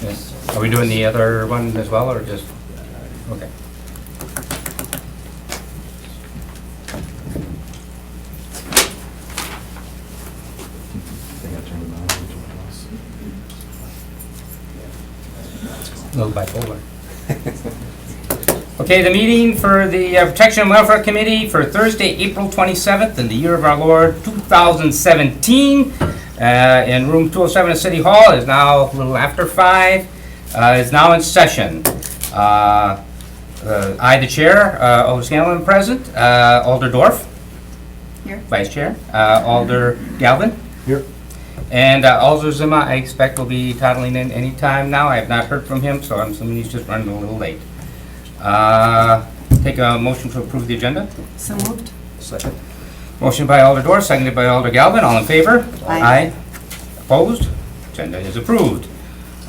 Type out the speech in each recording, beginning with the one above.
Yes. Are we doing the other one as well, or just, okay. A little bipolar. Okay, the meeting for the Protection and Welfare Committee for Thursday, April 27th, in the year of our Lord 2017, in room 207 at City Hall, is now a little after 5, is now in session. I, the chair, Alder Scanlon present, Alder Dorf, Here. vice chair, Alder Galvin, Here. and Alder Zima, I expect will be toddling in any time now. I have not heard from him, so I'm assuming he's just running a little late. Take a motion to approve the agenda. So moved. Second. Motion by Alder Dorf, seconded by Alder Galvin. All in favor? Aye. Opposed? Agenda is approved.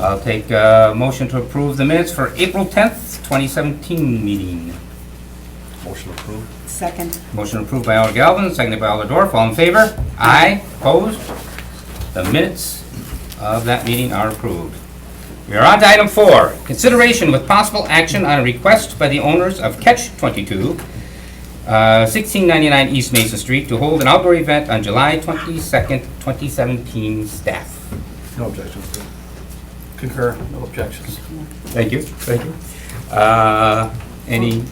I'll take a motion to approve the minutes for April 10th, 2017 meeting. Motion approved. Second. Motion approved by Alder Galvin, seconded by Alder Dorf. All in favor? Aye. Opposed? The minutes of that meeting are approved. We are on to item 4, consideration with possible action on a request by the owners of Catch 22, 1699 East Mason Street, to hold an outdoor event on July 22nd, 2017. Staff. No objections. Concur, no objections. Thank you. Thank you. Any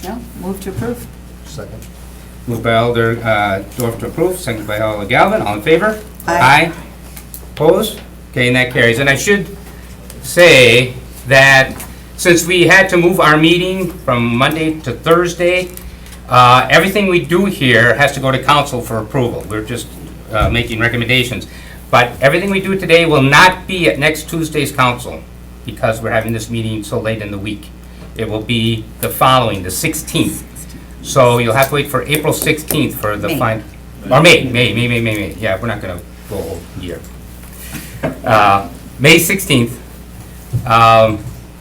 No, move to approve. Second. moved by Alder Dorf to approve, seconded by Alder Galvin. All in favor? Aye. Opposed? Okay, and that carries. And I should say that since we had to move our meeting from Monday to Thursday, everything we do here has to go to council for approval. We're just making recommendations. But everything we do today will not be at next Tuesday's council because we're having this meeting so late in the week. It will be the following, the 16th. So you'll have to wait for April 16th for the May. final, or May. Yeah, we're not gonna go a whole year. May 16th,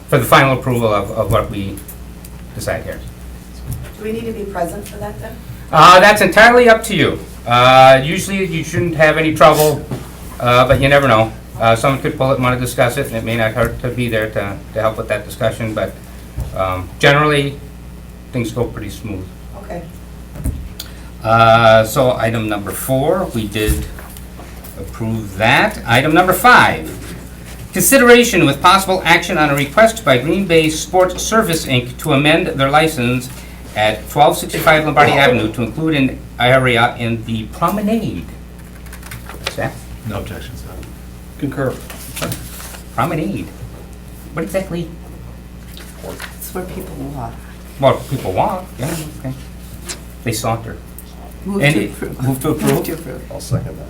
for the final approval of what we decide here. Do we need to be present for that then? That's entirely up to you. Usually you shouldn't have any trouble, but you never know. Someone could pull it and want to discuss it, and it may not hurt to be there to help with that discussion, but generally, things go pretty smooth. Okay. So item number 4, we did approve that. Item number 5, consideration with possible action on a request by Green Bay Sports Service, Inc. to amend their license at 1265 Lombardi Avenue to include an area in the promenade. Staff? No objections. Concur. Promenade? What exactly? It's where people walk. Well, people walk, yeah, okay. They saunter. Move And to approve. move to approve? Move to approve. I'll second that.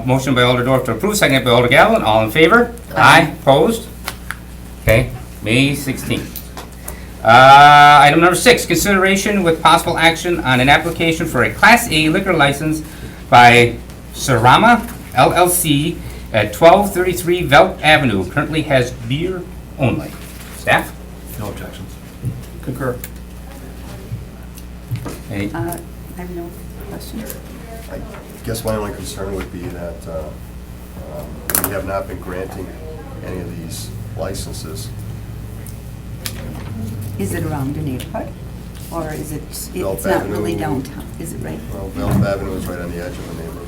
Motion by Alder Dorf to approve, seconded by Alder Galvin. All in favor? Aye. Opposed? Okay, May 16th. Item number 6, consideration with possible action on an application for a Class A liquor license by Sarama LLC at 1233 Veldt Avenue. Currently has beer only. Staff? No objections. Concur. Any- I have no questions. I guess my only concern would be that we have not been granting any of these licenses. Is it around the neighborhood? Or is it, Belt it's not really Avenue. downtown, is it right? Well, Veldt Avenue is right on the edge of the neighborhood.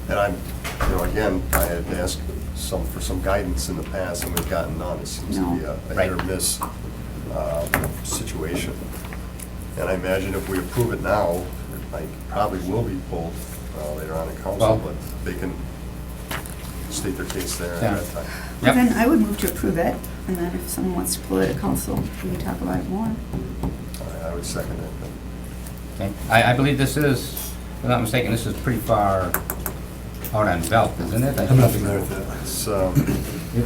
And again, I had asked for some guidance in the past, and we've gotten none. It seems to be a Right. hit or miss situation. And I imagine if we approve it now, it probably will be pulled later on in Well- council, but they can state their case there at Yeah. that time. Yep. Then I would move to approve it, and then if someone wants to pull it at council, we can talk about it more. I would second it. Okay. I believe this is, if I'm not mistaken, this is pretty far out on Veldt, isn't it? I'm not familiar with that. It's,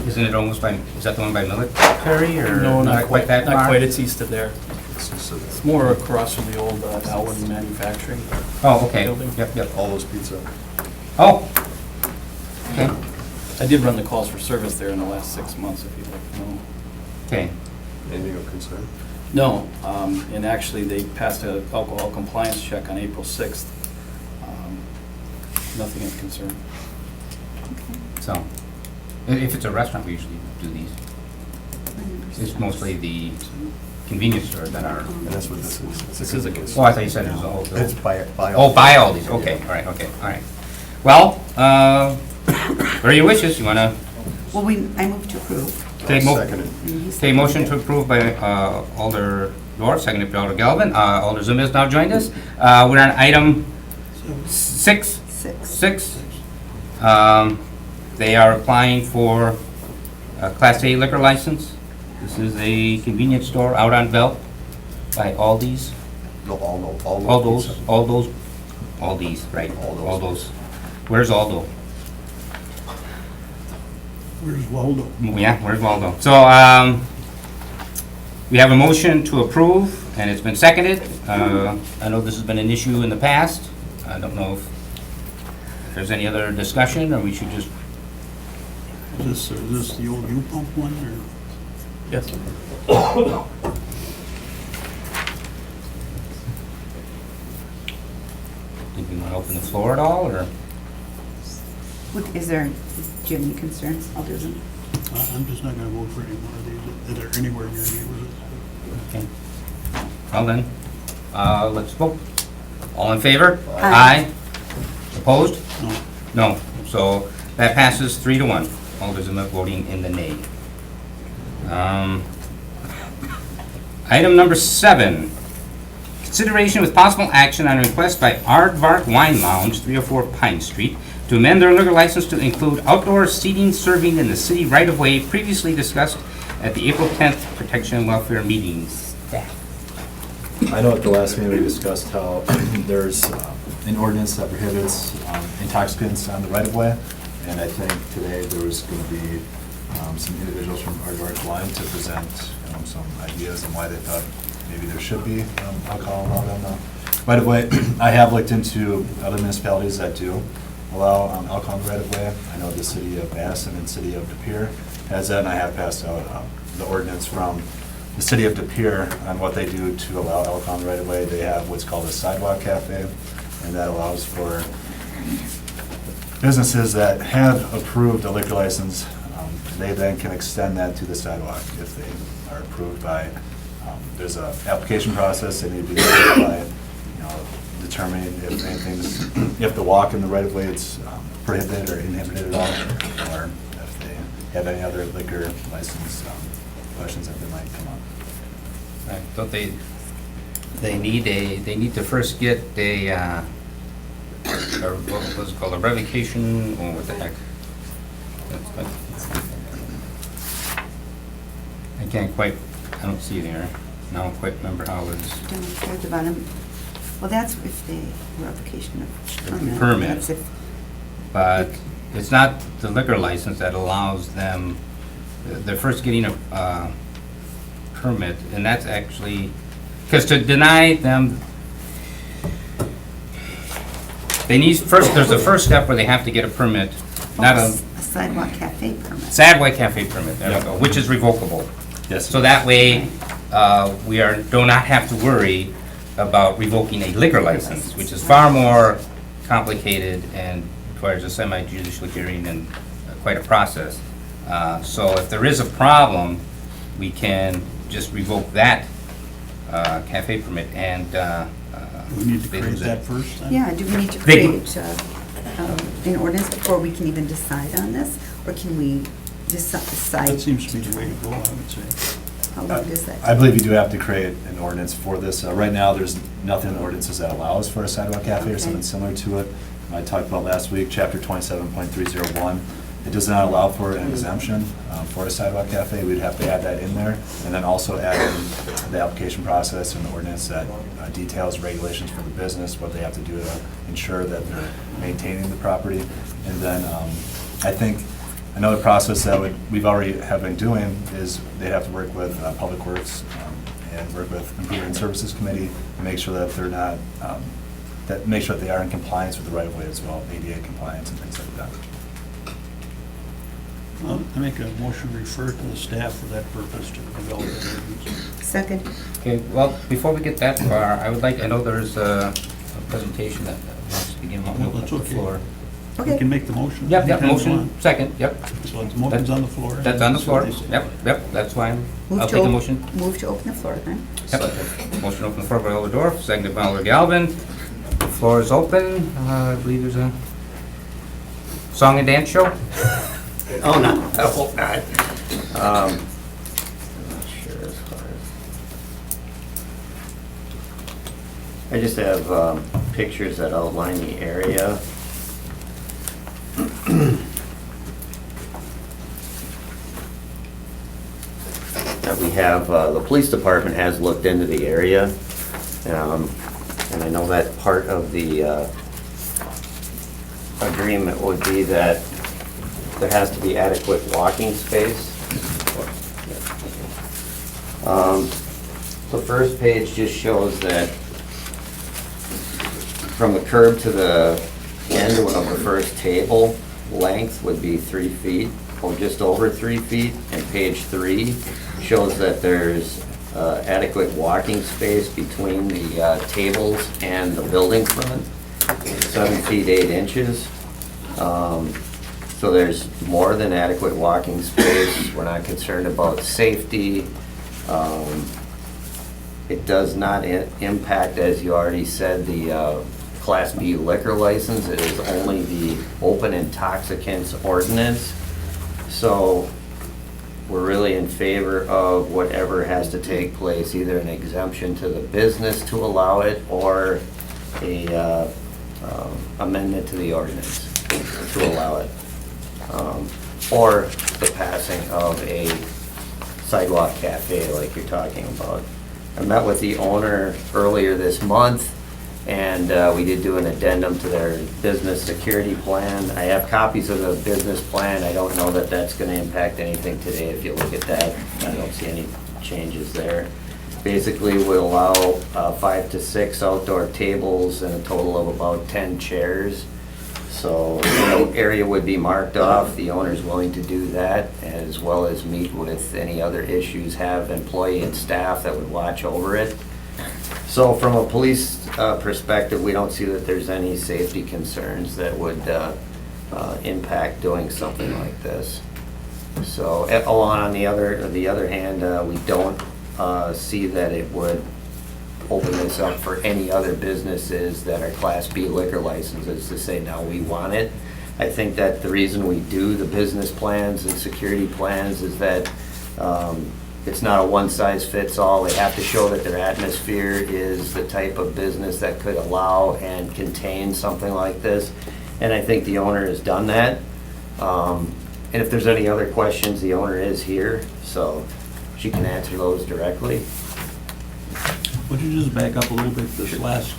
Isn't it almost by, is that the one by military, or? No, not quite, that not far? quite, it's east of there. it's just It's more across from the old Alwyn Manufacturing. Oh, okay, Building. yep. all those pizza. Oh, okay, I did run the calls for service there in the last 6 months, if you'd like to know. okay. Anything of concern? No, and actually, they passed an alcohol compliance check on April 6th. Nothing of concern. So, If it's a restaurant, we usually do these. It's mostly the convenience stores that are, And that's what this is. This is a good. oh, I thought you said it was a whole. It's by. Oh, buy all these, okay, all right, okay, all right. Well, what are your wishes? You wanna Well, I move to approve. take Seconded. And he Okay, motion to seconded approve by Alder Dorf, seconded by Alder Galvin. Alder Zuma has now joined us. We're on item six. it. 6. Six. They are applying for a Class A liquor license. This is a convenience store out on Belt by Aldi's. No, all Aldi's, right, All those. Where's Aldo? Where's Waldo? Yeah, where's Waldo? So, we have a motion to approve, and it's been seconded. I know this has been an issue in the past. I don't know if there's any other discussion, or we should just, Is this the old U-Pump one, or? Yes. did we want to open the floor at all, or? Is there, do you have any concerns, Alderman? I'm just not gonna vote for any one of these that are anywhere near me. Okay. Well then, let's vote. All in favor? Aye. Opposed? No. No. So that passes 3-1. Alderman voting in the nay. Item number 7. Consideration with possible action on a request by Aardvark Wine Lounge, 304 Pine Street, to amend their liquor license to include outdoor seating serving in the city right-of-way previously discussed at the April 10th Protection and Welfare meetings. I know at the last meeting we discussed how there's an ordinance that prohibits intoxicants on the right of way. And I think today there was going to be some individuals from Aardvark Wine to present some ideas on why they thought maybe there should be alcohol allowed on the right of way. I have looked into other municipalities that do allow alcohol on the right of way. I know the city of Madison and city of De Pere has that, and I have passed out the ordinance from the city of De Pere on what they do to allow alcohol on the right of way. They have what's called a sidewalk cafe, and that allows for businesses that have approved a liquor license. They then can extend that to the sidewalk if they are approved by, there's a application process, they need to be approved by, determining if anything's, if the walk in the right of way is prohibited or inhibited at all, or if they have any other liquor license questions that they might come up. Right, don't they need to first get what was it called, a revocation, or what the heck? I can't quite, I don't see it here. I don't quite remember how it is. Down toward the bottom. Well, that's if they, revocation of permit. Permit. That's if, But it's not the liquor license that allows them, they're first getting a permit, and that's actually, because to deny them, they need, first, there's a first step where they have to get a permit, not a sidewalk cafe permit. Sadway Cafe permit, there we go, which is revocable. Yes. So that way, we do not have to worry about revoking a liquor license, which is far more complicated and requires a semi-judicial hearing and quite a process. So if there is a problem, we can just revoke that cafe permit and We need to they create lose it. that first, then? Yeah, do we need to They- create an ordinance before we can even decide on this? Or can we decide? That seems to be the way to go, I would say. How long does that? I believe you do have to create an ordinance for this. Right now, there's nothing in the ordinances that allows for a sidewalk cafe or Okay. something similar to it. I talked about last week, chapter 27.301. It does not allow for an exemption for a sidewalk cafe. We'd have to add that in there. And then also add in the application process and the ordinance that details regulations for the business, what they have to do to ensure that they're maintaining the property. And then I think another process that we've already have been doing is they'd have to work with Public Works and work with Improvement Services Committee to make sure that they're not, make sure that they are in compliance with the right of way as well, ADA compliance and things like that. Well, I make a motion to refer to the staff for that purpose to develop that ordinance. Second? okay, well, before we get that far, I would like, I know there's a presentation that wants to begin on Well, the that's okay. floor. We Okay. can make the motion. Yep, anytime we motion, want. second, yep. So the motion's on the floor. That's on the So floor. they say- Yep, that's why Move I'll to take a op- motion. Move to open the floor then. Yep. Motion open the floor by Alder Dorf, seconded by Alder Galvin. The floor is open. I believe there's a song and dance show. Oh, no, I hope not. I'm not sure as far as. I just have pictures that outline the area. That we have, the police department has looked into the area. And I know that part of the agreement would be that there has to be adequate walking space. The first page just shows that from the curb to the end of the first table, length would be 3 feet, or just over 3 feet. And page 3 shows that there's adequate walking space between the tables and the building front, 7 feet 8 inches. So there's more than adequate walking space. We're not concerned about safety. It does not impact, as you already said, the Class B liquor license. It is only the open intoxicants ordinance. So we're really in favor of whatever has to take place, either an exemption to the business to allow it or a amendment to the ordinance to allow it. Or the passing of a sidewalk cafe like you're talking about. I met with the owner earlier this month, and we did do an addendum to their business security plan. I have copies of the business plan. I don't know that that's going to impact anything today. If you look at that, I don't see any changes there. Basically, we'll allow 5 to 6 outdoor tables and a total of about 10 chairs. So the area would be marked off. The owner's willing to do that, as well as meet with any other issues, have employee and staff that would watch over it. So from a police perspective, we don't see that there's any safety concerns that would impact doing something like this. So on the other hand, we don't see that it would open this up for any other businesses that are Class B liquor licenses to say, now we want it. I think that the reason we do the business plans and security plans is that it's not a one-size-fits-all. They have to show that their atmosphere is the type of business that could allow and contain something like this. And I think the owner has done that. And if there's any other questions, the owner is here, so she can answer those directly. Would you just back up a little bit, this last,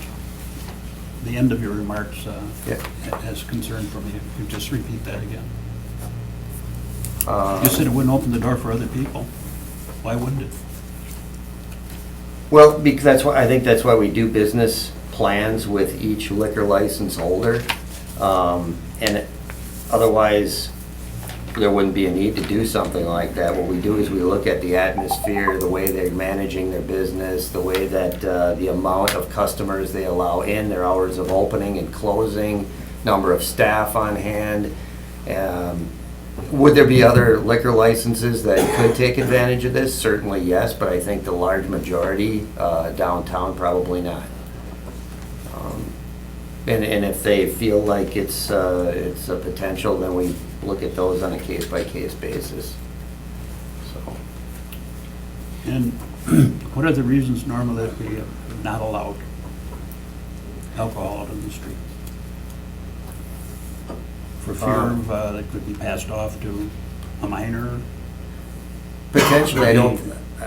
the end of your remarks Yeah. has concern for me. If you just repeat that again. Uh, You said it wouldn't open the door for other people. Why wouldn't it? Well, because I think that's why we do business plans with each liquor license holder. And otherwise, there wouldn't be a need to do something like that. What we do is we look at the atmosphere, the way they're managing their business, the way that the amount of customers they allow in, their hours of opening and closing, number of staff on hand. Would there be other liquor licenses that could take advantage of this? Certainly, yes, but I think the large majority downtown, probably not. And if they feel like it's a potential, then we look at those on a case-by-case basis. So, And what are the reasons normally that we have not allowed alcohol out on the street? For fear of that could be passed off to a minor? potentially, I don't.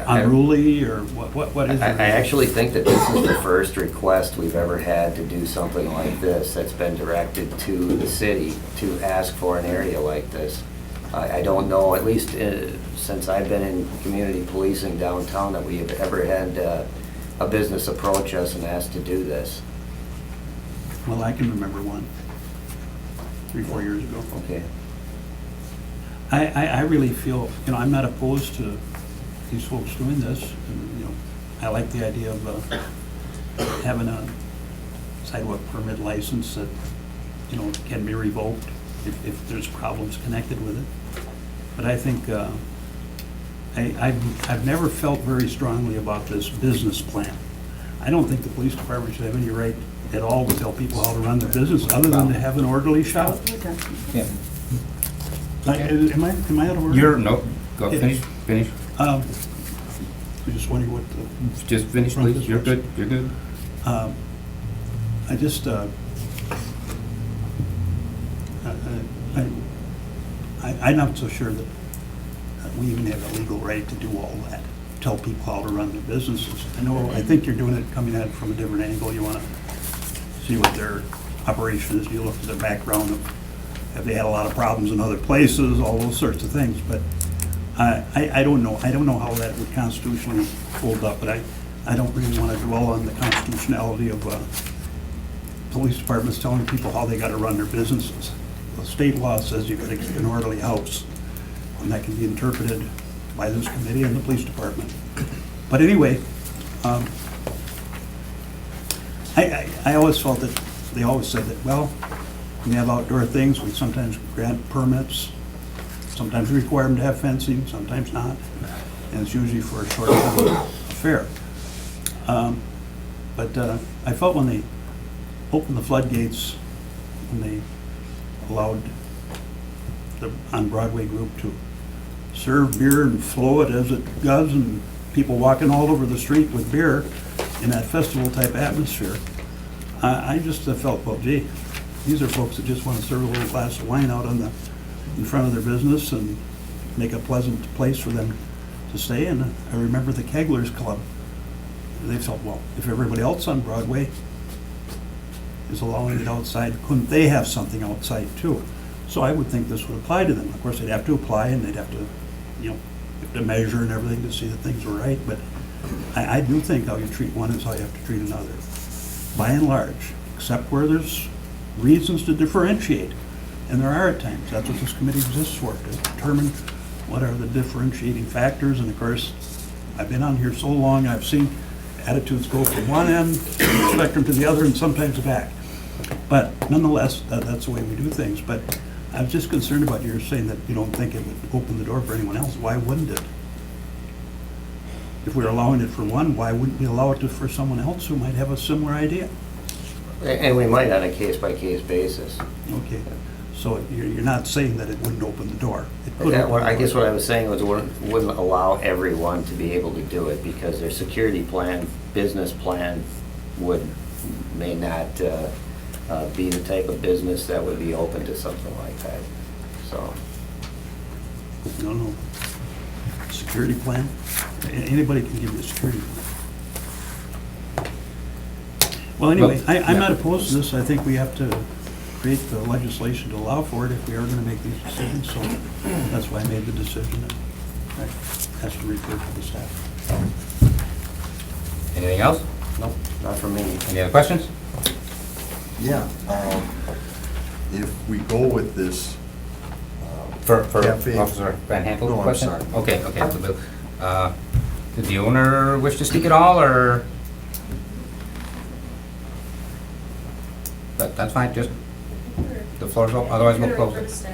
Unruly, or what is it? I actually think that this is the first request we've ever had to do something like this that's been directed to the city to ask for an area like this. I don't know, at least since I've been in community policing downtown, that we have ever had a business approach us and ask to do this. Well, I can remember one, 3-4 years ago. Okay. I really feel, I'm not opposed to these folks doing this. And, I like the idea of having a sidewalk permit license that can be revoked if there's problems connected with it. But I think, I've never felt very strongly about this business plan. I don't think the police department should have any right at all to tell people how to run their business, other than to have an orderly shop. Yeah. Am I out of order? You're, no, go, finish. I'm just wondering what the, Just finish, please. You're good, you're good. I just, I'm not so sure that we even have a legal right to do all that, tell people how to run their businesses. I think you're doing it, coming at it from a different angle. You want to see what their operation is, you look at their background, have they had a lot of problems in other places, all those sorts of things. But I don't know how that would constitutionally hold up, but I don't really want to dwell on the constitutionality of police departments telling people how they got to run their businesses. The state law says you've got to keep an orderly house, and that can be interpreted by this committee and the police department. But anyway, I always felt that, they always said that, well, when you have outdoor things, we sometimes grant permits, sometimes we require them to have fencing, sometimes not, and it's usually for a short-term affair. But I felt when they opened the floodgates, when they allowed the On Broadway group to serve beer and flow it as it does, and people walking all over the street with beer in that festival-type atmosphere, I just felt, well, gee, these are folks that just want to serve a little glass of wine out in front of their business and make a pleasant place for them to stay. And I remember the Kegler's Club. They felt, well, if everybody else on Broadway is allowing it outside, couldn't they have something outside too? So I would think this would apply to them. Of course, they'd have to apply, and they'd have to measure and everything to see that things were right. But I do think how you treat one is how you have to treat another, by and large, except where there's reasons to differentiate. And there are at times. That's what this committee exists for, to determine what are the differentiating factors. And of course, I've been on here so long, I've seen attitudes go from one end of the spectrum to the other, and sometimes back. But nonetheless, that's the way we do things. But I was just concerned about your saying that you don't think it would open the door for anyone else. Why wouldn't it? If we're allowing it for one, why wouldn't we allow it for someone else who might have a similar idea? And we might on a case-by-case basis. Okay, so you're not saying that it wouldn't open the door. It could open the I guess door. what I was saying was wouldn't allow everyone to be able to do it, because their security plan, business plan may not be the type of business that would be open to something like that, so. No. Security plan? Anybody can give you a security plan. Well, anyway, Well, I'm yeah. not opposed to this. I think we have to create the legislation to allow for it if we are going to make these decisions. So that's why I made the decision that has to refer to the staff. Anything else? No, not for me. Any other questions? Yeah, if we go with this, For Cafe. Officer Van Handel, No, I'm question? sorry. Okay, so Bill, did the owner wish to speak at all, or? That's fine, just, the floor is open, otherwise we'll close it.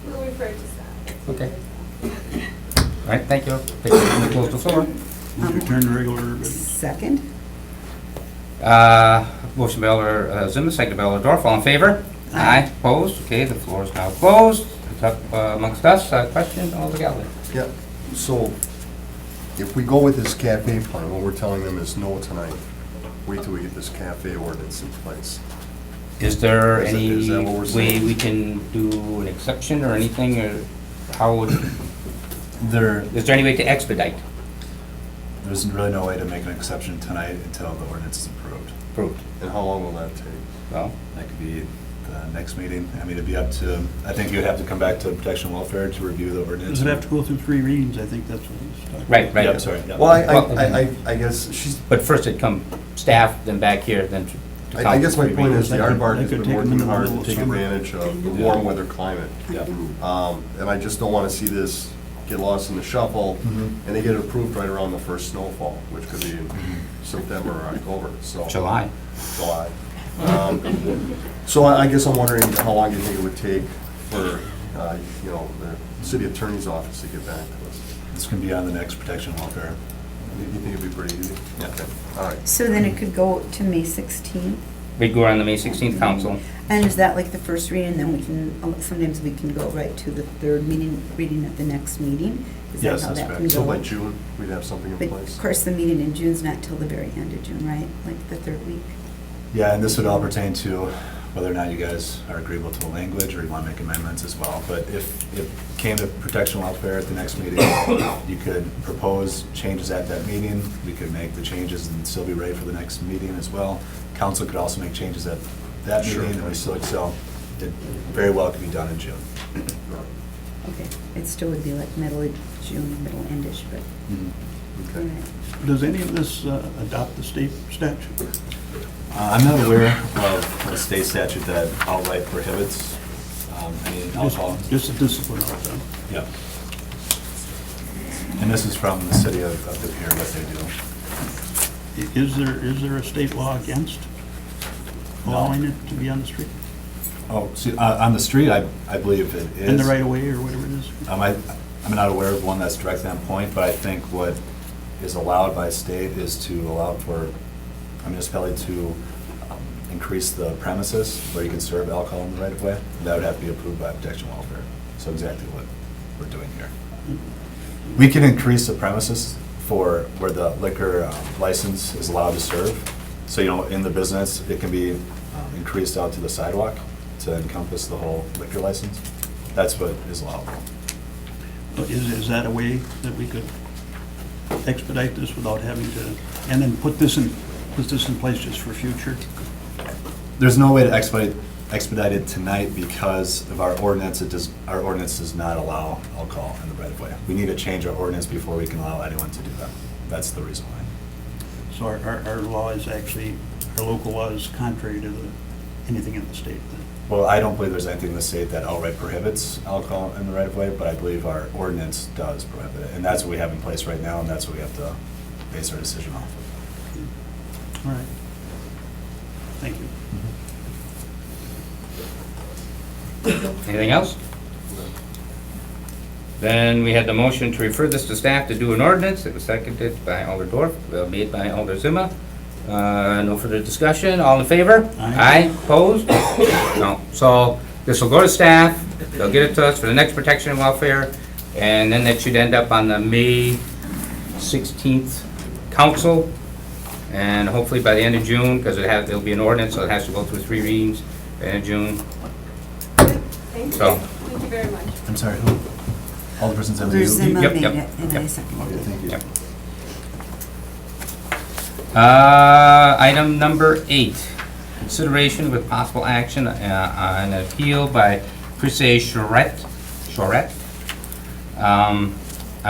We'll refer to staff. Okay. All right, thank you. We'll close the floor. Move to return to regular business. Second? Motion by Elder Zimmer, second by Elder Dorf, all in favor? Aye. Opposed? Okay, the floor is now closed. It's up amongst us. Question, all together. yeah, so if we go with this cafe plan, what we're telling them is no tonight. Wait till we get this cafe ordinance in place. Is there Is any that what we're way saying? we can do an exception or anything, or how would, is there any way to expedite? There's really no way to make an exception tonight until the ordinance is approved. And how long will that take? Well, That could be the next meeting. I mean, it'd be up to, I think you'd have to come back to Protection and Welfare to review the ordinance. Does it have to go through 3 readings? I think that's what he's talking about. right. Yeah, I'm sorry. yeah. Well, I guess she's, But first it'd come staff, then back here, then to I guess my council. point is the They could- Aardvark they has could been take them in working the hard middle to of take summer. advantage of the warm weather climate. Yeah. And I just don't want to see this get lost in the shuffle, Mhm. and they get it approved right around the first snowfall, which could be in September or October, so. July. July. So I guess I'm wondering, how long do you think it would take for, the city attorney's office to get back to us? It's going to be on the next protection welfare. You think it'd be pretty easy? Yeah. Okay, all right. So then it could go to May 16th? We go on the May 16th council. And is that like the first reading, then we can, sometimes we can go right to the third reading at the next meeting? Is that Yes, how that's that correct. can So go? by June, we'd have something in But place? of course, the meeting in June's not till the very end of June, right? Like the third week? Yeah, and this would all pertain to whether or not you guys are agreeable to the language or you want to make amendments as well. But if it came to protection welfare at the next meeting, you could propose changes at that meeting. We could make the changes and still be ready for the next meeting as well. Council could also make changes at that Sure. meeting, and we still excel. It very well could be done in June. Okay, it still would be like middle of June, middle endish, but, all right. Does any of this adopt the state statute? I'm not aware of a state statute that outright prohibits any alcohol. Just a discipline of them. Yeah. And this is from the city of De Pere, what they do. Is there a state law against allowing it to be on the street? Oh, see, on the street, I believe it is. In the right of way or whatever it is? I'm not aware of one that's directly on point, but I think what is allowed by state is to allow for a municipality to increase the premises where you can serve alcohol in the right of way. That would have to be approved by protection welfare. So exactly what we're doing here. We can increase the premises for where the liquor license is allowed to serve. So, in the business, it can be increased out to the sidewalk to encompass the whole liquor license. That's what is allowable. Is that a way that we could expedite this without having to, and then put this in place just for future? There's no way to expedite it tonight because of our ordinance. Our ordinance does not allow alcohol in the right of way. We need to change our ordinance before we can allow anyone to do that. That's the reason why. So our law is actually, our local law is contrary to anything in the state then? Well, I don't believe there's anything in the state that outright prohibits alcohol in the right of way, but I believe our ordinance does prohibit it. And that's what we have in place right now, and that's what we have to base our decision off of. All right. Thank you. Anything else? Then we had the motion to refer this to staff to do an ordinance. It was seconded by Alder Dorf, made by Alder Zima. No further discussion. All in favor? Aye. Opposed? No. So this will go to staff. They'll get it to us for the next protection and welfare. And then that should end up on the May 16th council. And hopefully by the end of June, because it'll be an ordinance, so it has to go through 3 readings. End of June. Thank you. So- Thank you very much. I'm sorry, who? Alderperson Zima? There's you? Zima Yep, made yep, it, and I yep. seconded Okay, it. thank you. Yep. Item number 8, consideration with possible action on an appeal by Chris A. Charette, on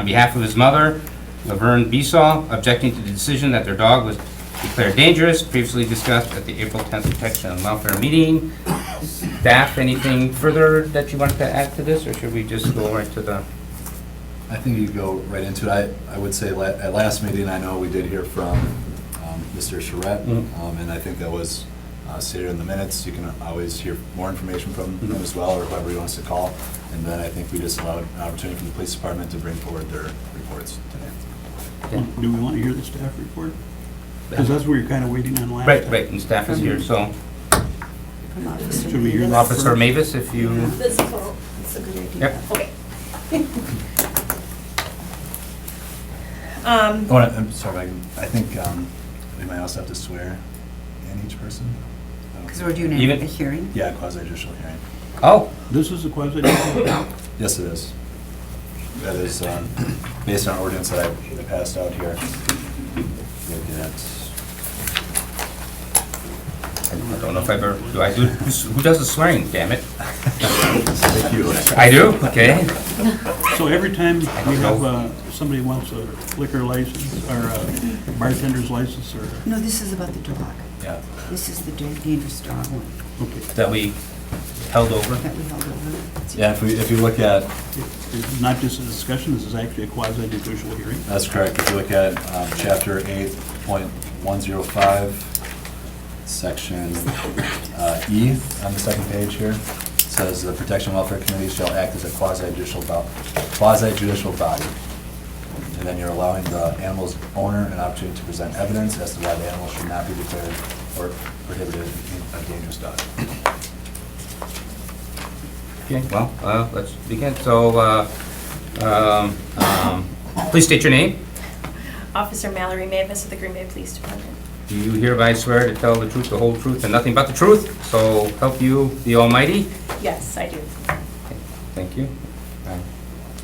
behalf of his mother, Laverne Besaw, objecting to the decision that their dog was declared dangerous, previously discussed at the April 10th Protection and Welfare meeting. Staff, anything further that you wanted to add to this, or should we just go right to the? I think you go right into it. I would say at last meeting, I know we did hear from Mr. Charette, and I think that was stated in the minutes. You can always hear more information from him as well, or whoever he wants to call. And then I think we just allowed an opportunity for the police department to bring forward their reports today. Do we want to hear the staff report? Because that's what you're kind of waiting on last time. Right, and staff is here, so From Officer Should we hear Davis. that? Officer Mavis, if you, This is all. That's a good idea. Yep. Okay. Oh, I'm sorry, I think we might also have to swear in each person. Because we're doing Even- a hearing. Yeah, quasi-judicial hearing. oh, This is a quasi. Yes, it is. That is based on ordinance that I passed out here. Look at, I don't know if I ever, who does the swearing, damn it? thank you. I do, okay. So every time we know. have, somebody wants a liquor license or a bartender's license or, No, this is about the dog. Yeah. This is the dangerous dog one okay. That we held over. that we held over. Yeah, if you look at, It's not just a discussion, this is actually a quasi judicial hearing. that's correct, if you look at chapter 8.105, section E on the second page here. Says the Protection and Welfare Committee shall act as a quasi-judicial body. And then you're allowing the animal's owner an opportunity to present evidence as to why the animal should not be declared or prohibited a dangerous dog. Okay, well, let's begin. So, please state your name. Officer Mallory Mavis of the Green Bay Police Department. Do you hereby swear to tell the truth, the whole truth, and nothing but the truth? So help you the Almighty? Yes, I do. Okay, thank you.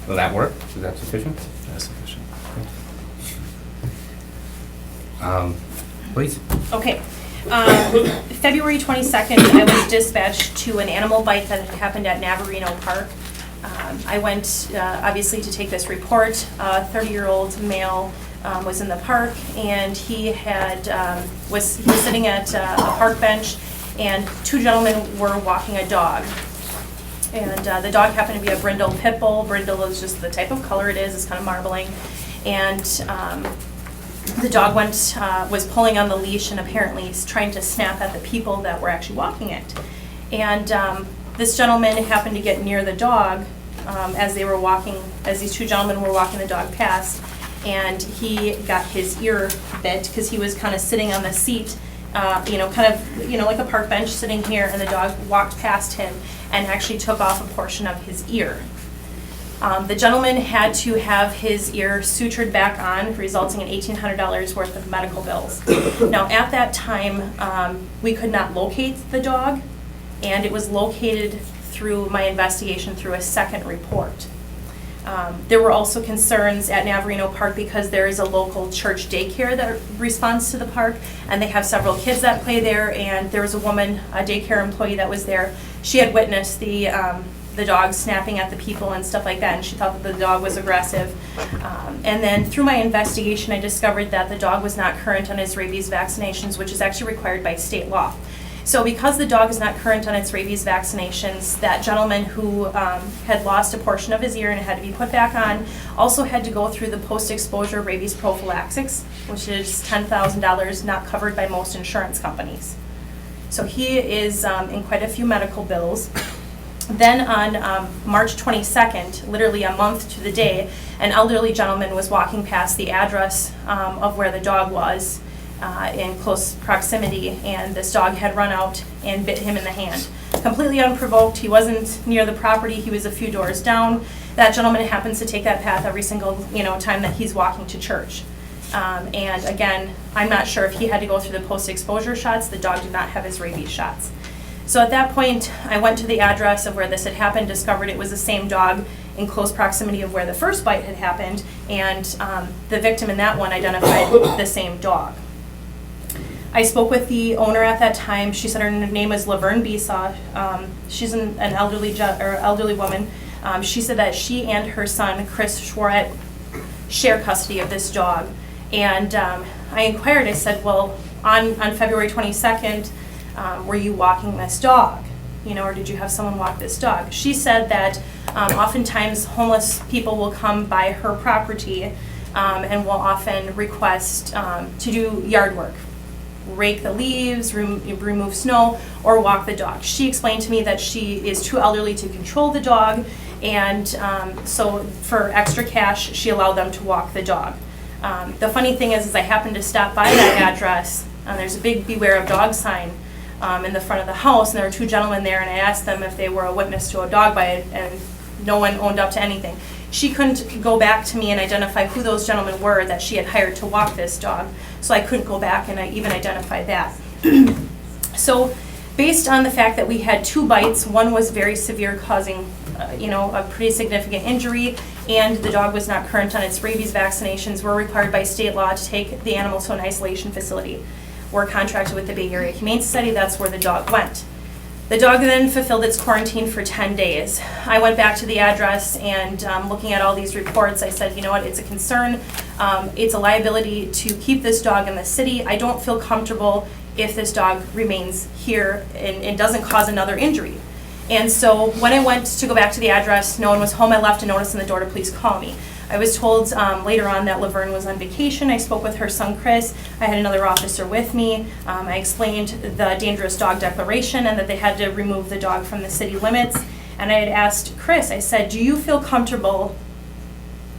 Will that work? Is that sufficient? That's sufficient. Please. Okay. February 22nd, I was dispatched to an animal bite that had happened at Navarino Park. I went, obviously, to take this report. A 30-year-old male was in the park, and he was sitting at a park bench, and two gentlemen were walking a dog. And the dog happened to be a Brindle Pit Bull. Brindle is just the type of color it is. It's kind of marbling. And the dog was pulling on the leash and apparently trying to snap at the people that were actually walking it. And this gentleman happened to get near the dog as these two gentlemen were walking the dog past, and he got his ear bit because he was kind of sitting on the seat, like a park bench sitting here, and the dog walked past him and actually took off a portion of his ear. The gentleman had to have his ear sutured back on, resulting in $1,800 worth of medical bills. Now, at that time, we could not locate the dog, and it was located through my investigation through a second report. There were also concerns at Navarino Park because there is a local church daycare that responds to the park, and they have several kids that play there, and there was a woman, a daycare employee that was there. She had witnessed the dog snapping at the people and stuff like that, and she thought that the dog was aggressive. And then through my investigation, I discovered that the dog was not current on his rabies vaccinations, which is actually required by state law. So because the dog is not current on its rabies vaccinations, that gentleman who had lost a portion of his ear and it had to be put back on also had to go through the post-exposure rabies prophylaxis, which is $10,000, not covered by most insurance companies. So he is in quite a few medical bills. Then on March 22nd, literally a month to the day, an elderly gentleman was walking past the address of where the dog was in close proximity, and this dog had run out and bit him in the hand. Completely unprovoked. He wasn't near the property. He was a few doors down. That gentleman happens to take that path every single time that he's walking to church. And again, I'm not sure if he had to go through the post-exposure shots. The dog did not have his rabies shots. So at that point, I went to the address of where this had happened, discovered it was the same dog in close proximity of where the first bite had happened, and the victim in that one identified the same dog. I spoke with the owner at that time. She said her name was Laverne Besaw. She's an elderly woman. She said that she and her son, Chris Schwartz, share custody of this dog. And I inquired, I said, well, on February 22nd, were you walking this dog? Or did you have someone walk this dog? She said that oftentimes homeless people will come by her property and will often request to do yard work, rake the leaves, remove snow, or walk the dog. She explained to me that she is too elderly to control the dog, and so for extra cash, she allowed them to walk the dog. The funny thing is I happened to stop by that address, and there's a big "Beware of Dog" sign in the front of the house, and there were two gentlemen there, and I asked them if they were a witness to a dog bite, and no one owned up to anything. She couldn't go back to me and identify who those gentlemen were that she had hired to walk this dog, so I couldn't go back and I even identify that. So based on the fact that we had two bites, one was very severe, causing a pretty significant injury, and the dog was not current on its rabies vaccinations, we're required by state law to take the animal to an isolation facility. We're contracted with the Bay Area Humane Society. That's where the dog went. The dog then fulfilled its quarantine for 10 days. I went back to the address, and looking at all these reports, I said, you know what, it's a concern. It's a liability to keep this dog in the city. I don't feel comfortable if this dog remains here and doesn't cause another injury. And so when I went to go back to the address, no one was home. I left a notice on the door to please call me. I was told later on that Laverne was on vacation. I spoke with her son, Chris. I had another officer with me. I explained the dangerous dog declaration and that they had to remove the dog from the city limits. And I had asked Chris, I said, do you feel comfortable,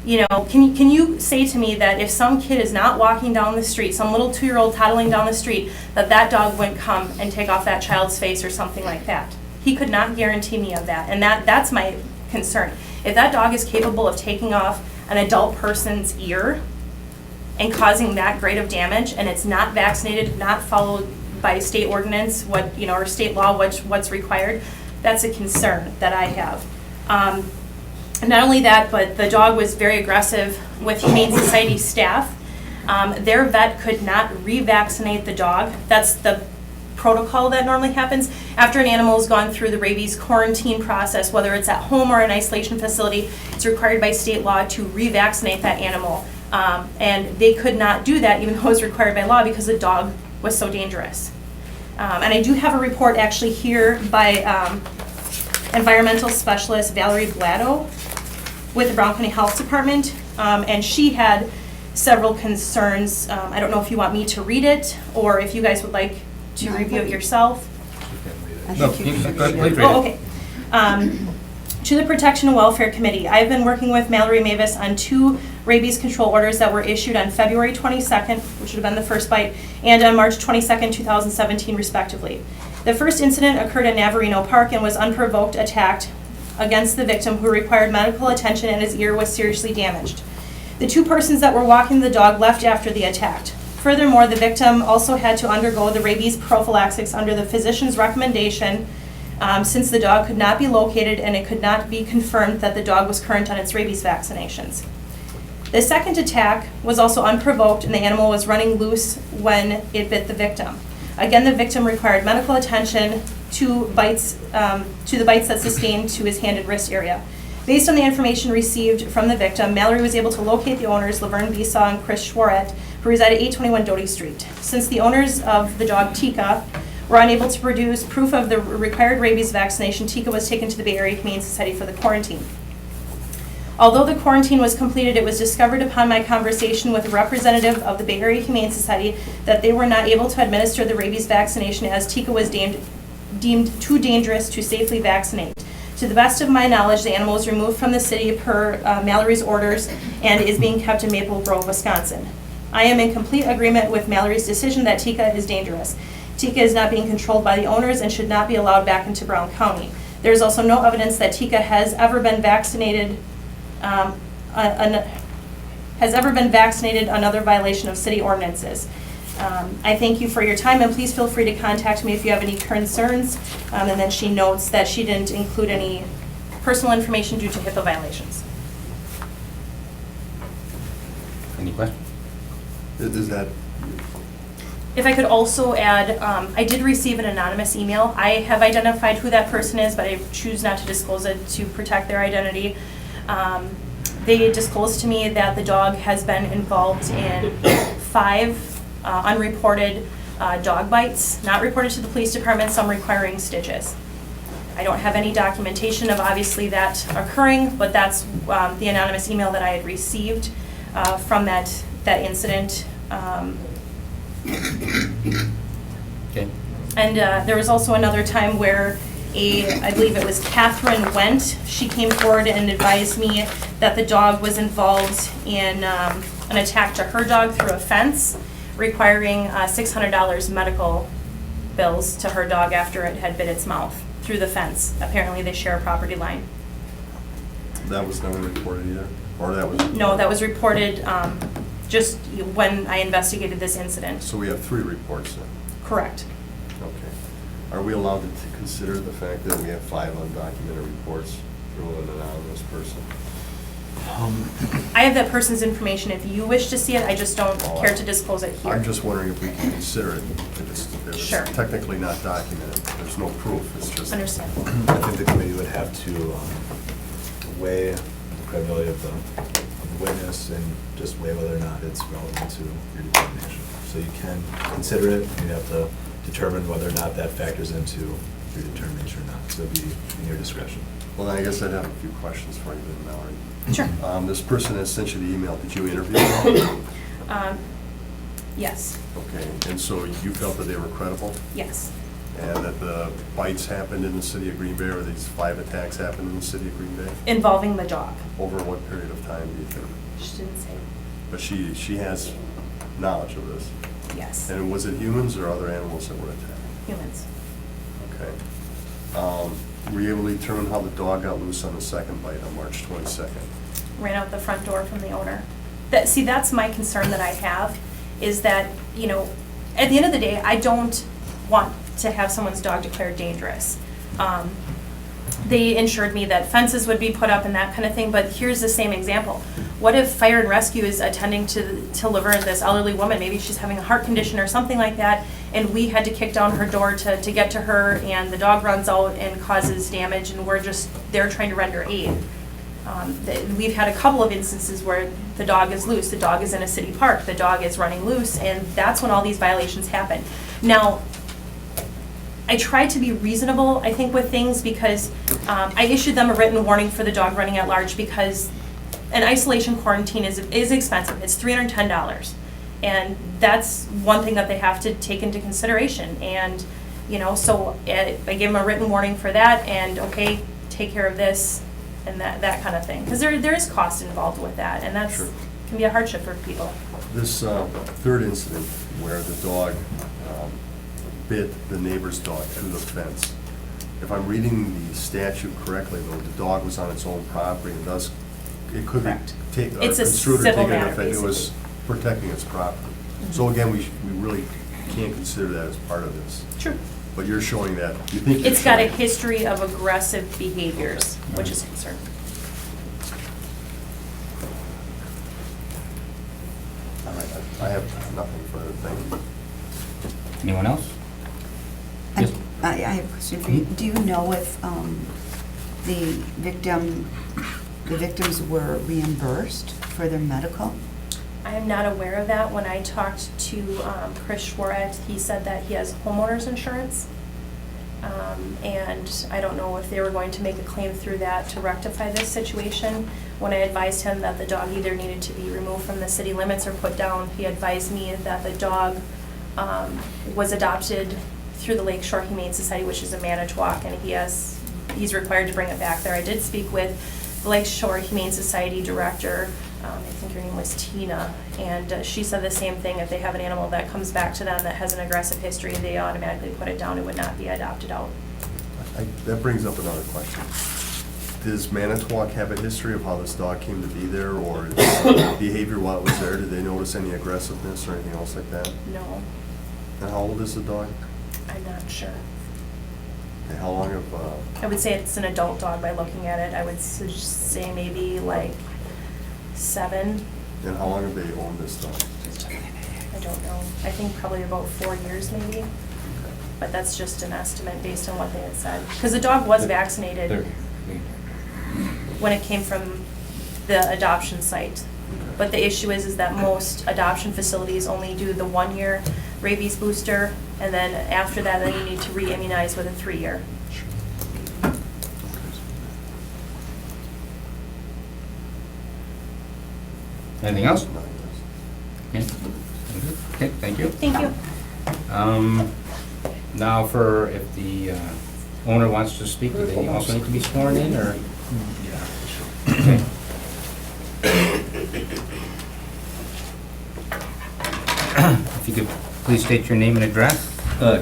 you know, can you say to me that if some kid is not walking down the street, some little 2-year-old toddling down the street, that that dog wouldn't come and take off that child's face or something like that? He could not guarantee me of that, and that's my concern. If that dog is capable of taking off an adult person's ear and causing that great of damage, and it's not vaccinated, not followed by state ordinance, or state law, what's required, that's a concern that I have. Not only that, but the dog was very aggressive with Humane Society staff. Their vet could not revaccinate the dog. That's the protocol that normally happens. After an animal has gone through the rabies quarantine process, whether it's at home or an isolation facility, it's required by state law to revaccinate that animal. And they could not do that even though it was required by law because the dog was so dangerous. And I do have a report actually here by environmental specialist Valerie Blado with the Brown County Health Department. And she had several concerns. I don't know if you want me to read it or if you guys would like to No, I review it think- yourself. I No, think you you- should go- read it. please read it. Oh, okay. To the Protection and Welfare Committee, I've been working with Mallory Mavis on 2 rabies control orders that were issued on February 22nd, which would have been the first bite, and on March 22nd, 2017, respectively. The first incident occurred in Navarino Park and was unprovoked attack against the victim who required medical attention and his ear was seriously damaged. The 2 persons that were walking the dog left after the attack. Furthermore, the victim also had to undergo the rabies prophylaxis under the physician's recommendation since the dog could not be located and it could not be confirmed that the dog was current on its rabies vaccinations. The second attack was also unprovoked and the animal was running loose when it bit the victim. Again, the victim required medical attention to the bites that sustained to his hand and wrist area. Based on the information received from the victim, Mallory was able to locate the owners, Laverne Besaw and Chris Schwaret, who reside at 821 Doty Street. Since the owners of the dog Tika were unable to produce proof of the required rabies vaccination, Tika was taken to the Bay Area Humane Society for the quarantine. Although the quarantine was completed, it was discovered upon my conversation with a representative of the Bay Area Humane Society that they were not able to administer the rabies vaccination as Tika was deemed too dangerous to safely vaccinate. To the best of my knowledge, the animal was removed from the city per Mallory's orders and is being kept in Maple Grove, Wisconsin. I am in complete agreement with Mallory's decision that Tika is dangerous. Tika is not being controlled by the owners and should not be allowed back into Brown County. There is also no evidence that Tika has ever been vaccinated, another violation of city ordinances. I thank you for your time, and please feel free to contact me if you have any concerns. And then she notes that she didn't include any personal information due to HIPAA violations. Any questions? Is that, If I could also add, I did receive an anonymous email. I have identified who that person is, but I choose not to disclose it to protect their identity. They disclosed to me that the dog has been involved in 5 unreported dog bites, not reported to the police department, some requiring stitches. I don't have any documentation of obviously that occurring, but that's the anonymous email that I had received from that incident. Okay. And there was also another time where I believe it was Catherine Went, she came forward and advised me that the dog was involved in an attack to her dog through a fence, requiring $600 medical bills to her dog after it had bit its mouth through the fence. Apparently they share a property line. that was never reported either? Or that was? No, that was reported just when I investigated this incident. So we have 3 reports then? Correct. Okay. Are we allowed to consider the fact that we have 5 undocumented reports through an anonymous person? I have that person's information if you wish to see it, I just don't care to disclose it here. I'm just wondering if we can consider it, if it's Sure. technically not documented, there's no proof, it's just. Understand. I think the committee would have to weigh the credibility of the witness and just weigh whether or not it's relevant to your determination. So you can consider it, you have to determine whether or not that factors into your determination or not, so it'd be in your discretion. Well, I guess I'd have a few questions for you then, Mallory. Sure. This person has sent you the email. Did you interview them? Yes, Okay, and so you felt that they were credible? yes. And that the bites happened in the city of Green Bay, or these 5 attacks happened in the city of Green Bay? Involving the dog. Over what period of time do you think? She didn't say. But she has knowledge of this. Yes. And was it humans or other animals that were attacked? Humans. Okay. Were you able to determine how the dog got loose on the second bite on March 22nd? Ran out the front door from the owner. See, that's my concern that I have, is that, at the end of the day, I don't want to have someone's dog declared dangerous. They assured me that fences would be put up and that kind of thing, but here's the same example. What if fire and rescue is attending to Laverne, this elderly woman, maybe she's having a heart condition or something like that, and we had to kick down her door to get to her, and the dog runs out and causes damage, and we're just there trying to render aid. We've had a couple of instances where the dog is loose, the dog is in a city park, the dog is running loose, and that's when all these violations happen. Now, I tried to be reasonable, I think, with things, because I issued them a written warning for the dog running at large, because an isolation quarantine is expensive. It's $310. And that's one thing that they have to take into consideration. And, so I gave them a written warning for that, and okay, take care of this and that kind of thing. Because there is cost involved with that, and that's Sure. can be a hardship for people. This third incident where the dog bit the neighbor's dog through the fence, if I'm reading the statute correctly, though, the dog was on its own property, and thus it could be Correct. construed It's a or civil taken matter, if it was protecting its property. So again, we really can't consider that as part of this. True. But you're showing that, you think you're It's got a showing- history of aggressive behaviors, which is a concern. All right, I have nothing further, thank you. Anyone else? Yes. I have a question for you. Do you know if the victims were reimbursed for their medical? I am not aware of that. When I talked to Chris Schwartz, he said that he has homeowner's insurance. And I don't know if they were going to make a claim through that to rectify this situation. When I advised him that the dog either needed to be removed from the city limits or put down, he advised me that the dog was adopted through the Lakeshore Humane Society, which is in Manitowoc, and he's required to bring it back there. I did speak with the Lakeshore Humane Society director, I think her name was Tina, and she said the same thing. If they have an animal that comes back to them that has an aggressive history, they automatically put it down. It would not be adopted out. That brings up another question. Does Manitowoc have a history of how this dog came to be there, or its behavior while it was there? Did they notice any aggressiveness or anything else like that? No, And how old is the dog? I'm not sure. And how long have, I would say it's an adult dog by looking at it. I would say maybe like 7. and how long have they owned this dog? I don't know. I think probably about 4 years maybe. But that's just an estimate based on what they had said. Because the dog was vaccinated when it came from the adoption site. But the issue is that most adoption facilities only do the 1-year rabies booster, and then after that, then you need to re-immunize with a 3-year. Anything else? No, yes. Okay. Okay, thank you. Thank you. Now for, if the owner wants to speak, do they also need to be sworn in, or? Okay. If you could please state your name and address.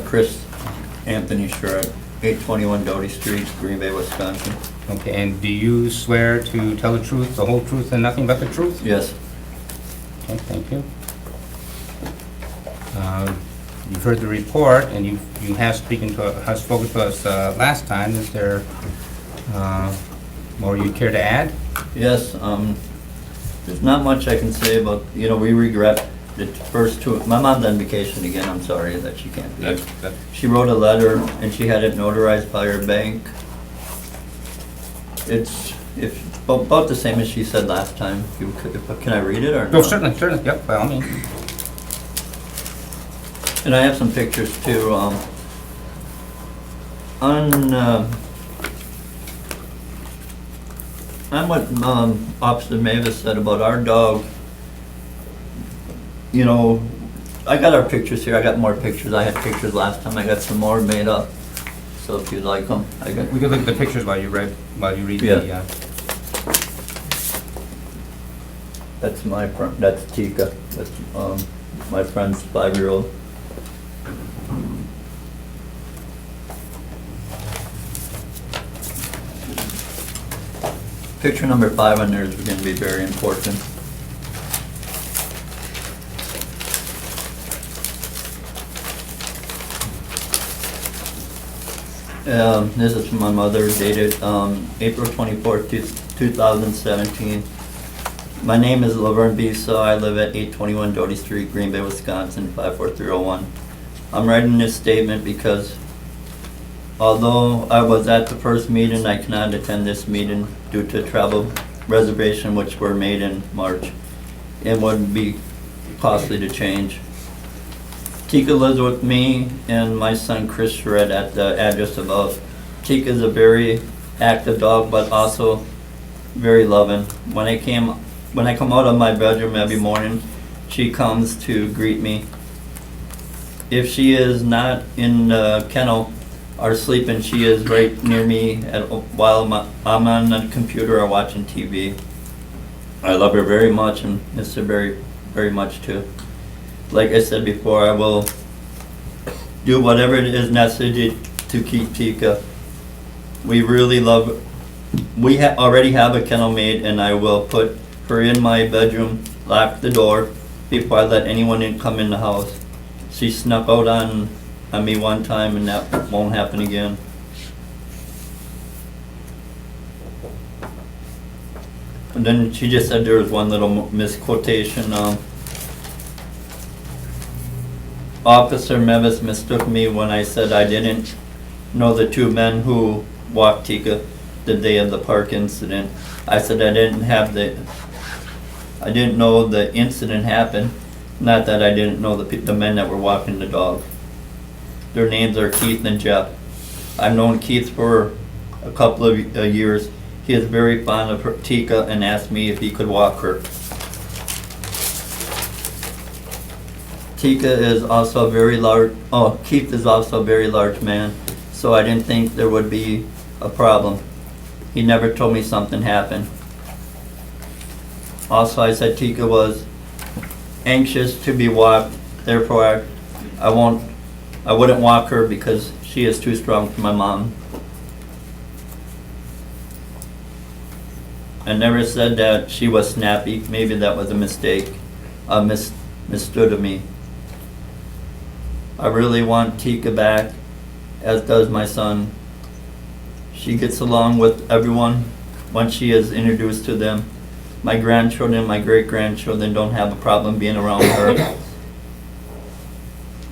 Chris Anthony Sherrod, 821 Doty Street, Green Bay, Wisconsin. Okay, and do you swear to tell the truth, the whole truth, and nothing but the truth? Yes. Okay, thank you. You've heard the report, and you have spoken to us last time. Is there more you'd care to add? Yes, there's not much I can say about, we regret the first two. My mom's on vacation again, I'm sorry that she can't be here. She wrote a letter and she had it notarized by her bank. It's about the same as she said last time. Can I read it or no? Oh, certainly, yep, by all means. And I have some pictures too. on what Officer Mavis said about our dog, you know, I got our pictures here. I got more pictures. I had pictures last time. I got some more made up. So if you'd like them, I got. We could look at the pictures while you read Yeah. the, That's my friend. That's Tika. That's my friend's 5-year-old. Picture number 5 on there is going to be very important. This is from my mother, dated April 24th, 2017. My name is Laverne Bisa. I live at 821 Doty Street, Green Bay, Wisconsin, 54301. I'm writing this statement because although I was at the first meeting, I cannot attend this meeting due to travel reservation which were made in March. It would be costly to change. Tika lives with me and my son Chris Shred at the address above. Tika is a very active dog, but also very loving. When I come out of my bedroom every morning, she comes to greet me. If she is not in the kennel or sleeping, she is right near me while I'm on the computer or watching TV. I love her very much and miss her very, very much too. Like I said before, I will do whatever it is necessary to keep Tika. We really love, we already have a kennel made, and I will put her in my bedroom, lock the door before I let anyone come in the house. She snuck out on me one time, and that won't happen again. And then she just said there was one little misquotation. Officer Mevis mistook me when I said I didn't know the 2 men who walked Tika the day of the park incident. I said I didn't know the incident happened, not that I didn't know the men that were walking the dog. Their names are Keith and Jeff. I've known Keith for a couple of years. He is very fond of Tika and asked me if he could walk her. Tika is also a very large, Keith is also a very large man, so I didn't think there would be a problem. He never told me something happened. Also, I said Tika was anxious to be walked, therefore I wouldn't walk her because she is too strong for my mom. I never said that she was snappy. Maybe that was a mistake, misstood of me. I really want Tika back, as does my son. She gets along with everyone once she is introduced to them. My grandchildren, my great-grandchildren don't have a problem being around her.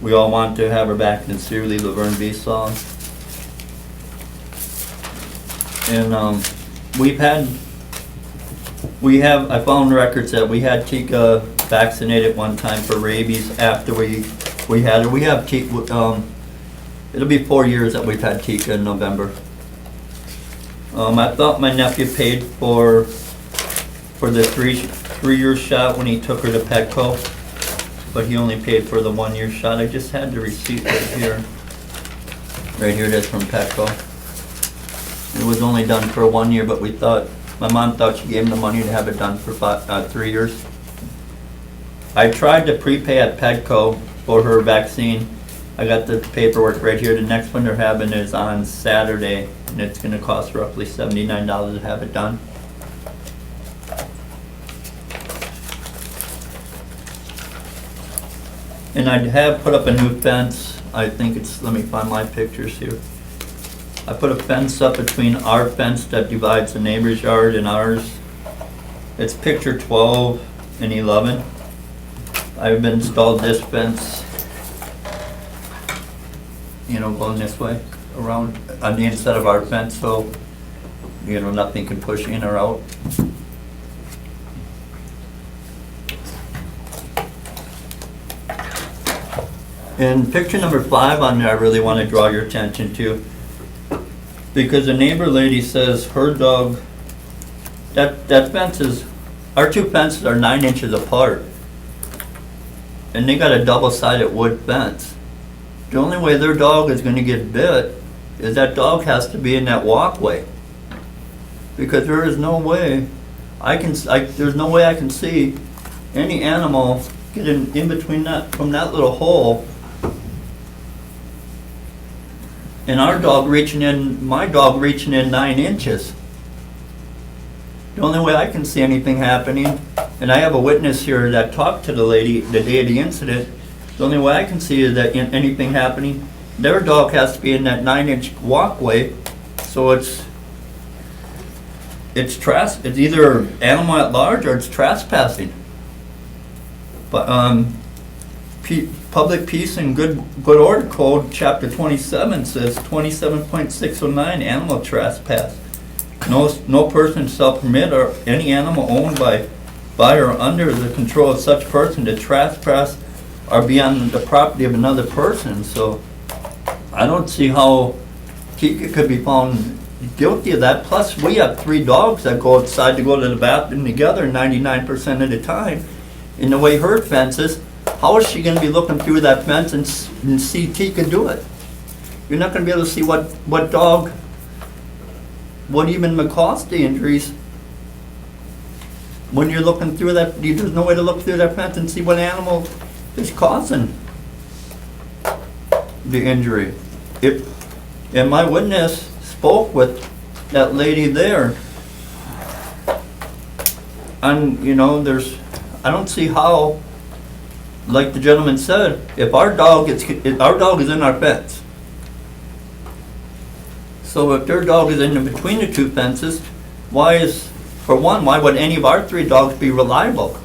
We all want to have her back. Sincerely, Laverne Bisa. And I found records that we had Tika vaccinated one time for rabies after we had her. We have Tika, it'll be 4 years that we've had Tika in November. I thought my nephew paid for the three-year shot when he took her to Petco, but he only paid for the 1-year shot. I just had the receipt right here. Right here it is from Petco. It was only done for 1 year, but my mom thought she gave him the money to have it done for 3 years. I tried to prepay at Petco for her vaccine. I got the paperwork right here. The next one they're having is on Saturday, and it's going to cost roughly $79 to have it done. And I have put up a new fence. I think it's, let me find my pictures here. I put a fence up between our fence that divides the neighbor's yard and ours. It's picture 12 and 11. I've installed this fence, going this way around on the inside of our fence, so nothing can push in or out. And picture number 5 on there, I really want to draw your attention to. Because the neighbor lady says her dog, that fence is, our two fences are 9 inches apart. And they got a double-sided wood fence. The only way their dog is gonna get bit is that dog has to be in that walkway. Because there is no way, there's no way I can see any animal getting in between that, from that little hole. And our dog reaching in, my dog reaching in 9 inches. The only way I can see anything happening, and I have a witness here that talked to the lady the day of the incident, the only way I can see is that anything happening, their dog has to be in that 9-inch walkway, so it's either animal at large or it's trespassing. But, Public Peace and Good Order Code, Chapter 27 says 27.609, animal trespass. No person shall permit or any animal owned by or under the control of such person to trespass or be on the property of another person. So I don't see how Tika could be found guilty of that. Plus, we have 3 dogs that go outside to go to the bathroom together 99% of the time. In the way her fence is, how is she going to be looking through that fence and see Tika do it? You're not going to be able to see what dog, what even caused the injuries. When you're looking through that, there's no way to look through that fence and see what animal is causing the injury. And my witness spoke with that lady there. And, I don't see how, like the gentleman said, if our dog is in our fence. So if their dog is in between the 2 fences, why would any of our 3 dogs be reliable?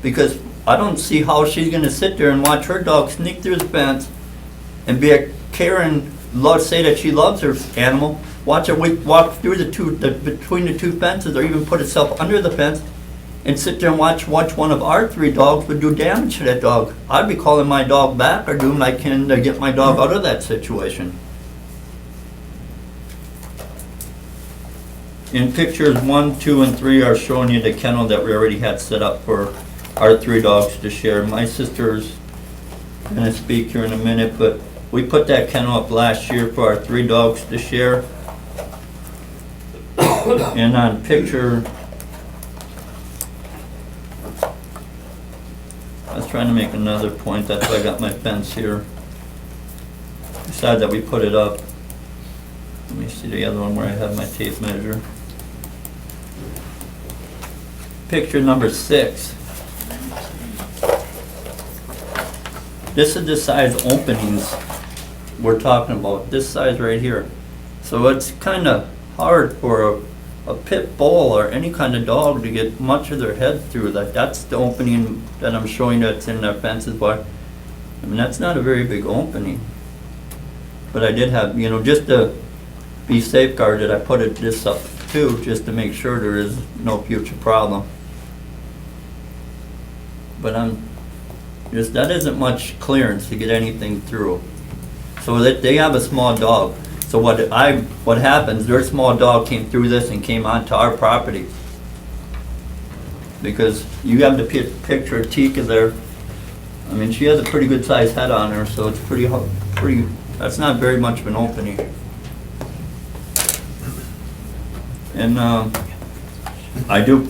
Because I don't see how she's gonna sit there and watch her dog sneak through the fence and be a caring, say that she loves her animal, watch her walk through between the 2 fences or even put itself under the fence and sit there and watch one of our 3 dogs would do damage to that dog. I'd be calling my dog back or doing what I can to get my dog out of that situation. In pictures 1, 2, and 3 are showing you the kennel that we already had set up for our 3 dogs to share. My sister's gonna speak here in a minute, but we put that kennel up last year for our 3 dogs to share. And on picture, I was trying to make another point, that's why I got my fence here. Besides that, we put it up. Let me see the other one where I have my tape measure. Picture number 6. This is the size openings we're talking about, this size right here. So it's kind of hard for a pit bull or any kind of dog to get much of their head through. That's the opening that I'm showing that's in their fences, but I mean, that's not a very big opening. But I did have, just to be safeguarded, I put this up too, just to make sure there is no future problem. But that isn't much clearance to get anything through. So that they have a small dog. So what happens, their small dog came through this and came onto our property. Because you have the picture of Tika there. I mean, she has a pretty good sized head on her, so it's pretty, that's not very much of an opening. And I do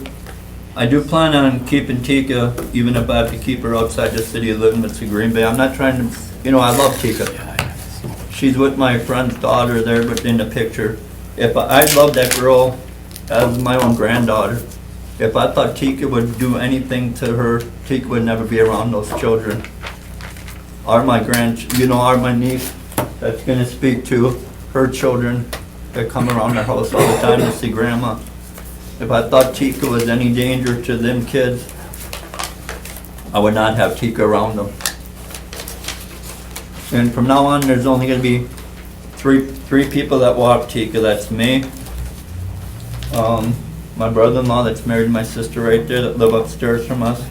plan on keeping Tika, even if I have to keep her outside the city limits of Green Bay. I'm not trying to, I love Tika. She's with my friend's daughter there, but in the picture. I love that girl as my own granddaughter. If I thought Tika would do anything to her, Tika would never be around those children. Or my niece that's gonna speak to her children that come around our house all the time to see grandma. If I thought Tika was any danger to them kids, I would not have Tika around them. And from now on, there's only gonna be three people that walk Tika. That's me, my brother-in-law that's married to my sister right there that live upstairs from us,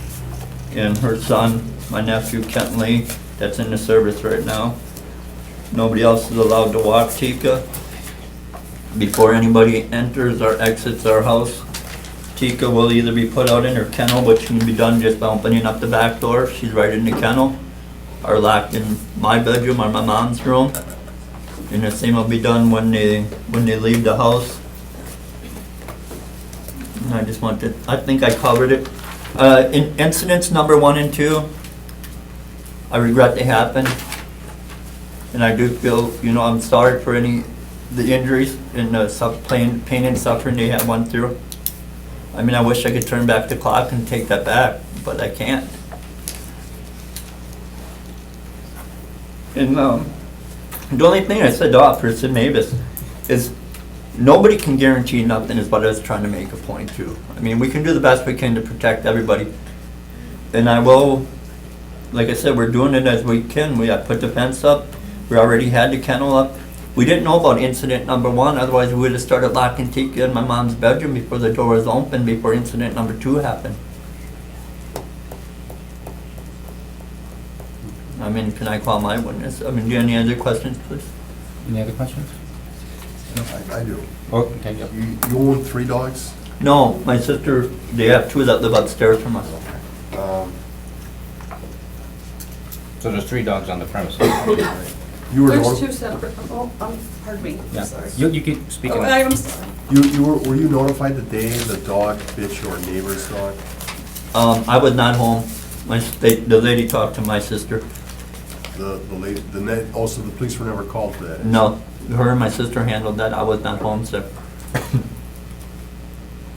and her son, my nephew Kent Lee, that's in the service right now. Nobody else is allowed to walk Tika. before anybody enters or exits our house, Tika will either be put out in her kennel, which can be done just by opening up the back door, she's right in the kennel, or locked in my bedroom or my mom's room. And the same will be done when they leave the house. And I just wanted, I think I covered it. In incidents number 1 and 2, I regret they happened. And I do feel, I'm sorry for the injuries and the pain and suffering they had went through. I mean, I wish I could turn back the clock and take that back, but I can't. And the only thing I said to Officer Mavis is nobody can guarantee nothing, is what I was trying to make a point to. I mean, we can do the best we can to protect everybody. And I will, like I said, we're doing it as we can. We have put the fence up. We already had the kennel up. We didn't know about incident number 1, otherwise we would have started locking Tika in my mom's bedroom before the door was open, before incident number 2 happened. I mean, can I call my witness? I mean, do you have any other questions, please? Any other questions? I do. Oh, okay, yep. You own 3 dogs? No, my sister, they have 2 that live upstairs from us. So there's 3 dogs on the premises. You were There's noti- 2 separate, pardon me, Yeah. I'm sorry. You keep speaking. Oh, I'm sorry. were you notified the day the dog bit your neighbor's dog? I was not home. The lady talked to my sister. The lady, also the police were never called for that? No, her and my sister handled that. I was not home, sir.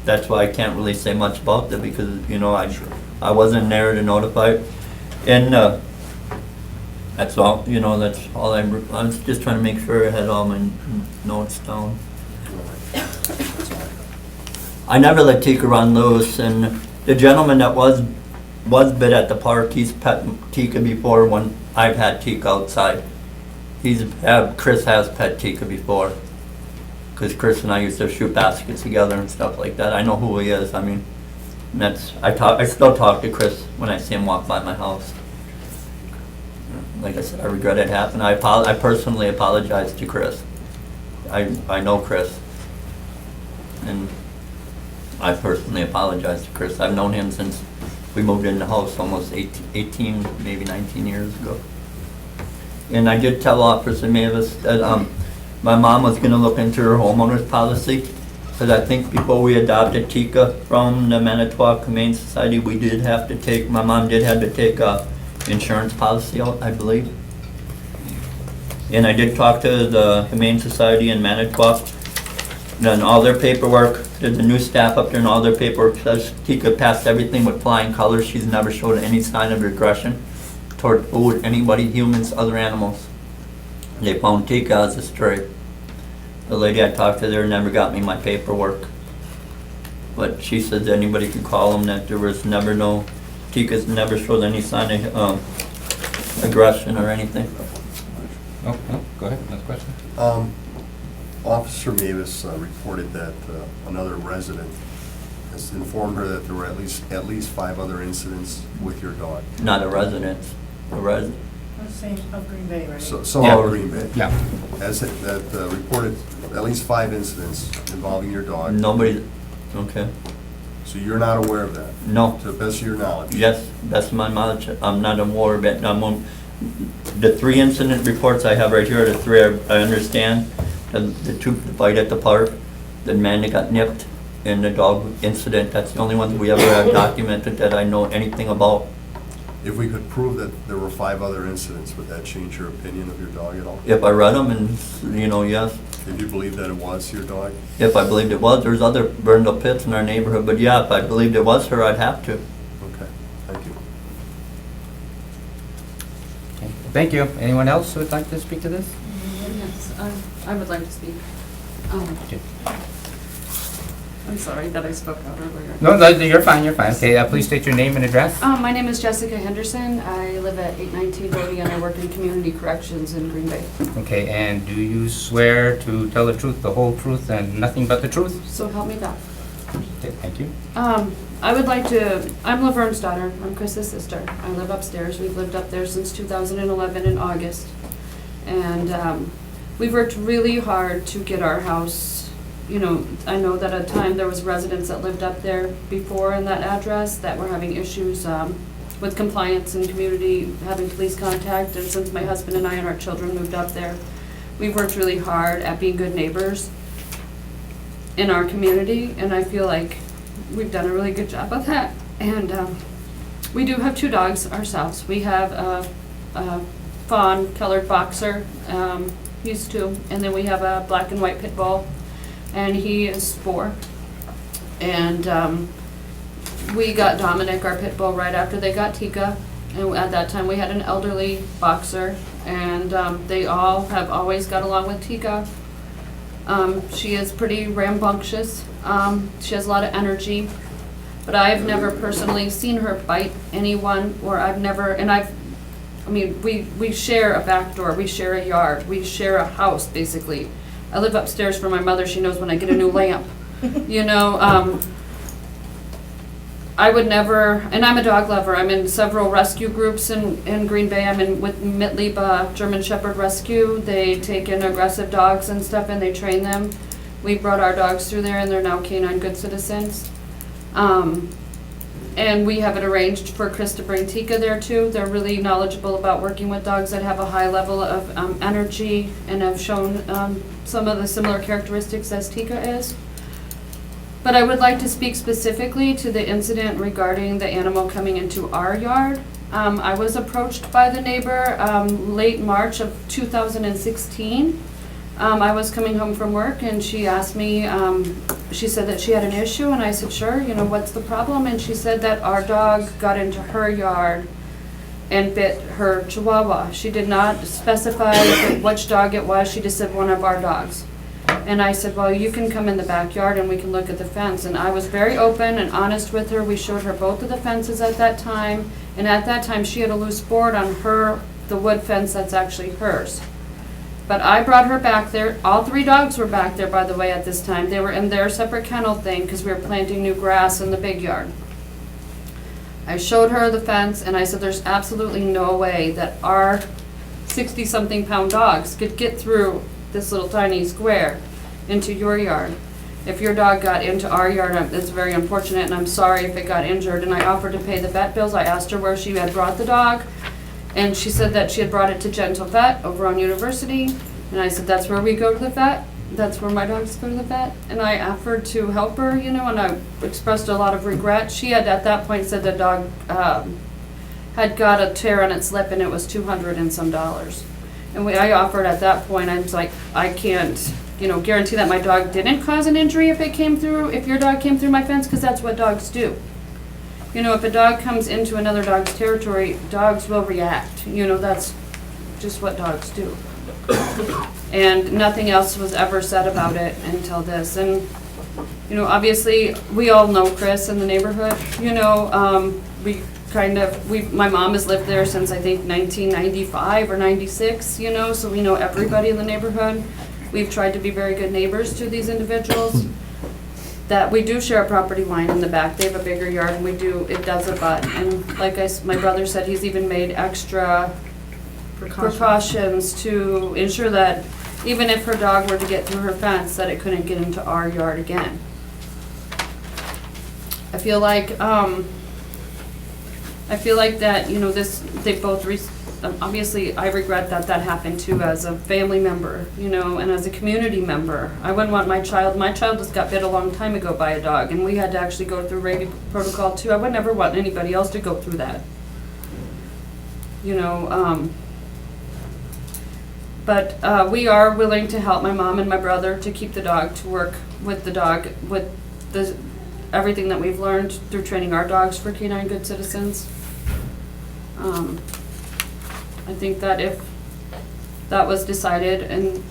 That's why I can't really say much about that, because, I wasn't there to notify. And, that's all, that's all I was just trying to make sure I had all my notes down. I never let Tika run loose, and the gentleman that was bit at the park, he's pet Tika before when I've had Tika outside. Chris has pet Tika before, because Chris and I used to shoot baskets together and stuff like that. I know who he is. I mean, I still talk to Chris when I see him walk by my house. Like I said, I regret it happened. I personally apologize to Chris. I know Chris, and I personally apologize to Chris. I've known him since we moved in the house almost 18, maybe 19 years ago. And I did tell Officer Mavis that my mom was going to look into her homeowner's policy, because I think before we adopted Tika from the Manitowoc Humane Society, my mom did have to take a insurance policy out, I believe. And I did talk to the Humane Society in Manitowoc. Done all their paperwork. There's a new staff up there, and all their paperwork says Tika passed everything with flying colors. She's never showed any sign of aggression toward food, anybody, humans, other animals. They found Tika as a stray. The lady I talked to there never got me my paperwork. But she said that anybody could call them, that there was Tika's never showed any sign of aggression or anything. Oh, no, go ahead, another question. Officer Mavis reported that another resident has informed her that there were at least 5 other incidents with your dog. Not a resident, Same of Green Bay, right? So Yeah. Green Bay. Yeah. That reported at least 5 incidents involving your dog. Nobody, okay. So you're not aware of that? No. To the best of your knowledge? Yes, that's my knowledge. I'm not aware of it. The 3 incident reports I have right here are the 3 I understand. The 2, the fight at the park, the man that got nipped, and the dog incident. That's the only ones we ever have documented that I know anything about. If we could prove that there were 5 other incidents, would that change your opinion of your dog at all? If I read them and, yes. If you believe that it was your dog? If I believed it was, there's other burned up pits in our neighborhood, but yeah, if I believed it was her, I'd have to. Okay, thank you. Okay. Thank you. Anyone else who would like to speak to this? Yes, I would like to speak. Okay. I'm sorry that I spoke out earlier. No, you're fine, you're fine. Okay, please state your name and address. My name is Jessica Henderson. I live at 819 Bodie, and I work in community corrections in Green Bay. Okay, and do you swear to tell the truth, the whole truth, and nothing but the truth? So help me God. Okay, thank you. I would like to, I'm Laverne's daughter. I'm Chris's sister. I live upstairs. We've lived up there since 2011 in August. And we've worked really hard to get our house you know, I know that at a time there was residents that lived up there before in that address that were having issues with compliance and community, having police contact, and since my husband and I and our children moved up there, we've worked really hard at being good neighbors in our community, and I feel like we've done a really good job of that. And we do have 2 dogs ourselves. We have a fawn colored boxer, he's 2, and then we have a black and white pit bull, and he is 4. And we got Dominic, our pit bull, right after they got Tika, and at that time we had an elderly boxer, and they all have always got along with Tika. She is pretty rambunctious. She has a lot of energy, but I've never personally seen her bite anyone, or we share a back door, we share a yard, we share a house, basically. I live upstairs for my mother, she knows when I get a new lamp. You know, I would never, and I'm a dog lover, I'm in several rescue groups in Green Bay. I'm in with Mitlieb German Shepherd Rescue. They take in aggressive dogs and stuff and they train them. We brought our dogs through there and they're now canine good citizens. And we have it arranged for Chris to bring Tika there too. They're really knowledgeable about working with dogs that have a high level of energy and have shown some of the similar characteristics as Tika is. But I would like to speak specifically to the incident regarding the animal coming into our yard. I was approached by the neighbor late March of 2016. I was coming home from work and she asked me, she said that she had an issue, and I said, sure, you know, what's the problem? And she said that our dog got into her yard and bit her chihuahua. She did not specify which dog it was, she just said one of our dogs. And I said, well, you can come in the backyard and we can look at the fence. And I was very open and honest with her. We showed her both of the fences at that time. And at that time, she had a loose board on the wood fence that's actually hers. But I brought her back there. All 3 dogs were back there, by the way, at this time. They were in their separate kennel thing because we were planting new grass in the big yard. I showed her the fence and I said, there's absolutely no way that our 60-something pound dogs could get through this little tiny square into your yard. If your dog got into our yard, it's very unfortunate, and I'm sorry if it got injured. And I offered to pay the vet bills. I asked her where she had brought the dog, and she said that she had brought it to Gentle Vet over on University. And I said, that's where we go to the vet. That's where my dogs go to the vet. And I offered to help her, you know, and I expressed a lot of regret. She had at that point said the dog had got a tear on its lip, and it was $200 and some. And I offered at that point, I was like, I can't, you know, guarantee that my dog didn't cause an injury if your dog came through my fence, because that's what dogs do. You know, if a dog comes into another dog's territory, dogs will react. You know, that's just what dogs do. And nothing else was ever said about it until this. And, you know, obviously, we all know Chris in the neighborhood. You know, my mom has lived there since, I think, 1995 or 96, you know, so we know everybody in the neighborhood. We've tried to be very good neighbors to these individuals. That we do share a property line in the back. They have a bigger yard, and it does abut. And like my brother said, he's even made extra precautions to ensure that even if her dog were to get through her fence, that it couldn't get into our yard again. I feel like that, you know, they both, obviously, I regret that happened too, as a family member, you know, and as a community member. I wouldn't want my child just got bit a long time ago by a dog, and we had to actually go through rabies protocol too. I would never want anybody else to go through that. You know, but we are willing to help my mom and my brother to keep the dog, to work with the dog, with everything that we've learned through training our dogs for canine good citizens. I think that if that was decided and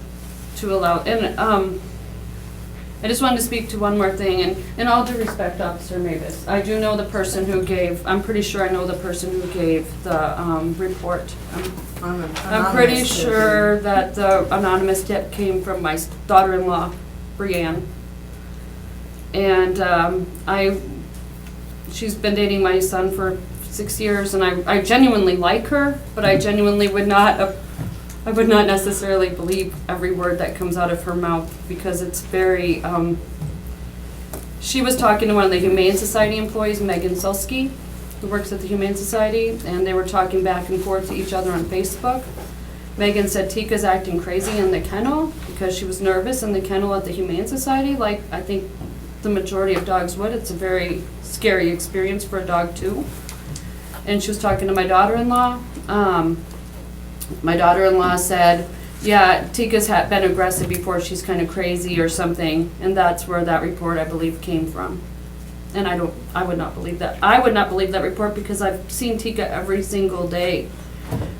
to allow, and I just wanted to speak to one more thing, and in all due respect, Officer Mavis, I do know the person who I'm pretty sure I know the person who gave the report. I'm pretty sure that the anonymous tip came from my daughter-in-law, Brianne. And she's been dating my son for 6 years, and I genuinely like her, but I genuinely would not I would not necessarily believe every word that comes out of her mouth because it's very, she was talking to one of the Humane Society employees, Megan Sulsky, who works at the Humane Society, and they were talking back and forth to each other on Facebook. Megan said Tika's acting crazy in the kennel because she was nervous in the kennel at the Humane Society, like I think the majority of dogs would. It's a very scary experience for a dog too. And she was talking to my daughter-in-law. My daughter-in-law said, yeah, Tika's been aggressive before, she's kind of crazy or something, and that's where that report, I believe, came from. And I would not believe that. I would not believe that report because I've seen Tika every single day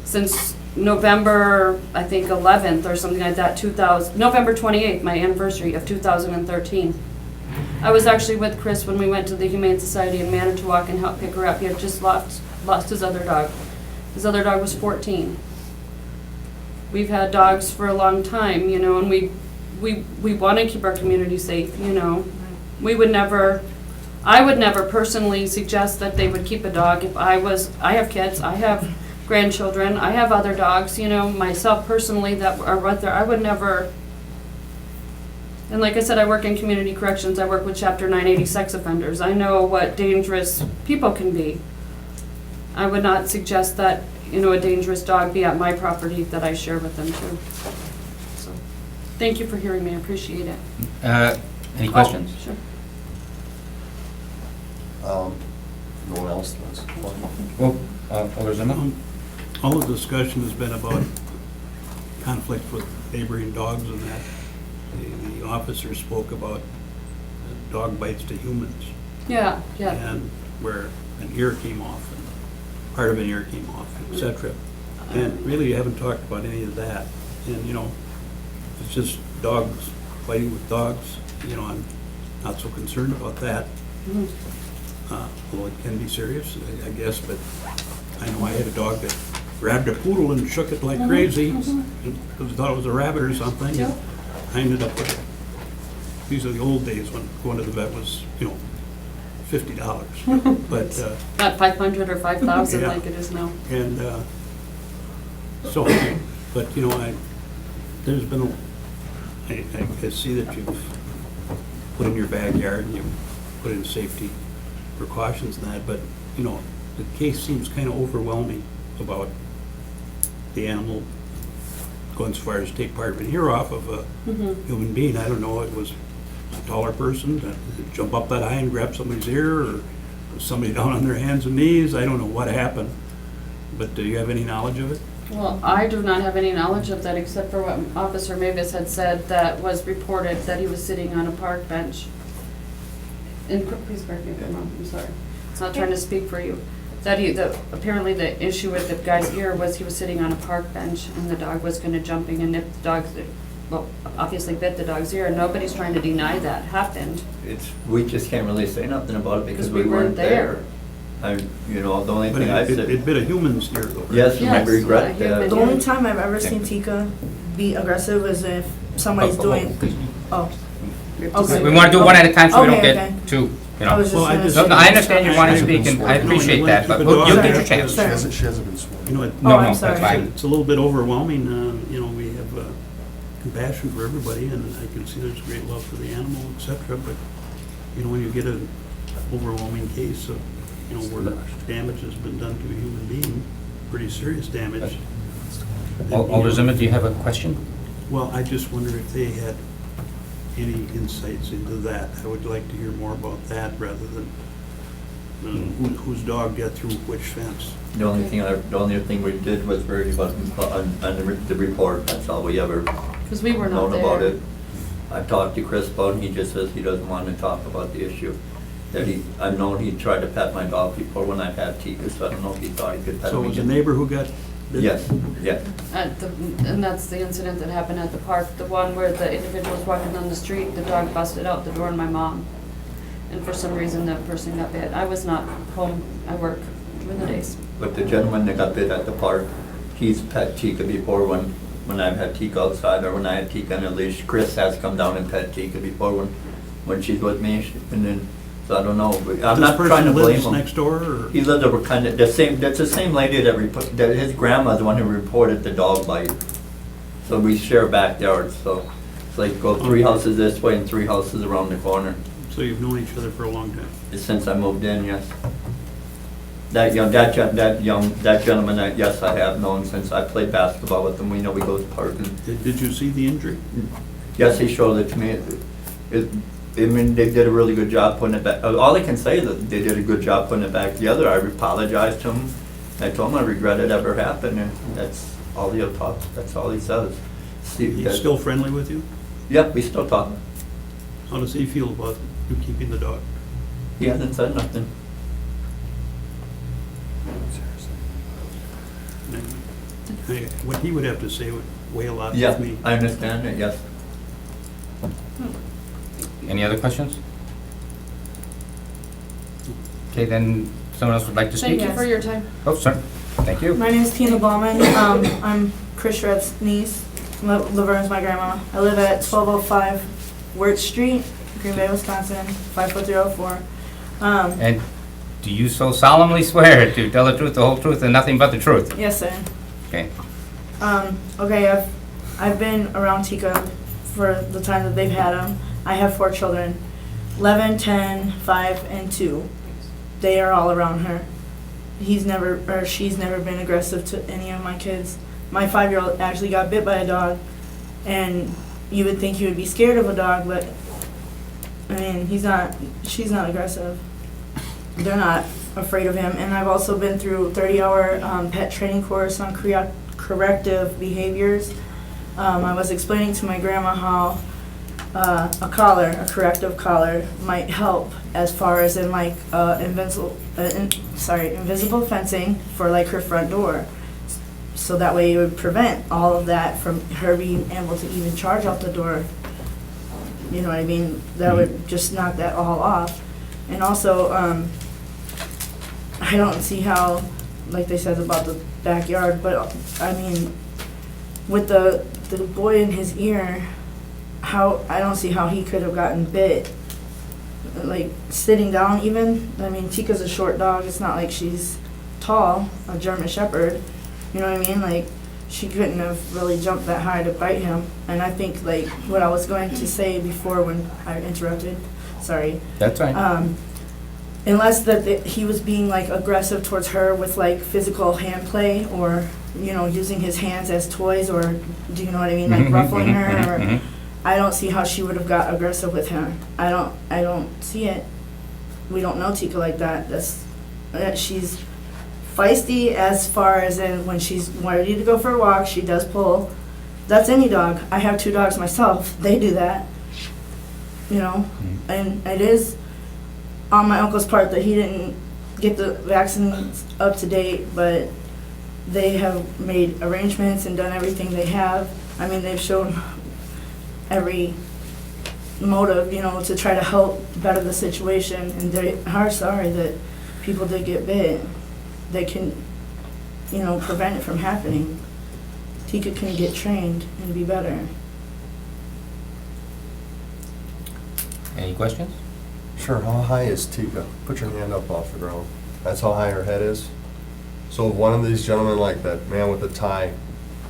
since November, I think 11th or something like that, November 28th, my anniversary of 2013. I was actually with Chris when we went to the Humane Society in Manitowoc and helped pick her up. He had just lost his other dog. His other dog was 14. We've had dogs for a long time, you know, and we want to keep our community safe, you know. I would never personally suggest that they would keep a dog if I have kids, I have grandchildren, I have other dogs, you know, myself personally that are right there, I would never. And like I said, I work in community corrections, I work with Chapter 980 sex offenders, I know what dangerous people can be. I would not suggest that, you know, a dangerous dog be at my property that I share with them too. So, thank you for hearing me, I appreciate it. Any questions? Oh, sure. No one else does. Well, Alder Zima? All the discussion has been about conflict with neighboring dogs and that. The officer spoke about dog bites to humans. Yeah. And where an ear came off, and part of an ear came off, et cetera. And really, you haven't talked about any of that. And, you know, it's just dogs fighting with dogs. You know, I'm not so concerned about that. Although it can be serious, I guess, but I know I had a dog that grabbed a poodle and shook it like crazy because thought it was a rabbit or something. Yep. I ended up with, these are the old days when going to the vet was, you know, $50. But, Not 500 or 5,000 Yeah. like it is now. and, so, but, you know, there's been, I see that you've put in your backyard and you've put in safety precautions and that, but, you know, the case seems kind of overwhelming about the animal going as far as take part of an ear off of a human being. I don't know, it was a taller person to jump up that high and grab somebody's ear, or was somebody down on their hands and knees. I don't know what happened, but do you have any knowledge of it? Well, I do not have any knowledge of that except for what Officer Mavis had said that was reported that he was sitting on a park bench. And please correct me if I'm wrong, I'm sorry. It's not trying to speak for you. That apparently the issue with the guy's ear was he was sitting on a park bench and the dog was gonna jumping and nip the dog's, well, obviously bit the dog's ear, and nobody's trying to deny that happened. We just can't really say nothing about it because we we weren't weren't there. You know, the only But thing I it said, bit a human's ear though, right? yes, and I Yes, regret a human. that. The only time I've ever seen Tika be aggressive is if somebody's doing, oh. Okay. We want to do one at a time so we don't Okay, get too, you I know. was just Well, I gonna just- No, say. no, I understand you want to I- speak, and I No, appreciate you that, want but to keep it you'll get your dog. chance. Sorry. She hasn't been sworn. You know, Oh, I'm that's sorry. fine. it's a little bit overwhelming. You know, we have compassion for everybody, and I can see there's great love for the animal, et cetera, but, you know, when you get an overwhelming case of, you know, where damage has been done to a human being, pretty serious damage. Alder Zima, do you have a question? Well, I just wonder if they had any insights into that. I would like to hear more about that rather than whose dog got through which fence. The only thing we did was worry about on the report. That's all we ever Because we were not known about there. it. I talked to Chris about it, and he just says he doesn't want to talk about the issue. That I've known he tried to pet my dog before when I've had Tika, so I don't know if he thought he could pet So me. it was a neighbor who got bit? Yes, yes. And that's the incident that happened at the park, the one where the individual was walking down the street, the dog busted out the door, and my mom. And for some reason, that person got bit. I was not home, I work in the days. But the gentleman that got bit at the park, he's pet Tika before when I've had Tika outside or when I had Tika on a leash. Chris has come down and pet Tika before when she's with me, and then, so I don't know. But I'm not trying to This person blame lives him. next door, or? He lived over kind of, that's the same lady that his grandma's the one who reported the dog bite. So we share backyards, so it's like go 3 houses this way and 3 houses around the corner. So you've known each other for a long time? Since I moved in, yes. That gentleman, yes, I have known since I played basketball with him. We know we go to park and, Did you see the injury? yes, he showed it to me. I mean, they did a really good job putting it back. All I can say is that they did a good job putting it back together. I apologized to him. I told him I regret it ever happened, and that's all he'll talk, that's all he says. See, He's still friendly with you? Yeah, we still talk. How does he feel about you keeping the dog? He hasn't said nothing. What he would have to say would weigh a lot Yeah, with me. I understand it, yes. Any other questions? Okay, then someone else would like to speak? Thank you for your time. Oh, sorry. Thank you. My name is Tina Bauman. I'm Chris Shred's niece. Laverne's my grandma. I live at 1205 Wirt Street, Green Bay, Wisconsin, 54304. And do you so solemnly swear to tell the truth, the whole truth, and nothing but the truth? Yes, sir. Okay. Okay, I've been around Tika for the time that they've had him. I have 4 children, 11, 10, 5, and 2. They are all around her. She's never been aggressive to any of my kids. My 5-year-old actually got bit by a dog, and you would think he would be scared of a dog, but I mean, she's not aggressive. They're not afraid of him. And I've also been through 30-hour pet training course on corrective behaviors. I was explaining to my grandma how a corrective collar might help as far as in like invisible fencing for like her front door. So that way it would prevent all of that from her being able to even charge out the door. You know what I mean? That would just knock that all off. And also, I don't see how, like they said about the backyard, but I mean, with the boy in his ear, I don't see how he could have gotten bit. Like sitting down even, I mean, Tika's a short dog. It's not like she's tall, a German Shepherd. You know what I mean? Like, she couldn't have really jumped that high to bite him. And I think, like, what I was going to say before when I interrupted, sorry. That's right. Unless that he was being, like, aggressive towards her with, like, physical hand play or, you know, using his hands as toys or, do you know what I mean? Like, ruffling her. Or, I don't see how she would have got aggressive with him. I don't see it. We don't know Tika like that. She's feisty as far as in when she's ready to go for a walk, she does pull. That's any dog. I have 2 dogs myself. They do that. You know? And it is on my uncle's part that he didn't get the vaccines up to date, but they have made arrangements and done everything they have. I mean, they've shown every motive, you know, to try to help better the situation, and they are sorry that people did get bit. They can, you know, prevent it from happening. Tika can get trained and be better. Any questions? Sure, how high is Tika? Put your hand up off the ground. That's how high her head is? So if one of these gentlemen, like that man with the tie,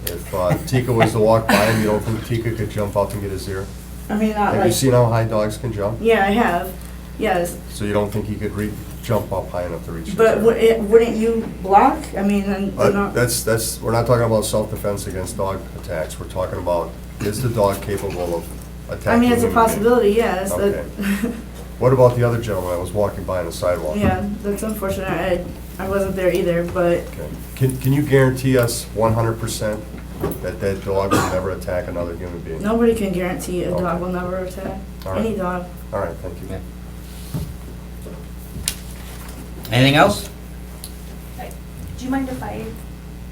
if Tika was to walk by him, you don't think Tika could jump out and get his ear? I mean, not Have like, you seen how high dogs can jump? yeah, I have, yes. So you don't think he could jump up high enough to reach his But ear? wouldn't you block? I mean, and they're not. We're not talking about self-defense against dog attacks. We're talking about, is the dog capable of attacking? I mean, it's a human being? possibility, yes. Okay. What about the other gentleman that was walking by on the sidewalk? Yeah, that's unfortunate. I wasn't there either, but Okay. Can you guarantee us 100% that that dog will never attack another human being? nobody can guarantee a Okay. dog will never attack All right. any dog. All right, thank you. Yeah. Anything else? Do you mind if I?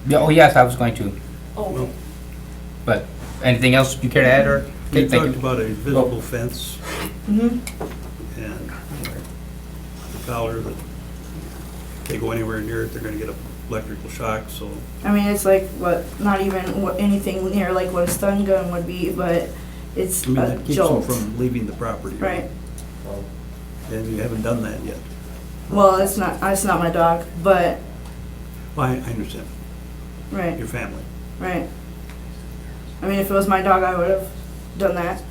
Yeah, oh, yes, I was going to. Oh, But anything else you care to add, or? We Okay, thank talked you. about a visible fence Hmm. and the collar that if they go anywhere near it, they're gonna get an electrical shock, so I mean, it's like not even anything near like what a stun gun would be, but it's I mean, a that keeps them jolt. from leaving the property. Right. And you haven't done that yet. Well, it's not my dog, but Well, I understand, right, your family. right. I mean, if it was my dog, I would have done that.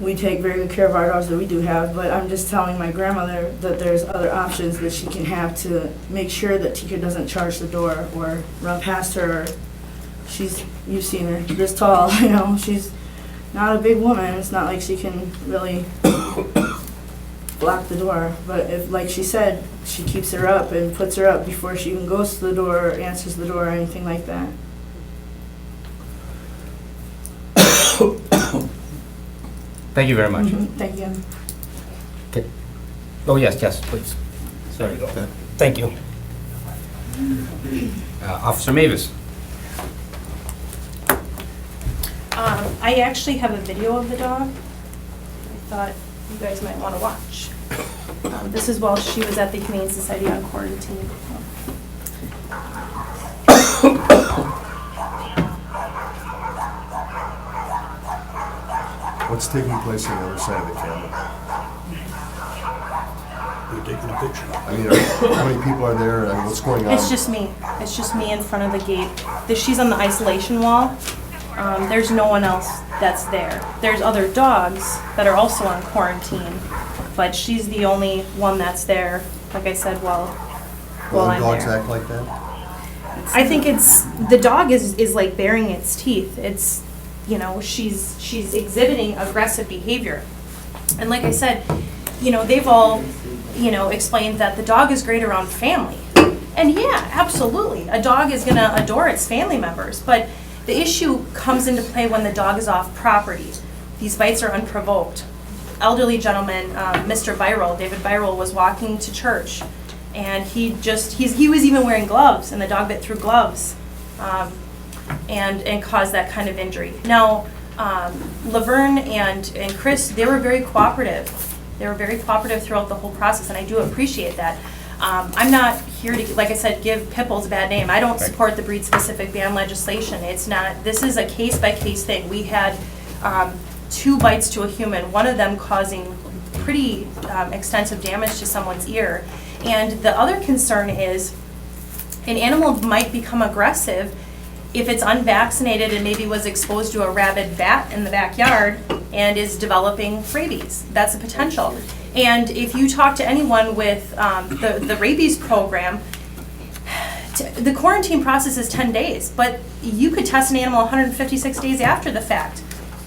We take very good care of our dogs that we do have, but I'm just telling my grandmother that there's other options that she can have to make sure that Tika doesn't charge the door or run past her. You've seen her, this tall, you know, she's not a big woman. It's not like she can really block the door. But if, like she said, she keeps her up and puts her up before she even goes to the door or answers the door or anything like that. Thank you very much. Thank you. Okay. Oh, yes, please. Sorry. Thank you. Officer Mavis. I actually have a video of the dog. I thought you guys might want to watch. This is while she was at the Humane Society on quarantine. What's taking place on the other side of the camera? You're taking a picture. I mean, how many people are there, and what's going on? It's just me. It's just me in front of the gate. She's on the isolation wall. There's no one else that's there. There's other dogs that are also on quarantine, but she's the only one that's there, like I said, while Will I'm dogs there. act like that? I think the dog is like baring its teeth. It's, you know, she's exhibiting aggressive behavior. And like I said, you know, they've all, you know, explained that the dog is great around family. And yeah, absolutely. A dog is going to adore its family members, but the issue comes into play when the dog is off property. These bites are unprovoked. Elderly gentleman, Mr. Byrell, David Byrell, was walking to church, and he was even wearing gloves, and the dog bit through gloves, and caused that kind of injury. Now, Laverne and Chris, they were very cooperative. They were very cooperative throughout the whole process, and I do appreciate that. I'm not here to, like I said, give pit bulls a bad name. I don't support the breed-specific ban legislation. It's not. This is a case-by-case thing. We had 2 bites to a human, one of them causing pretty extensive damage to someone's ear. And the other concern is an animal might become aggressive if it's unvaccinated and maybe was exposed to a rabid bat in the backyard and is developing rabies. That's a potential. And if you talk to anyone with the rabies program, the quarantine process is 10 days, but you could test an animal 156 days after the fact,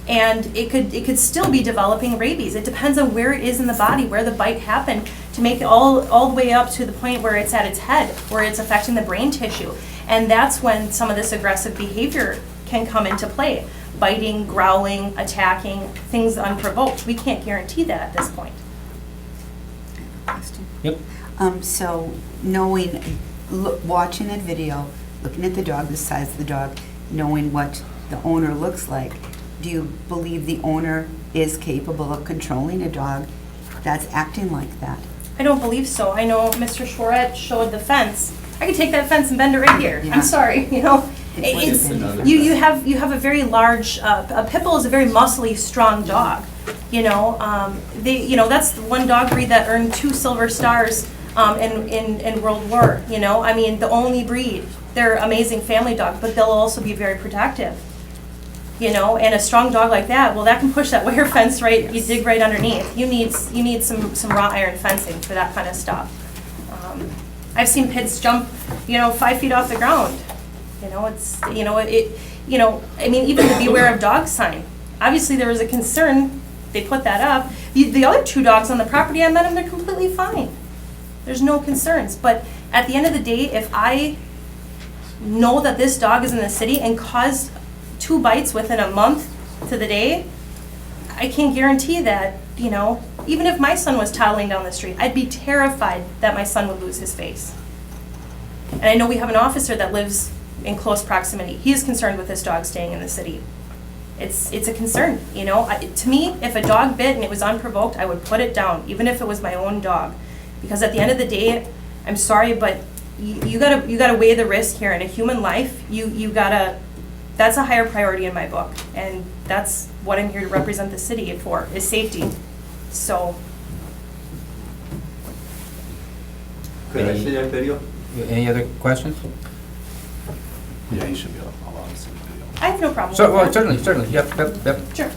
and it could still be developing rabies. It depends on where it is in the body, where the bite happened, to make it all the way up to the point where it's at its head, where it's affecting the brain tissue. And that's when some of this aggressive behavior can come into play. Biting, growling, attacking, things unprovoked. We can't guarantee that at this point. Question. Yep. So knowing, watching that video, looking at the dog, the size of the dog, knowing what the owner looks like, do you believe the owner is capable of controlling a dog that's acting like that? I don't believe so. I know Mr. Schwartz showed the fence. I could take that fence and bend it right here. Yeah. I'm sorry, you know. It's you have a very large a pit bull is a very muscly, strong dog. You know, that's the one dog breed that earned 2 silver stars in World War. You know, I mean, the only breed. They're amazing family dogs, but they'll also be very protective. You know, and a strong dog like that, well, that can push that wire fence right. You dig right underneath. You need some wrought iron fencing for that kind of stuff. I've seen pits jump, 5 feet off the ground. I mean, even the beware of dogs sign. Obviously, there was a concern. They put that up. The other 2 dogs on the property, I met them, they're completely fine. There's no concerns. But at the end of the day, if I know that this dog is in the city and caused 2 bites within a month to the day, I can't guarantee that, even if my son was toddling down the street, I'd be terrified that my son would lose his face. And I know we have an officer that lives in close proximity. He is concerned with this dog staying in the city. It's a concern, To me, if a dog bit and it was unprovoked, I would put it down, even if it was my own dog. Because at the end of the day, I'm sorry, but you gotta weigh the risk here. In a human life, that's a higher priority in my book. And that's what I'm here to represent the city for, is safety. So. Could I see that video? Any other questions? Yeah, you should be allowed to see the video. I have no problem So, with well, that. certainly, yep. Sure.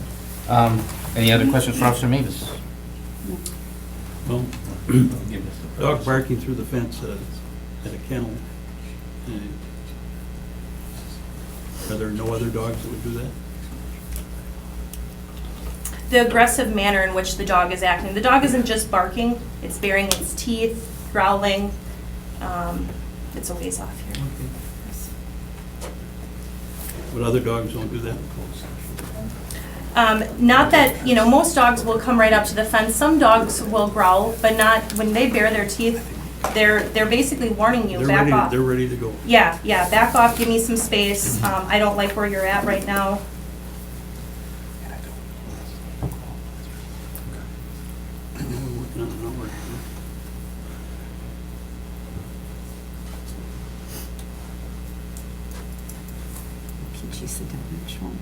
Any other questions for Officer Mavis? Well, dog barking through the fence at a kennel. Are there no other dogs that would do that? The aggressive manner in which the dog is acting. The dog isn't just barking, it's baring its teeth, growling. It's a ways off here. But other dogs don't do that? Not that, most dogs will come right up to the fence. Some dogs will growl, but not, when they bare their teeth, they're basically warning you, back off. They're ready to go. Yeah, back off, give me some space. I don't like where you're at right now. We're working on it, not working. Can she sit down and show him?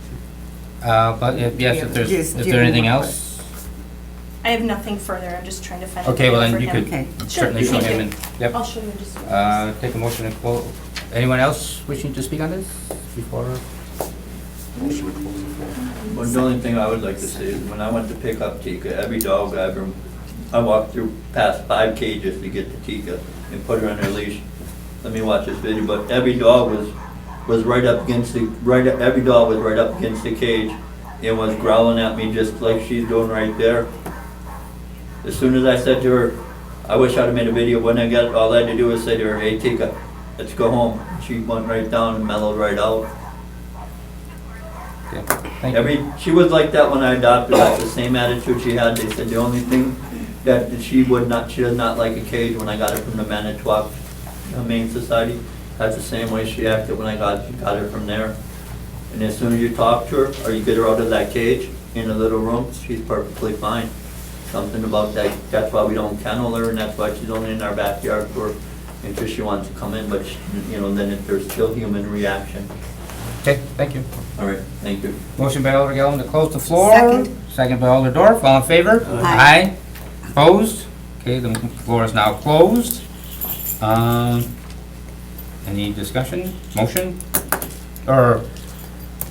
But yes, if there's, Yes, is do there you anything have else? I have nothing further, I'm just trying to find a Okay, well video then for you him. Okay. could certainly show Thank him you. and, yep. I'll show you in just a minute. Take a motion to close. Anyone else wishing to speak on this before? Well, the only thing I would like to say is when I went to pick up Tika, every dog I walked through past 5 cages to get to Tika and put her on her leash. Let me watch this video, but every dog was right up against every dog was right up against the cage and was growling at me just like she's doing right there. As soon as I said to her, I wish I'd have made a video when I got, all I had to do was say to her, hey Tika, let's go home. She went right down and mellowed right out. Yeah, thank you. She was like that when I adopted her, that's the same attitude she had. They said the only thing that she does not like a cage when I got her from the Manitowoc Humane Society. That's the same way she acted when I got her from there. And as soon as you talk to her, or you get her out of that cage in a little room, she's perfectly fine. Something about that, that's why we don't kennel her, and that's why she's only in our backyard until she wants to come in, but, then there's still human reaction. Okay, thank you. All right, thank you. Motion by Alder Gillum to close the floor. Second. Second by Alder Dorf, all in favor? Aye. Opposed? Okay, the floor is now closed. Any discussion, motion? Or,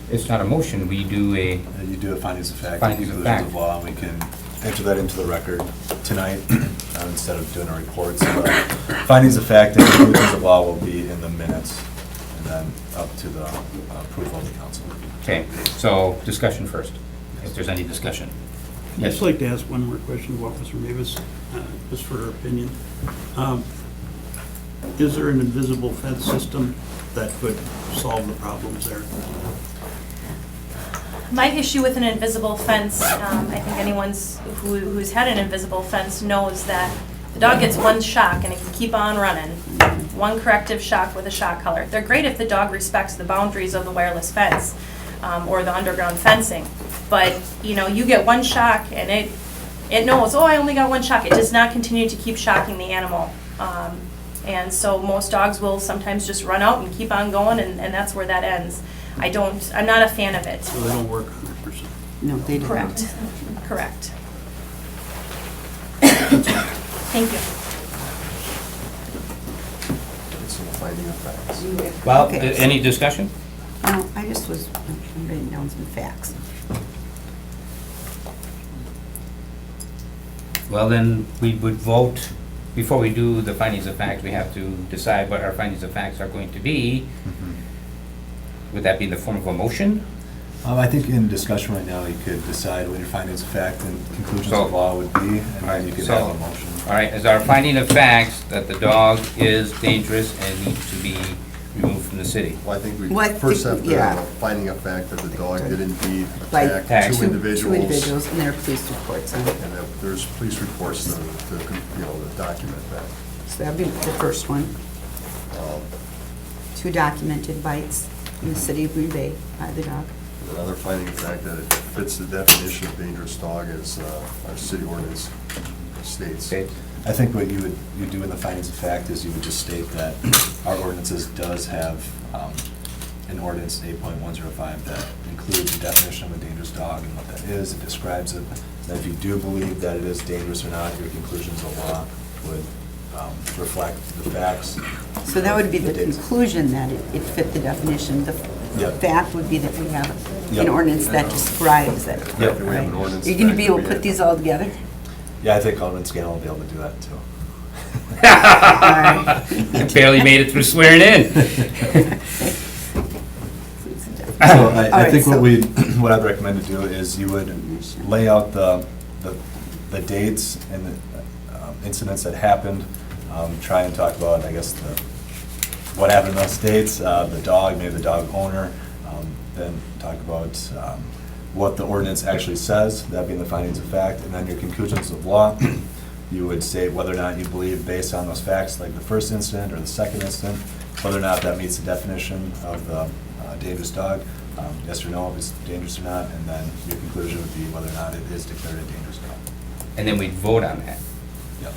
it's not a motion, we do a, You do a findings of fact, Findings of conclusions fact. of law, and we can enter that into the record tonight instead of doing a report. So findings of fact and conclusions of law will be in the minutes and then up to the approval of the council. okay, so discussion first, if there's any discussion. I'd just like to ask one more question of Officer Mavis, just for her opinion. Is there an invisible fence system that could solve the problems there? My issue with an invisible fence, I think anyone who's had an invisible fence knows that the dog gets one shock and it can keep on running. One corrective shock with a shock collar. They're great if the dog respects the boundaries of the wireless fence or the underground fencing. But, you get one shock and it knows, oh, I only got one shock. It does not continue to keep shocking the animal. And so most dogs will sometimes just run out and keep on going, and that's where that ends. I'm not a fan of it. So they don't work 100%? No, they don't. Correct. Thank you. Well, Okay. any discussion? No, I just was writing down some facts. Well, then, we would vote, before we do the findings of fact, we have to decide what our findings of facts are going to be. Would that be in the form of a motion? I think in discussion right now, you could decide what your findings of fact and conclusions So- of law would be, and then you could So- have a motion. All right, is our finding of facts that the dog is dangerous and needs to be removed from the city? Well, I think we Well, I first think- have to yeah. have a finding of fact that the dog did indeed Like attack two Two individuals. individuals and their police reports on it. And that there's police reports to document that. So that'd be the first one. 2 documented bites in the city of Green Bay by the dog. Another finding of fact that it fits the definition of dangerous dog as our city ordinance states. Okay, I think what you do in the findings of fact is you would just state that our ordinances does have an ordinance 8.105 that includes the definition of a dangerous dog and what that is. It describes it. That if you do believe that it is dangerous or not, your conclusions of law would reflect the facts. So that would be the dates. conclusion that it fit the definition. Yep. fact would be that we have Yep. an ordinance that describes it. Yep. We have an Right. ordinance You're gonna that be able to we put these all together? Yeah, I think Alderman Scannell will be able to do that too. I barely made it through swearing in. So I Alright, think so- what I'd recommend to do is you would lay out the dates and the incidents that happened, try and talk about, I guess, what happened in those dates, the dog, maybe the dog owner, then talk about what the ordinance actually says, that being the findings of fact, and then your conclusions of law. You would say whether or not you believe, based on those facts, like the first incident or the second incident, whether or not that meets the definition of the dangerous dog, yes or no, if it's dangerous or not, and then your conclusion would be whether or not it is declared a dangerous dog. And then we'd vote on that. Yep.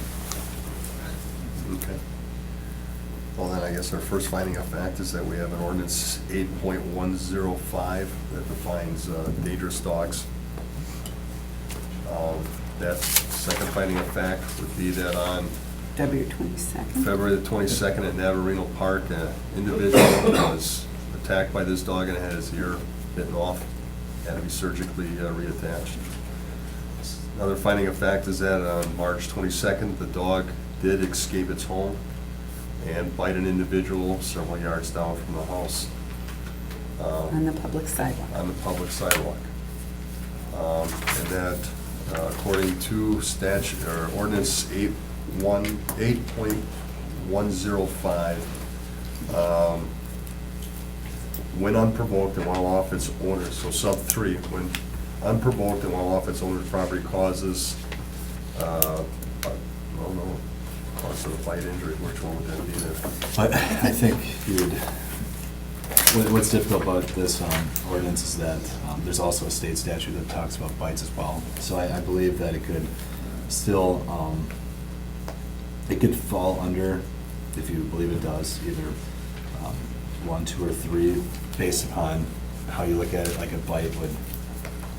Okay. Well, then I guess our first finding of fact is that we have an ordinance 8.105 that defines dangerous dogs. That second finding of fact would be that on February 22nd? February the 22nd at Navarino Park, an individual was attacked by this dog and had his ear bitten off, had to be surgically reattached. Another finding of fact is that on March 22nd, the dog did escape its home and bite an individual several yards down from the house. On the public sidewalk. On the public sidewalk. And that, according to statute, or ordinance 8.105, when unprovoked and while off its owner, so sub 3, when unprovoked and while off its owner's property causes, cause of a bite injury, which one would that be there? But I think you would, what's difficult about this ordinance is that there's also a state statute that talks about bites as well. So I believe that it could still, it could fall under, if you believe it does, either 1, 2, or 3, based upon how you look at it, like a bite would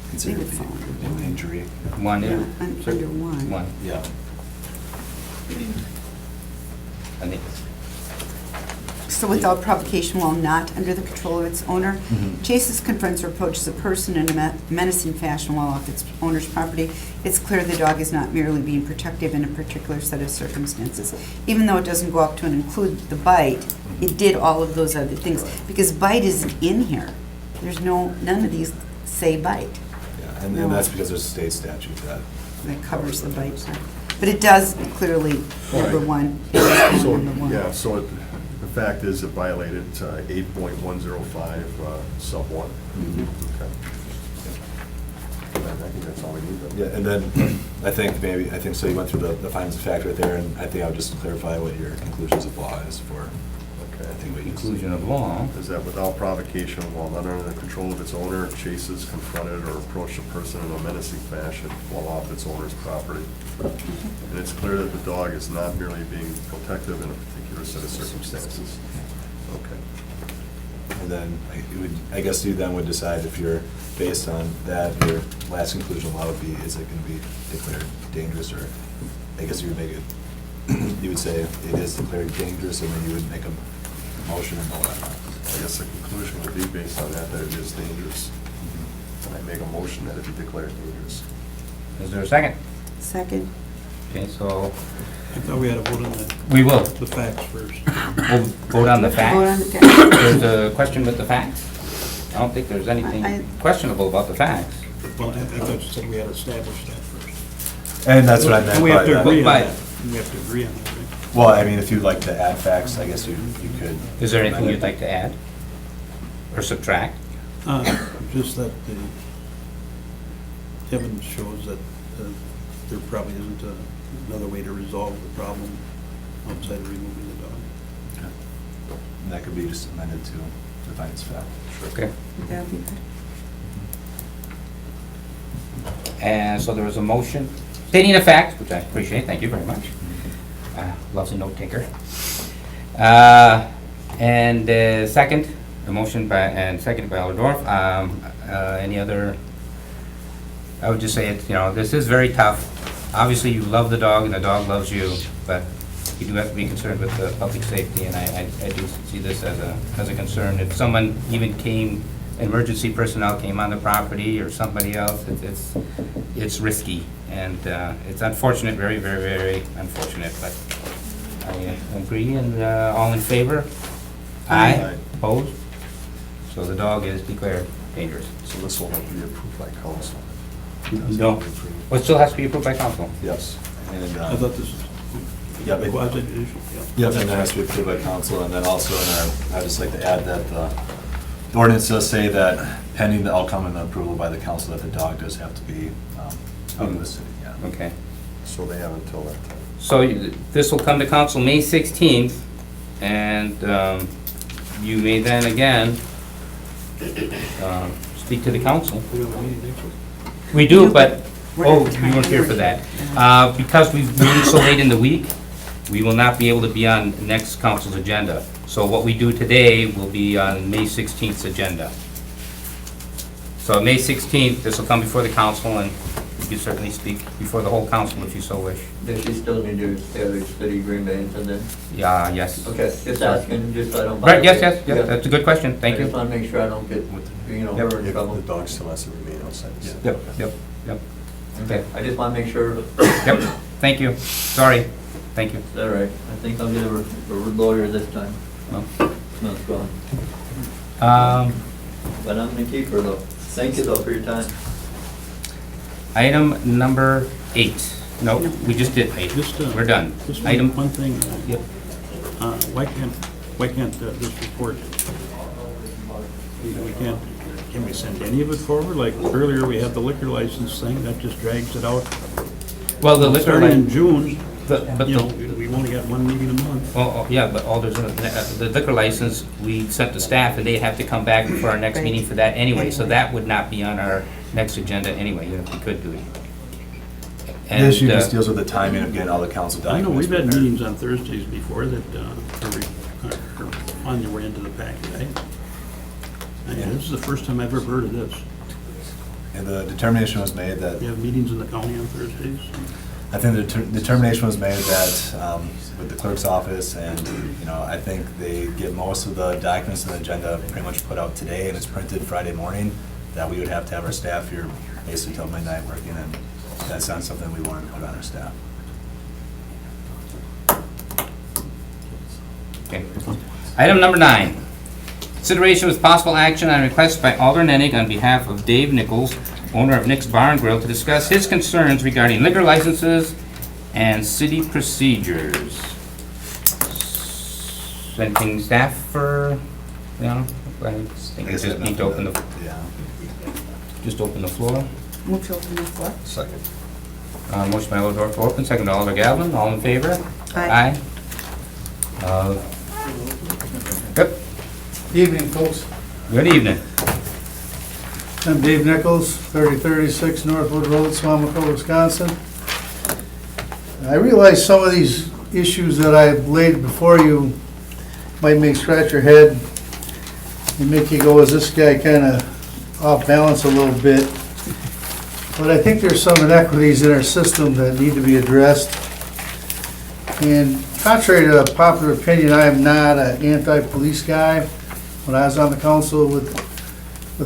consider to be an injury. One, Yeah, under one. One, Yeah. I think. So without provocation, while not under the control of its owner, chases, confronts, or approaches a person in a menacing fashion while off its owner's property, it's clear the dog is not merely being protective in a particular set of circumstances. Even though it doesn't go up to and include the bite, it did all of those other things. Because bite isn't in here. There's none of these say bite. Yeah, and that's because there's a state statute that. That covers the bite part. But it does clearly, number Right. one, it is So, number one. yeah, so the fact is it violated 8.105 sub 1. Okay. I think that's all we need though. Yeah, and then I think so you went through the findings of fact right there, and I think I would just clarify what your conclusions of law is for, Okay. I think we use. Conclusion of law. Is that without provocation, while not under the control of its owner, chases, confronted, or approached a person in a menacing fashion while off its owner's property. And it's clear that the dog is not merely being protective in a particular set of circumstances. Okay. And then I guess you then would decide if you're, based on that, your last conclusion of law would be, is it going to be declared dangerous, or I guess you would make it, you would say it is declared dangerous, and then you would make a motion and vote on that. I guess the conclusion would be based on that it is dangerous. And I make a motion that it be declared dangerous. Is there a second? Second. Okay, so I thought we had a vote on we will. the facts first. We'll vote on the Vote on the facts. facts. There's a question with the facts? I don't think there's anything I- questionable about the facts. Well, I thought you said we had established that first. And that's what I meant We by have to that. agree on But- that. We have to agree on that, right? Well, I mean, if you'd like to add facts, I guess you could. Is there anything you'd like to add? Or subtract? Just that the evidence shows that there probably isn't another way to resolve the problem outside of removing the dog. Okay. And that could be just amended to the findings of fact. Okay. That would be good. And so there was a motion stating the facts, which I appreciate, thank you very much. Lovely note taker. And second, the motion and second by Aldorf. Any other, I would just say, this is very tough. Obviously, you love the dog and the dog loves you, but you do have to be concerned with the public safety, and I do see this as a concern. If someone even came, emergency personnel came on the property or somebody else, it's risky. And it's unfortunate, very, very, very unfortunate, but I agree, and all in favor? Aye. Opposed? So the dog is declared dangerous. So this will have to be approved by council. No. Well, it still has to be approved by council. Yes. And, I thought this was yeah, but- quasi-judicial, yeah. Yep, and that has to be approved by council, and then also in our, I'd just like to add that the ordinance does say that pending the outcome and the approval by the council, that the dog does have to be out of the city, yeah. Okay. So they have until that time. So this will come to council May 16th, and you may then again speak to the council. We have a meeting next week. We do, but, We're oh, at the you weren't here time. for that. Because we've moved so late in the week, we will not be able to be on next council's agenda. So what we do today will be on May 16th's agenda. So May 16th, this will come before the council, and you can certainly speak before the whole council if you so wish. Does she still need to stay at City Green Bay until then? Yeah, yes. Okay, just asking, just so I don't. Right, yes, bother you. yes, that's a good question, thank I just you. want to make sure I don't get, you know, ever in If trouble. the dog still has to remain outside. Yep, yep, yep. Okay, I just want to make sure, yep, thank you, sorry, thank you. it's all right. I think I'll get a lawyer this time. Well, No, it's gone. But I'm gonna keep her though. Thank you though for your time. Item number 8. No, we just did 8. Just, We're done. Just Item, one thing, yep. why can't this report, we can't, can we send any of it forward? Like earlier, we had the liquor license thing, that just drags it out. Well, the liquor Starting in license, June, but you know, the, we've only got one meeting a month. yeah, but the liquor license, we sent to staff, and they have to come back for our next Right. meeting for that anyway, so that would not be on our next agenda anyway, even if we could do it. The issue just And, deals with the timing of getting all the council I documents. know, we've had prepared. meetings on Thursdays before that are on their way into the packet, this is the first time I've ever heard of this. And the determination was made that, We have meetings in the county on Thursdays. I think the determination was made that with the clerk's office, and, you know, I think they get most of the documents and the agenda pretty much put out today, and it's printed Friday morning, that we would have to have our staff here basically till midnight working, and that's not something we want to put on our staff. okay. Item number 9. Consideration with possible action on request by Alder Nennig on behalf of Dave Nichols, owner of Nick's Bar and Grill, to discuss his concerns regarding liquor licenses and city procedures. Anything staff for, you know, I think we just need to open the, Yeah. just open the floor. Move to open the floor. Second. Motion by Alder Dorf to open, second by Alder Galvin, all in favor? Aye. Good. Evening, folks. Good evening. I'm Dave Nichols, 3036 Northwood Road, Swamico, Wisconsin. I realize some of these issues that I've laid before you might make scratch your head and make you go, is this guy kind of off balance a little bit? But I think there's some inequities in our system that need to be addressed. And contrary to popular opinion, I am not an anti-police guy. When I was on the council with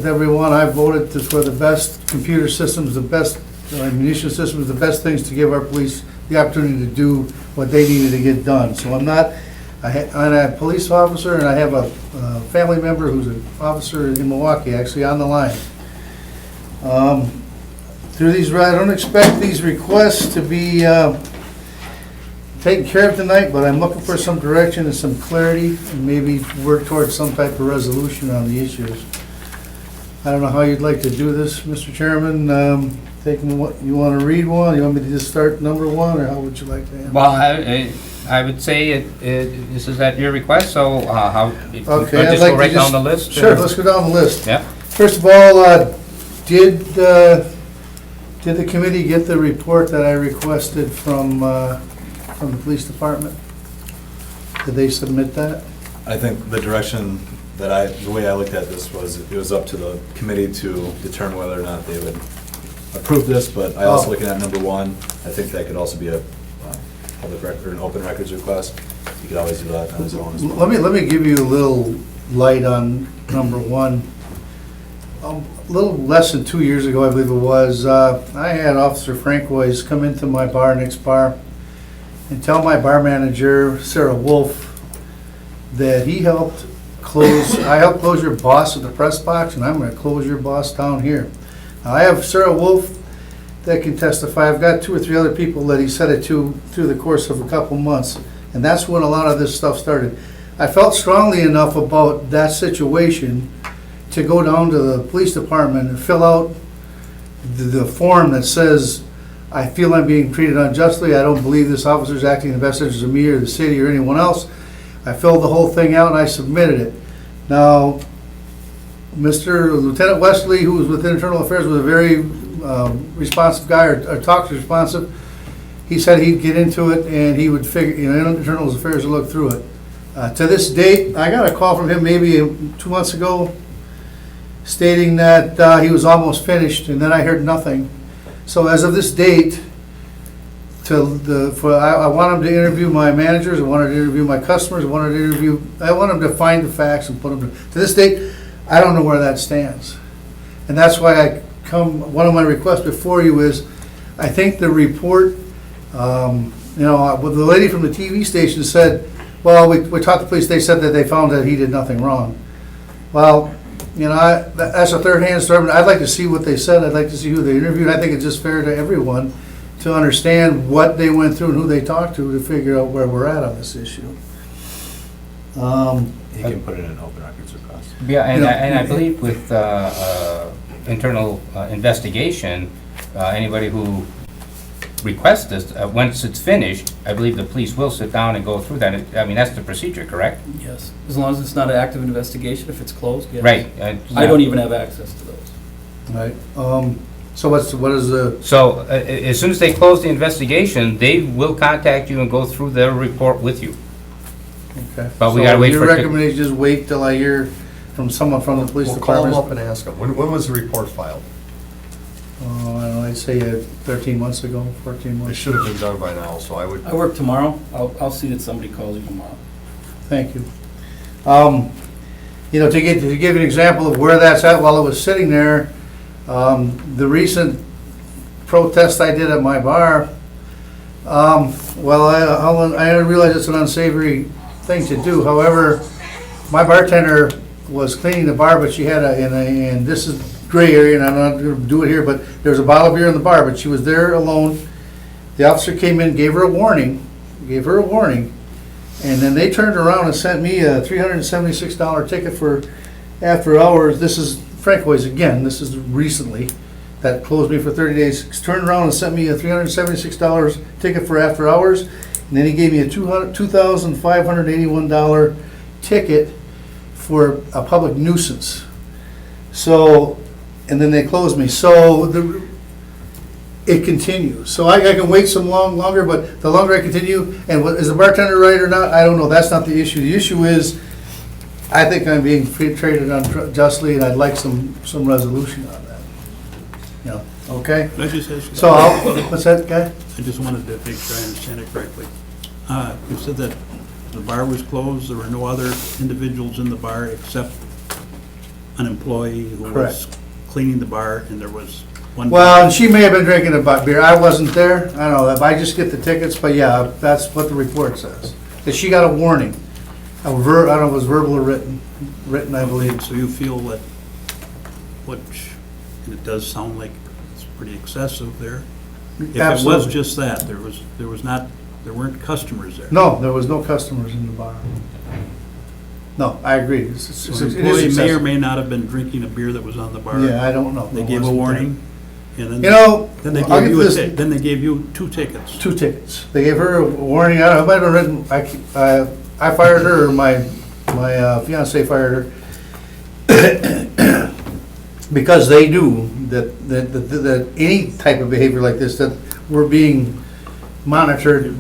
everyone, I voted for the best computer systems, the best ammunition systems, the best things to give our police the opportunity to do what they needed to get done. So I'm a police officer, and I have a family member who's an officer in Milwaukee, actually on the line. Through these, I don't expect these requests to be taken care of tonight, but I'm looking for some direction and some clarity, and maybe work towards some type of resolution on the issues. I don't know how you'd like to do this, Mr. Chairman. Taking what, you want to read one? You want me to just start number 1, or how would you like to handle it? Well, I would say this is at your request, so how, if Okay, I'd just like go to right down just- the list? Sure, or- let's go down the list. Yeah, First of all, did the committee get the report that I requested from the police department? Did they submit that? I think the direction that the way I looked at this was, it was up to the committee to determine whether or not they would approve this, but I also Oh. looking at number 1, I think that could also be a public record, an open records request, he could always do that on his own as well. Let me give you a little light on number one. A little less than 2 years ago, I believe it was, I had Officer Francois come into my bar, Nick's Bar, and tell my bar manager, Sarah Wolf, that he helped close, I helped close your boss at the press box, and I'm gonna close your boss down here. Now, I have Sarah Wolf that can testify. I've got 2 or 3 other people that he said it to through the course of a couple months, and that's when a lot of this stuff started. I felt strongly enough about that situation to go down to the police department and fill out the form that says, I feel I'm being treated unjustly, I don't believe this officer's acting in the best interest of me or the city or anyone else. I filled the whole thing out and I submitted it. Now, Mr. Lieutenant Wesley, who was with Internal Affairs, was a very responsive guy, or talked responsive. He said he'd get into it and he would figure, Internal Affairs would look through it. To this date, I got a call from him maybe 2 months ago stating that he was almost finished, and then I heard nothing. So as of this date, I want him to interview my managers, I wanted to interview my customers, I want him to find the facts and put them to this date. I don't know where that stands, and that's why one of my requests before you is, I think the report, the lady from the TV station said, well, we talked to the police, they said that they found that he did nothing wrong. Well, that's a third-hand story. I'd like to see what they said. I'd like to see who they interviewed. I think it's just fair to everyone to understand what they went through and who they talked to figure out where we're at on this issue. He can put it in an open records request. Yeah, and I believe with internal investigation, anybody who requests this, once it's finished, I believe the police will sit down and go through that. I mean, that's the procedure, correct? Yes, as long as it's not an active investigation, if it's closed, yes. Right. I don't even have access to those. Right. So what is the? So as soon as they close the investigation, they will contact you and go through their report with you. Okay. But we gotta wait for Your it to- recommendation is wait till I hear from someone from the police We'll call them up department? and ask them. When was the report filed? I don't know, I'd say 13 months ago, 14 It months. should have been done by now, so I would. I work tomorrow. I'll see that somebody calls you tomorrow. Thank you. To give an example of where that's at while it was sitting there, the recent protest I did at my bar, I realize it's an unsavory thing to do. However, my bartender was cleaning the bar, but she had and this is gray area, and I'm not going to do it here, but there was a bottle of beer in the bar, but she was there alone. The officer came in, gave her a warning, and then they turned around and sent me a $376 ticket for after hours. This is Francois again, this is recently, that closed me for 30 days. Turned around and sent me a $376 ticket for after hours, and then he gave me a $2,581 ticket for a public nuisance. So, and then they closed me. So it continues. So I can wait some longer, but the longer I continue, and is the bartender right or not, I don't know. That's not the issue. The issue is, I think I'm being treated unjustly, and I'd like some resolution on that. Okay? Can I just ask you? So, what's that, guy? I just wanted to make sure I understand it correctly. You said that the bar was closed, there were no other individuals in the bar except an employee who was Correct. cleaning the bar, and there was one. Well, and she may have been drinking a beer. I wasn't there. I don't know. I just get the tickets, but yeah, that's what the report says. That she got a warning. I don't know if it was verbal or written, I believe. So you feel that, and it does sound like it's pretty excessive there. If it was Absolutely. just that, there weren't customers there. No, there was no customers in the bar. No, I agree. So It the is employee may or excessive. may not have been drinking a beer that was on the bar. Yeah, I don't know. They I gave a wasn't warning, and then. You know, Then they I'll gave get you this- then they gave you 2 tickets. 2 tickets. They gave her a warning. I don't know, it might have been written, I fired her, or my fiance fired her. Because they do that any type of behavior like this, that we're being monitored,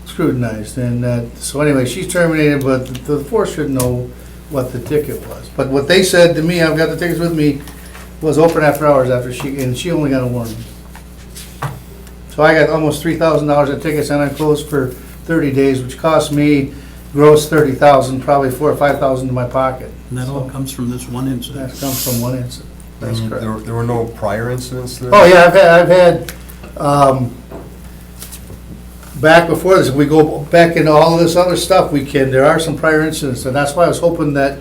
scrutinized. And so anyway, she's terminated, but the force should know what the ticket was. But what they said to me, I've got the tickets with me, was open after hours and she only got a warning. So I got almost $3,000 in tickets and I'm closed for 30 days, which cost me gross 30,000, probably 4,000 or 5,000 in my pocket. And that all comes from this one incident. That comes from one incident. That's correct. There were no prior incidents there? Oh, yeah, I've had, back before this, we go back into all of this other stuff, there are some prior incidents, and that's why I was hoping that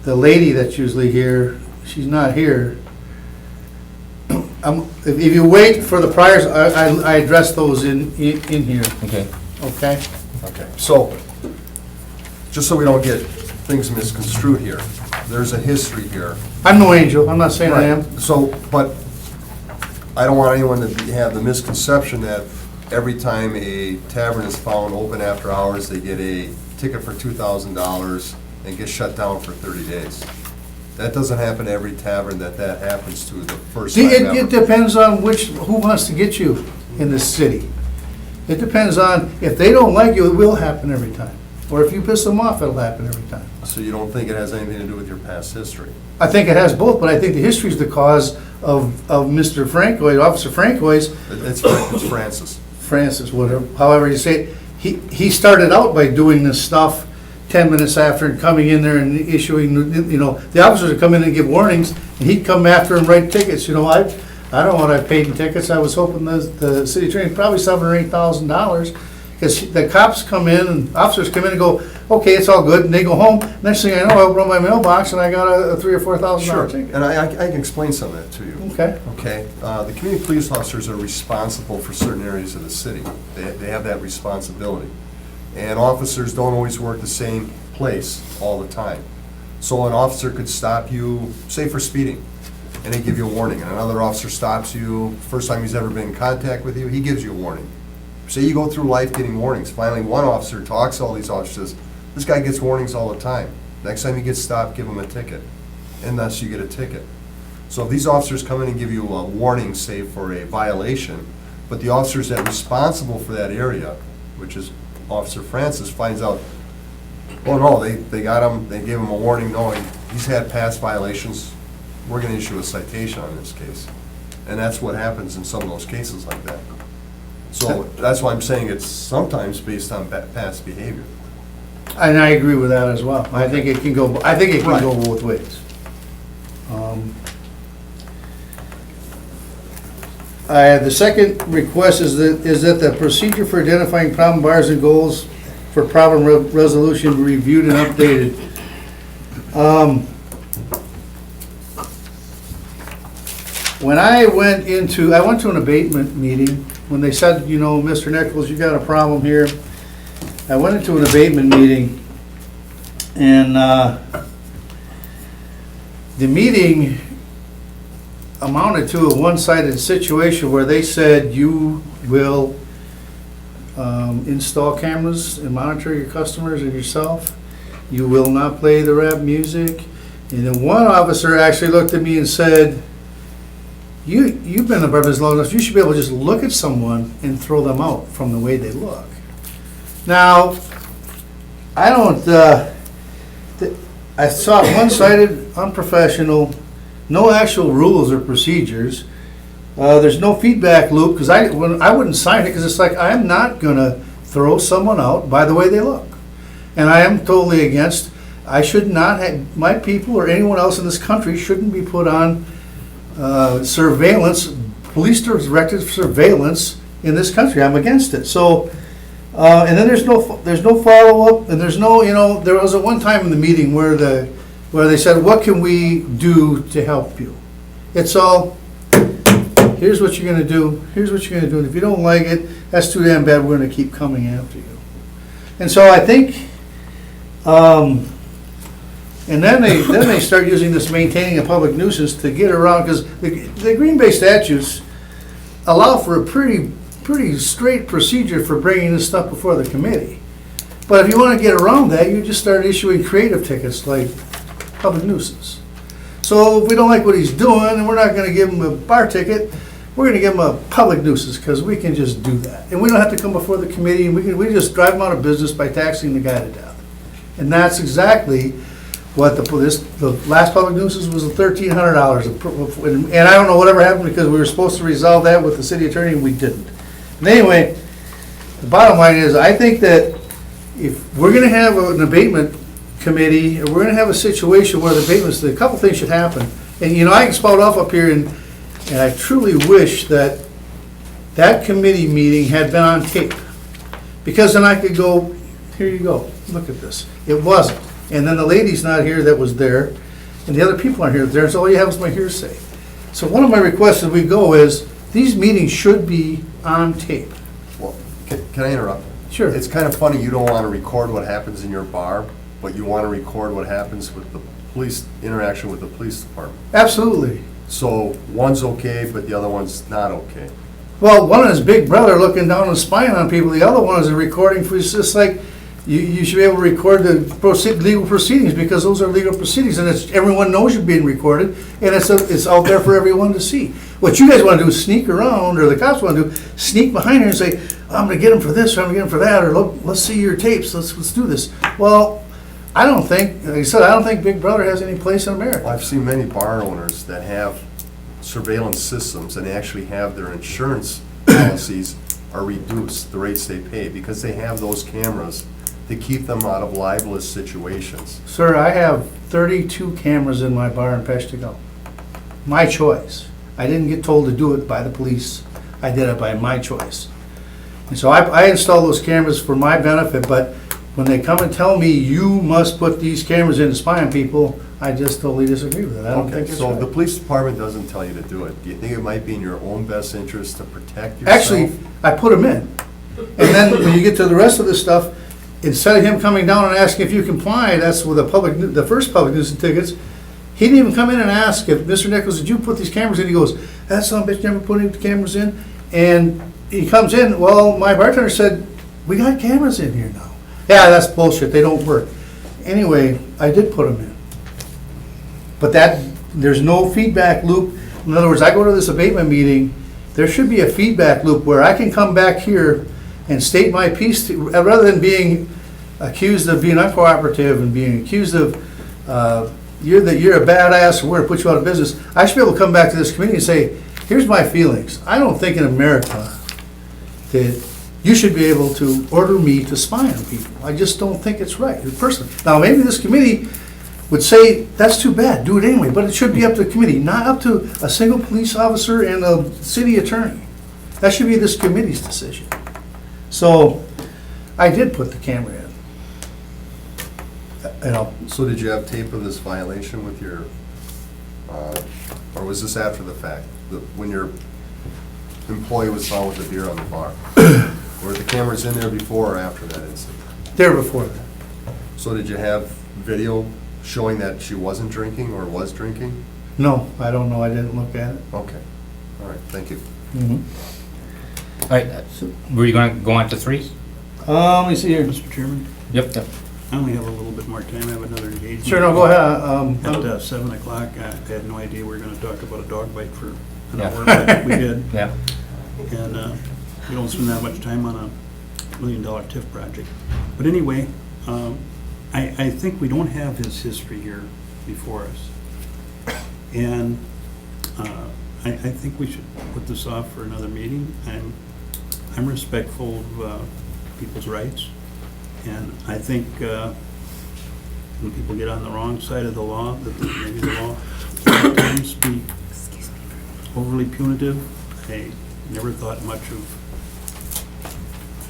the lady that's usually here, she's not here. If you wait for the priors, I address those in here, Okay. okay? Okay, so, just so we don't get things misconstrued here, there's a history here. I'm no angel, I'm not saying I am. Right. So, but I don't want anyone to have the misconception that every time a tavern is found open after hours, they get a ticket for $2,000 and get shut down for 30 days. That doesn't happen to every tavern that happens to the first time ever. It depends on who wants to get you in this city. It depends on, if they don't like you, it will happen every time. Or if you piss them off, it'll happen every time. So you don't think it has anything to do with your past history? I think it has both, but I think the history is the cause of Mr. Francois, Officer Francois, It's Francis. whatever, however you say it. He started out by doing this stuff 10 minutes after and coming in there and issuing, the officers would come in and give warnings, and he'd come after and write tickets. I don't know what I paid in tickets. I was hoping the city attorney, probably $7,000 or $8,000, because the cops come in and officers come in and go, okay, it's all good, and they go home. Next thing I know, I open up my mailbox and I got a $3,000 or $4,000 Sure, ticket. and I can explain some of that to you. Okay. Okay, the community police officers are responsible for certain areas of the city. They have that responsibility. And officers don't always work the same place all the time. So an officer could stop you, say for speeding, and they give you a warning. And another officer stops you, first time he's ever been in contact with you, he gives you a warning. So you go through life getting warnings. Finally, one officer talks to all these officers, this guy gets warnings all the time. Next time he gets stopped, give him a ticket. And thus you get a ticket. So if these officers come in and give you a warning, say for a violation, but the officers that are responsible for that area, which is Officer Francis, finds out, oh no, they got him, they gave him a warning knowing he's had past violations, we're gonna issue a citation on this case. And that's what happens in some of those cases like that. So that's why I'm saying it's sometimes based on past behavior. And I agree with that as well. I think it can go Right. both ways. The second request is that the procedure for identifying problem bars and goals for problem resolution be reviewed and updated. When I went to an abatement meeting, when they said, Mr. Nichols, you got a problem here. I went into an abatement meeting, and the meeting amounted to a one-sided situation where they said you will install cameras and monitor your customers and yourself. You will not play the rap music. And then one officer actually looked at me and said, you've been in the business long enough, you should be able to just look at someone and throw them out from the way they look. Now, I don't, I saw it one-sided, unprofessional, no actual rules or procedures. There's no feedback loop, because I wouldn't sign it, because it's like, I'm not gonna throw someone out by the way they look. And I am totally against, I should not have, my people or anyone else in this country shouldn't be put on surveillance, police-directed surveillance in this country. I'm against it. So, and then there's no follow-up, and there's no, there was a one time in the meeting where they said, what can we do to help you? It's all, here's what you're gonna do, here's what you're gonna do, and if you don't like it, that's too damn bad, we're gonna keep coming after you. And so I think, and then they start using this maintaining a public nuisance to get around, because the Green Bay statutes allow for a pretty straight procedure for bringing this stuff before the committee. But if you want to get around that, you just start issuing creative tickets like public nuisance. So if we don't like what he's doing, and we're not going to give him a bar ticket, we're going to give him a public nuisance, because we can just do that. And we don't have to come before the committee, and we just drive him out of business by taxing the guy to death. And that's exactly what the last public nuisance was, $1,300. And I don't know whatever happened, because we were supposed to resolve that with the city attorney, and we didn't. And anyway, the bottom line is, I think that if we're gonna have an abatement committee, or we're gonna have a situation where the abatements, a couple things should happen. And, you know, I can spout off up here, and I truly wish that that committee meeting had been on tape. Because then I could go, here you go, look at this. It wasn't. And then the lady's not here that was there, and the other people aren't here, there, so all you have is my hearsay. So one of my requests as we go is, these meetings should be on tape. Well, can I interrupt? Sure. It's kind of funny, you don't want to record what happens in your bar, but you want to record what happens with the police, interaction with the police department. Absolutely. So one's okay, but the other one's not okay. Well, one is Big Brother looking down and spying on people, the other one is a recording for, it's just like, you should be able to record the legal proceedings, because those are legal proceedings, and it's, everyone knows you're being recorded, and it's out there for everyone to see. What you guys wanna do is sneak around, or the cops wanna do, sneak behind her and say, I'm gonna get him for this, or I'm gonna get him for that, or look, let's see your tapes, let's do this. Well, I don't think, like I said, I don't think Big Brother has any place in America. I've seen many bar owners that have surveillance systems and actually have their insurance policies are reduced, the rates they pay, because they have those cameras to keep them out of libelous situations. Sir, I have 32 cameras in my bar in Peshtigo. My choice. I didn't get told to do it by the police. I did it by my choice. And so I install those cameras for my benefit, but when they come and tell me you must put these cameras in to spy on people, I just totally disagree with it. I don't Okay, think it's so if the right. police department doesn't tell you to do it, do you think it might be in your own best interest to protect yourself? Actually, I put them in. And then when you get to the rest of the stuff, instead of him coming down and asking if you comply, that's with the first public nuisance tickets, he didn't even come in and ask if, Mr. Nichols, did you put these cameras in? He goes, that son of a bitch never put any cameras in. And he comes in, well, my bartender said, we got cameras in here now. Yeah, that's bullshit, they don't work. Anyway, I did put them in. But there's no feedback loop. In other words, I go to this abatement meeting, there should be a feedback loop where I can come back here and state my piece, rather than being accused of being uncooperative and being accused of, you're a badass, we're gonna put you out of business. I should be able to come back to this committee and say, here's my feelings. I don't think in America that you should be able to order me to spy on people. I just don't think it's right, personally. Now, maybe this committee would say, that's too bad, do it anyway, but it should be up to the committee, not up to a single police officer and a city attorney. That should be this committee's decision. So, I did put the camera in. You know, So did you have tape of this violation with your, or was this after the fact? When your employee was found with a beer on the bar? Were the cameras in there before or after that incident? there before that. So did you have video showing that she wasn't drinking or was drinking? No, I don't know, I didn't look at it. Okay, all right, thank you. All right, were you gonna go on to 3? Let me see here. Mr. Chairman, Yep. I only have a little bit more time. I have another engagement. Sure, no, go ahead. At 7 o'clock. I had no idea we were going to talk about a dog bite for an Yeah. hour, but we did. Yeah. And we don't spend that much time on a $1 million TIF project. But anyway, I think we don't have his history here before us. And I think we should put this off for another meeting. I'm respectful of people's rights. And I think when people get on the wrong side of the law, that maybe the law can sometimes be overly punitive. I never thought much of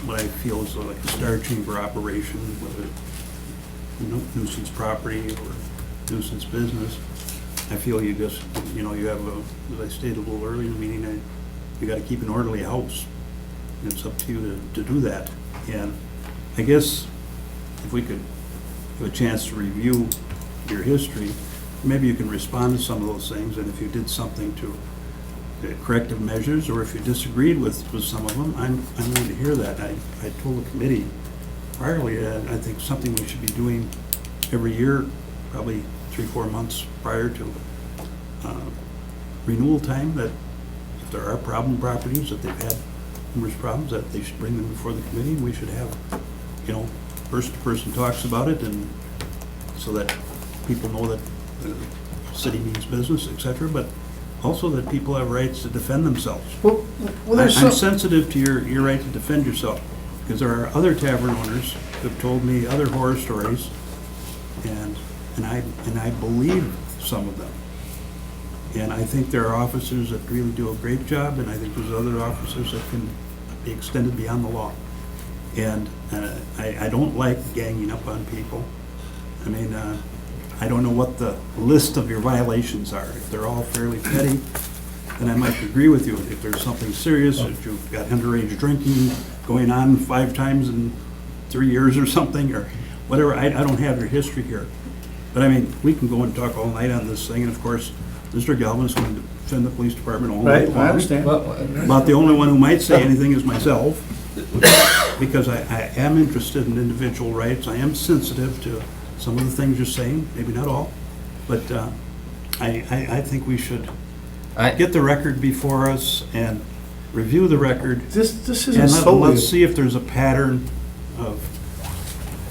what I feel is like a star chamber operation, whether nuisance property or nuisance business. I feel you just, you have as I stated a little earlier in the meeting, you got to keep an orderly house. It's up to you to do that. And I guess if we could have a chance to review your history, maybe you can respond to some of those things, and if you did something to corrective measures, or if you disagreed with some of them, I'm willing to hear that. I told the committee priorly, I think something we should be doing every year, probably 3-4 months prior to renewal time, that if there are problem properties, that they've had numerous problems, that they should bring them before the committee, and we should have, person-to-person talks about it, and so that people know that the city means business, et cetera. But also that people have rights to defend themselves. Well, there's I'm some, sensitive to your right to defend yourself, because there are other tavern owners who've told me other horror stories, and I believe some of them. And I think there are officers that really do a great job, and I think there's other officers that can be extended beyond the law. And I don't like ganging up on people. I mean, I don't know what the list of your violations are. If they're all fairly petty, then I might agree with you. If there's something serious, if you've got underage drinking going on 5 times in 3 years or something, or whatever, I don't have your history here. But I mean, we can go and talk all night on this thing, and of course, Mr. Galvin is going to defend the police department all night right, long. I understand. About the only one who might say anything is myself, because I am interested in individual rights. I am sensitive to some of the things you're saying, maybe not all, but I think we should get the record before us and review the record. This isn't And solely, let's see if there's a pattern of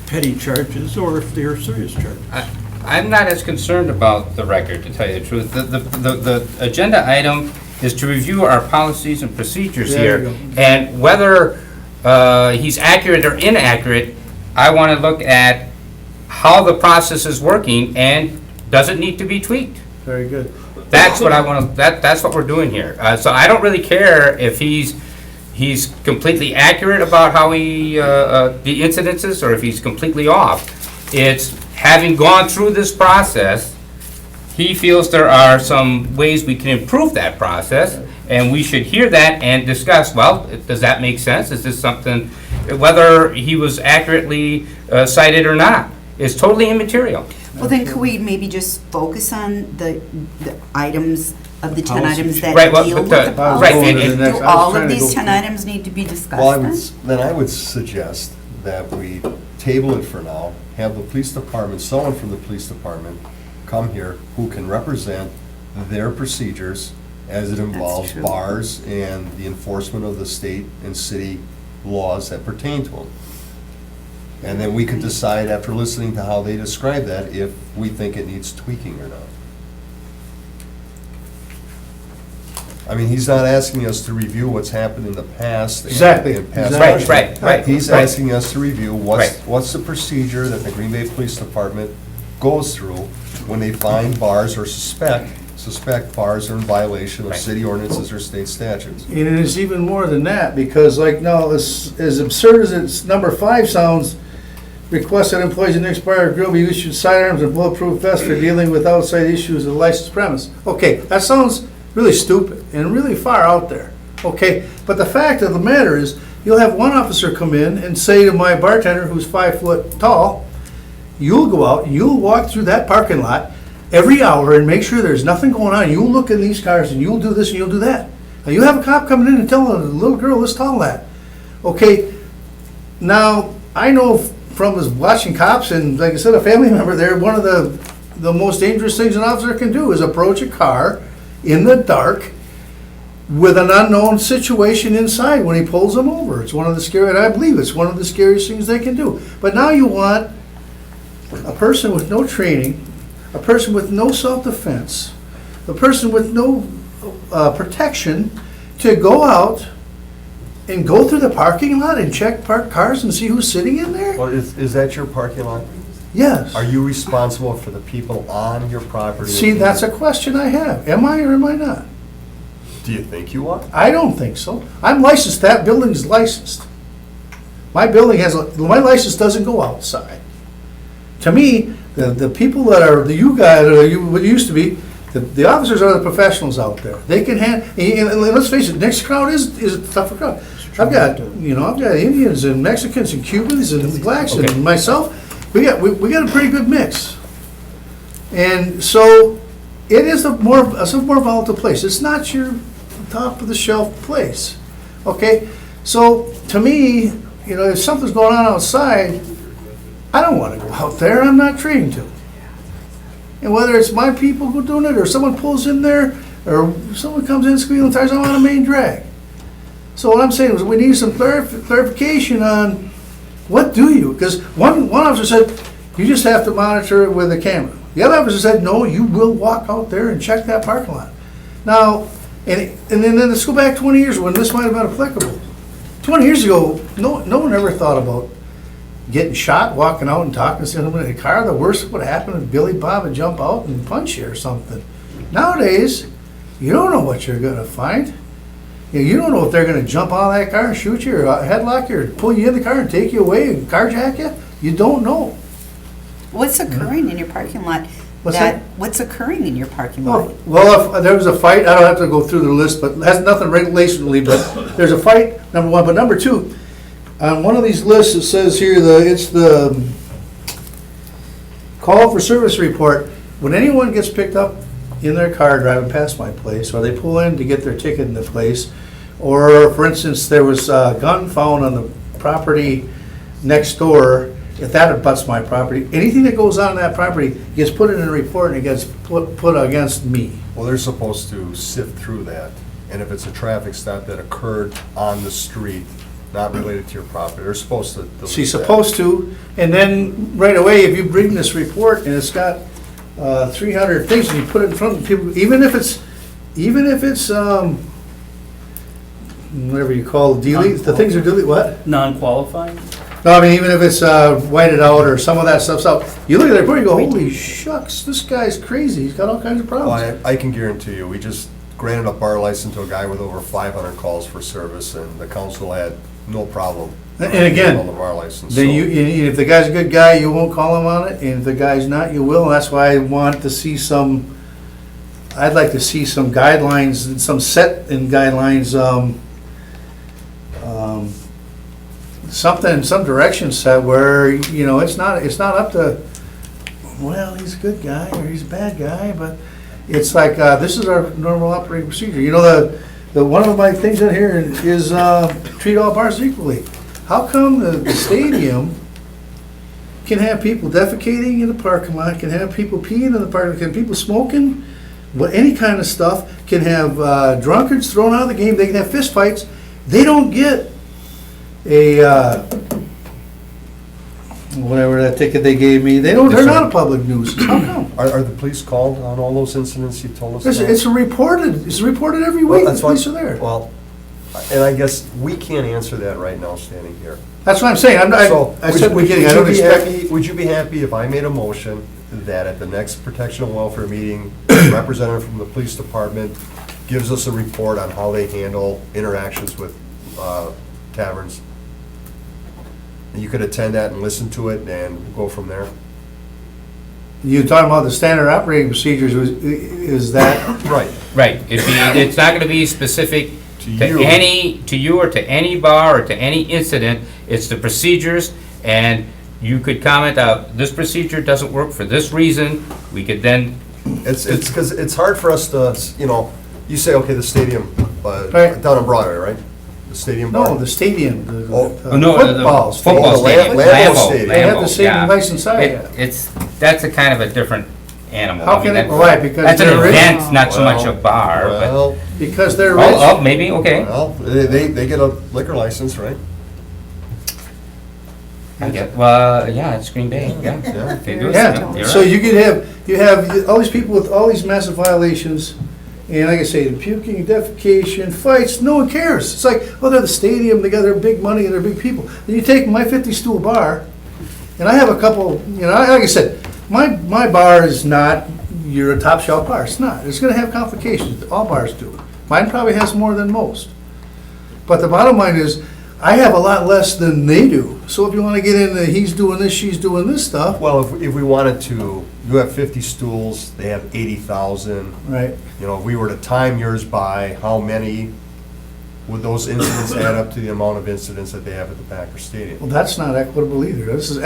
petty charges or if they're serious charges. I'm not as concerned about the record, to tell you the truth. The agenda item is to review our policies and procedures There here. you And whether he's accurate or inaccurate, I want to look at how the process is working and does it need to be tweaked? very good. That's what I want to, that's what we're doing here. So I don't really care if he's completely accurate about how the incidences, or if he's completely off. It's having gone through this process, he feels there are some ways we can improve that process, and we should hear that and discuss, well, does that make sense? Is this something, whether he was accurately cited or not, is totally immaterial. Well, then could we maybe just focus on the items of the 10 items that Right, well, deal but with the- the right, policy? and- and- Do I was all trying of to these go 10 through- items need to be discussed Well, then? then I would suggest that we table it for now, have the police department, someone from the police department come here who can represent their procedures as it involves true. bars and the enforcement of the state and city laws that pertain to them. And then we could decide, after listening to how they describe that, if we think it needs tweaking or not. I mean, he's not asking us to review what's happened in the past. and- Exactly. and past Exactly. Right. He's right. asking us to review Right. what's the procedure that the Green Bay Police Department goes through when they find bars or suspect bars are in violation of Right. city ordinances or state statutes. And it is even more than that, because like now, as absurd as it's number 5 sounds, request that employees in the next bar or grill be issued sidearms and bulletproof vests for dealing with outside issues of licensed premise. Okay, that sounds really stupid and really far out there, okay? But the fact of the matter is, you'll have one officer come in and say to my bartender, who's 5 foot tall, you'll go out, you'll walk through that parking lot every hour and make sure there's nothing going on. You'll look in these cars and you'll do this and you'll do that. Now, you have a cop coming in and telling a little girl this tall that. Okay, now, I know from watching cops and, like I said, a family member there, one of the most dangerous things an officer can do is approach a car in the dark with an unknown situation inside when he pulls them over. It's one of the scary, and I believe it's one of the scariest things they can do. But now you want a person with no training, a person with no self-defense, a person with no protection to go out and go through the parking lot and check parked cars and see who's sitting in there? Well, is that your parking lot? Yes. Are you responsible for the people on your property? See, that's a question I have. Am I or am I not? Do you think you are? I don't think so. I'm licensed, that building's licensed. My building my license doesn't go outside. To me, the people that are, you guys, or what used to be, the officers are the professionals out there. They can and let's face it, next crowd is a tougher crowd. I've got Indians and Mexicans and Cubans and blacks Okay. and myself. We got a pretty good mix. And so it is a more volatile place. It's not your top of the shelf place. Okay? So to me, if something's going on outside, I don't want to go out there. I'm not trained to. And whether it's my people who are doing it, or someone pulls in there, or someone comes in squealing tires, I'm on a main drag. So what I'm saying is we need some clarification on what do you, because one officer said, you just have to monitor it with a camera. The other officer said, no, you will walk out there and check that parking lot. Now, and then let's go back 20 years when this might have been applicable. 20 years ago, no one ever thought about getting shot, walking out and talking to someone in a car. The worst would happen if Billy Bob would jump out and punch you or something. Nowadays, you don't know what you're gonna find. You don't know if they're gonna jump out of that car and shoot you or headlock you or pull you in the car and take you away and carjack you. You don't know. What's occurring in your parking lot? What's that? What's occurring in your parking lot? Well, if there was a fight, I don't have to go through the list, but it has nothing regulationally, but there's a fight, number one. But number two, on one of these lists, it says here, it's the call for service report. When anyone gets picked up in their car driving past my place, or they pull in to get their ticket in the place, or for instance, there was a gun found on the property next door, if that abuts my property, anything that goes on that property gets put in a report and it gets put against me. Well, they're supposed to sift through that, and if it's a traffic stop that occurred on the street, not related to your property, they're supposed to delete She's that. supposed to, and then right away, if you bring this report and it's got 300 things and you put it in front of people, even if it's whatever you call it, delete, the things are delete, what? Non-qualifying? No, I mean, even if it's whited out or some of that stuff's out, you look at the report, you go, holy shucks, this guy's crazy, he's got all kinds of problems. Well, I can guarantee you, we just granted a bar license to a guy with over 500 calls for service, and the council had no problem. And again, on the bar license. then So- if the guy's a good guy, you won't call him on it, and if the guy's not, you will, and that's why I want to see I'd like to see some guidelines, some set in guidelines, something, some direction set where, it's not up to, well, he's a good guy or he's a bad guy, but it's like, this is our normal operating procedure. The one of my things in here is treat all bars equally. How come the stadium can have people defecating in the parking lot, can have people peeing in the parking lot, can people smoking, any kind of stuff, can have drunkards thrown out of the game, they can have fist fights. They don't get whatever that ticket they gave me, they're not a public nuisance. How come? Are the police called on all those incidents you told us about? It's reported every Well, week, the that's why- police are there. Well, and I guess we can't answer that right now, standing here. That's what I'm saying, So, I said would beginning, I you don't be expect. happy- Would you be happy if I made a motion that at the next protection and welfare meeting, a representative from the police department gives us a report on how they handle interactions with taverns? And you could attend that and listen to it and go from there? You're talking about the standard operating procedures, is that, Right. Right, it's not gonna be specific To to you or to any bar or to any incident. It's the procedures, and you could comment out, this procedure doesn't work for this reason. We could then, It's because it's hard for us to, you say, okay, the stadium, Right. down on Broadway, right? The stadium bar? no, the stadium, the Oh, no, football. the football Oh, stadium. Lambeau Stadium. They have Lambeau, the same yeah. license I It- have. That's a kind of a different animal. How I mean, can it- that's- why? Because That's an they're rich? event, not so much a bar, but, Well, Because they're rich. oh, maybe, okay. well, they get a liquor license, right? I get, well, yeah, it's Green Bay, yeah. Yeah. They do it, Yeah, you're so right. you have all these people with all these massive violations, and like I say, the puking, defecation, fights, no one cares. It's like, oh, they're the stadium, they got their big money and they're big people. Then you take my 50-stool bar, and I have a couple, like I said, my bar is not your top shelf bar, it's not. It's gonna have complications, all bars do. Mine probably has more than most. But the bottom line is, I have a lot less than they do. So if you wanna get into he's doing this, she's doing this stuff, Well, if we wanted to, you have 50 stools, they have 80,000. right? If we were to time yours by how many, would those incidents add up to the amount of incidents that they have at the Packer Stadium? Well, that's not equitable either. This is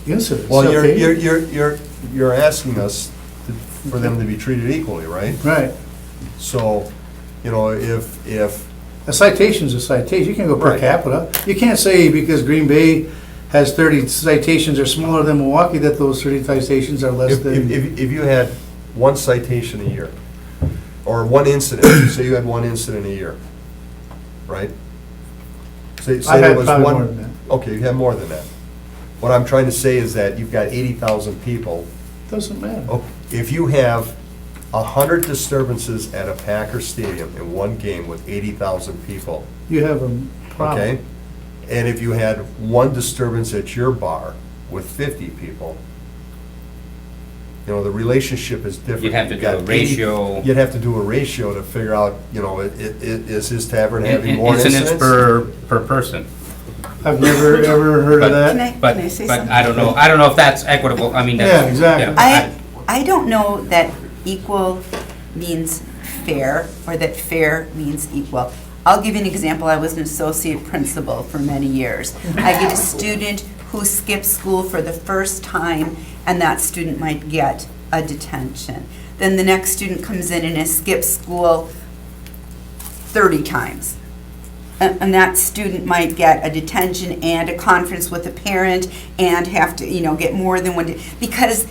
incidents. Well, okay? you're asking us for them to be treated equally, right? Right. So, if A citation's a citation. You can't go per Right. capita. You can't say because Green Bay has 30 citations or smaller than Milwaukee, that those 30 citations are less If, than. if you had one citation a year, or one incident, say you had one incident a year, right? Say I've there had was probably one. more than that. Okay, you have more than that. What I'm trying to say is that you've got 80,000 people. Doesn't matter. Oh, if you have 100 disturbances at a Packer stadium in one game with 80,000 people, You have a okay? problem. And if you had one disturbance at your bar with 50 people, you know, the relationship is different. You'd have to You've do a got 80 ratio. You'd have to do a ratio to figure out, you know, is his tavern having more Incidents incidents? per person. I've never, ever heard of But- that. But, Can I say but something? I don't know if that's equitable, I mean, that's. Yeah, exactly. I don't know that equal means fair, or that fair means equal. I'll give you an example. I was an associate principal for many years. I get a student who skips school for the first time, and that student might get a detention. Then the next student comes in and has skipped school 30 times. And that student might get a detention and a conference with a parent and have to, get more than one, because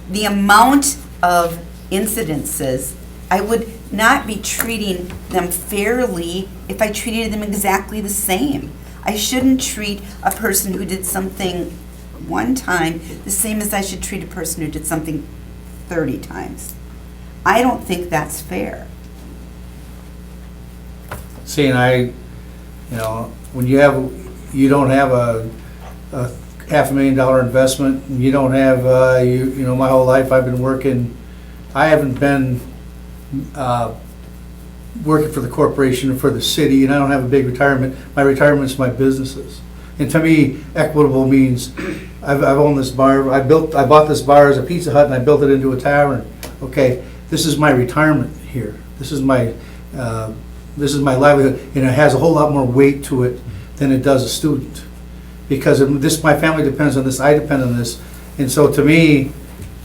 the amount of incidences, I would not be treating them fairly if I treated them exactly the same. I shouldn't treat a person who did something one time the same as I should treat a person who did something 30 times. I don't think that's fair. See, and when you don't have a $500,000 investment, and you don't have, my whole life I've been working, I haven't been working for the corporation or for the city, and I don't have a big retirement. My retirement's my businesses. And to me, equitable means, I've owned this bar, I bought this bar as a Pizza Hut and I built it into a tavern. Okay, this is my retirement here. This is my livelihood, and it has a whole lot more weight to it than it does a student. Because my family depends on this, I depend on this, and so to me,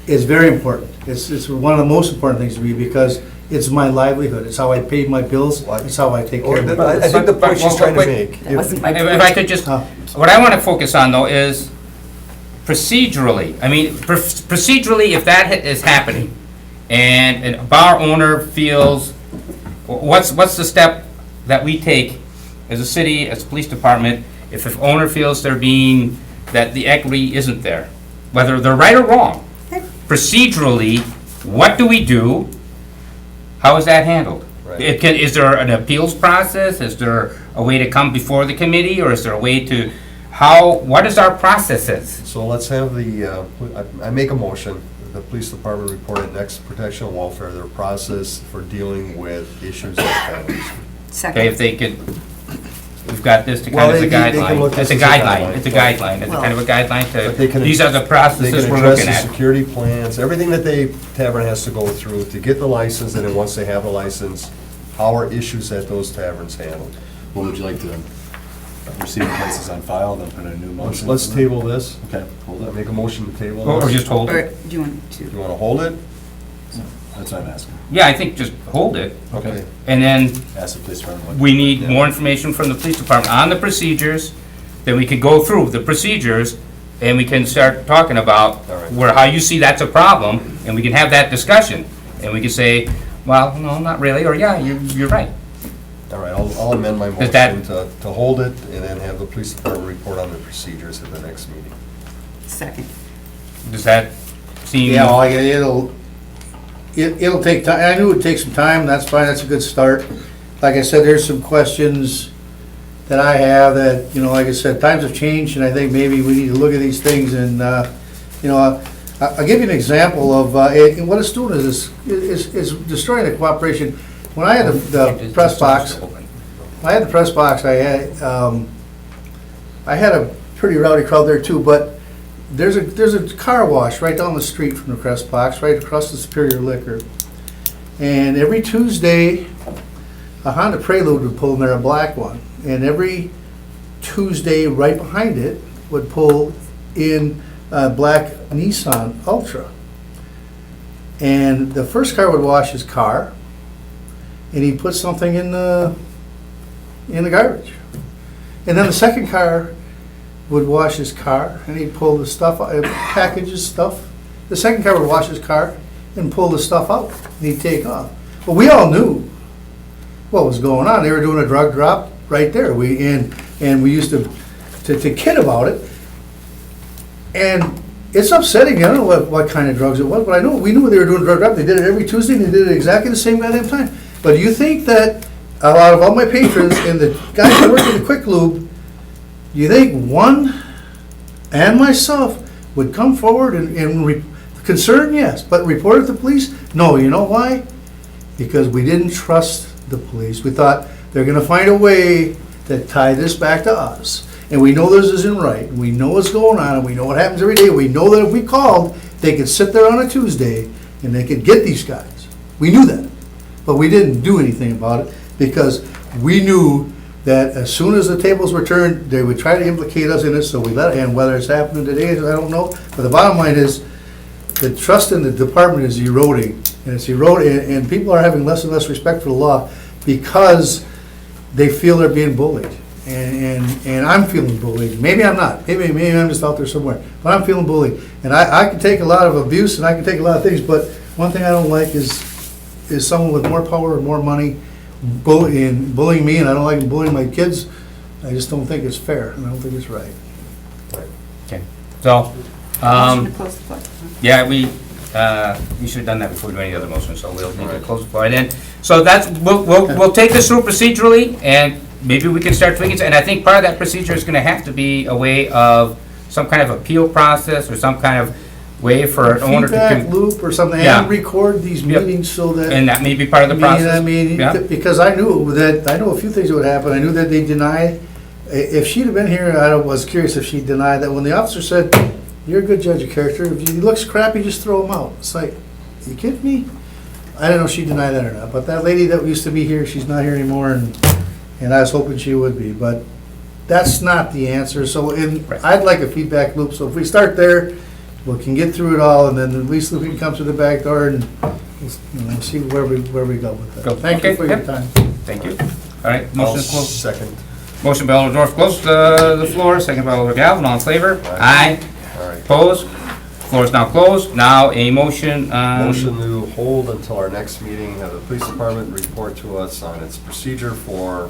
it's very important. It's one of the most important things to me, because it's my livelihood. It's how I pay my bills, it's how I take care of it. I think the point she's trying to make. That wasn't my If I could just, what I want to focus on though is procedurally. I mean, procedurally, if that is happening and a bar owner feels, what's the step that we take as a city, as a police department, if the owner feels that the equity isn't there, whether they're right or wrong? Procedurally, what do we do? How is that handled? Right. Is there an appeals process? Is there a way to come before the committee, or is there a way to, what is our processes? So let's have I make a motion, the police department report at next protection and welfare, their process for dealing with issues like families. Second. Okay, if they could, we've got this to Well, kind of a they can look guideline. at It's a this as a guideline, guideline. it's a guideline, it's a kind of a guideline But they to, can- these are the They processes can we're address looking the at. security plans, everything that tavern has to go through to get the license, and then once they have the license, how are issues at those taverns handled? What would you like to receive the places on file, then put in a new motion? Let's table this. Okay, hold it. Make a motion to table Or this. just hold Or it. do you want to? You want to hold it? That's what I'm asking. Yeah, I think just hold it, Okay. and then Ask the police department. what- we need more information from the police department on the procedures, then we can go through the procedures, and we can start talking about All right. how you see that's a problem, and we can have that discussion, and we can say, well, no, not really, or yeah, you're right. All right, I'll amend my motion that- to hold it, and then have the police department report on the procedures at the next meeting. Second. Does that seem? Yeah, well, it'll take time. I knew it'd take some time. That's fine. That's a good start. Like I said, there's some questions that I have that, like I said, times have changed, and I think maybe we need to look at these things and, I'll give you an example of, what it's doing is destroying the cooperation. When I had the press box, I had a pretty rowdy crowd there too, but there's a car wash right down the street from the press box, right across the Superior Liquor. And every Tuesday, a Honda Prelude would pull in there, a black one. And every Tuesday, right behind it, would pull in a black Nissan Ultra. And the first car would wash his car, and he'd put something in the garbage. And then the second car would wash his car, and he'd pull the stuff out, packages stuff. The second car would wash his car and pull the stuff out, and he'd take off. Well, we all knew what was going on. They were doing a drug drop right there. And we used to kid about it. And it's upsetting. I don't know what kind of drugs it was, but I know, we knew they were doing drug up. They did it every Tuesday, and they did it exactly the same goddamn time. But do you think that out of all my patrons and the guys that work in the Quick Lube, do you think one and myself would come forward and concern? Yes, but report it to police? No, you know why? Because we didn't trust the police. We thought they're gonna find a way to tie this back to us. And we know this isn't right. We know what's going on, and we know what happens every day. We know that if we called, they could sit there on a Tuesday and they could get these guys. We knew that. But we didn't do anything about it because we knew that as soon as the tables were turned, they would try to implicate us in it, so we let it, and whether it's happening today, I don't know. But the bottom line is, the trust in the department is eroding, and it's eroding, and people are having less and less respect for the law because they feel they're being bullied. And I'm feeling bullied. Maybe I'm not. Maybe I'm just out there somewhere. But I'm feeling bullied. And I can take a lot of abuse and I can take a lot of things, but one thing I don't like is someone with more power and more money bullying me, and I don't like bullying my kids. I just don't think it's fair, and I don't think it's right. Okay, so, Motion to close the floor. yeah, we should have done that before we do any other motion, so we'll need to close the floor. And then, so that's, we'll take this through procedurally, and maybe we can start tweaking, and I think part of that procedure is gonna have to be a way of some kind of appeal process, or some kind of way for an owner to. Feedback loop or something, Yeah. and record these Yep. meetings so that. And that may be part of the process. I mean, Yeah. because I know a few things that would happen. I knew that they denied, if she'd have been here, I was curious if she'd denied that. When the officer said, "You're a good judge of character, if he looks crappy, just throw him out." It's like, you kidding me? I don't know if she denied that or not, but that lady that used to be here, she's not here anymore, and I was hoping she would be, but that's not the answer. So Right. I'd like a feedback loop, so if we start there, we can get through it all, and then at least we can come through the back door and, see where we go with Go. that. Thank you Okay, for your yep. time. Thank you. All right, I'll motion is closed. second. Motion by Alder Dorf, close the floor, second by Alder Galvin, all in favor? Aye. All right. Opposed? Floor is now closed. Now a motion, Motion to hold until our next meeting, have the police department report to us on its procedure for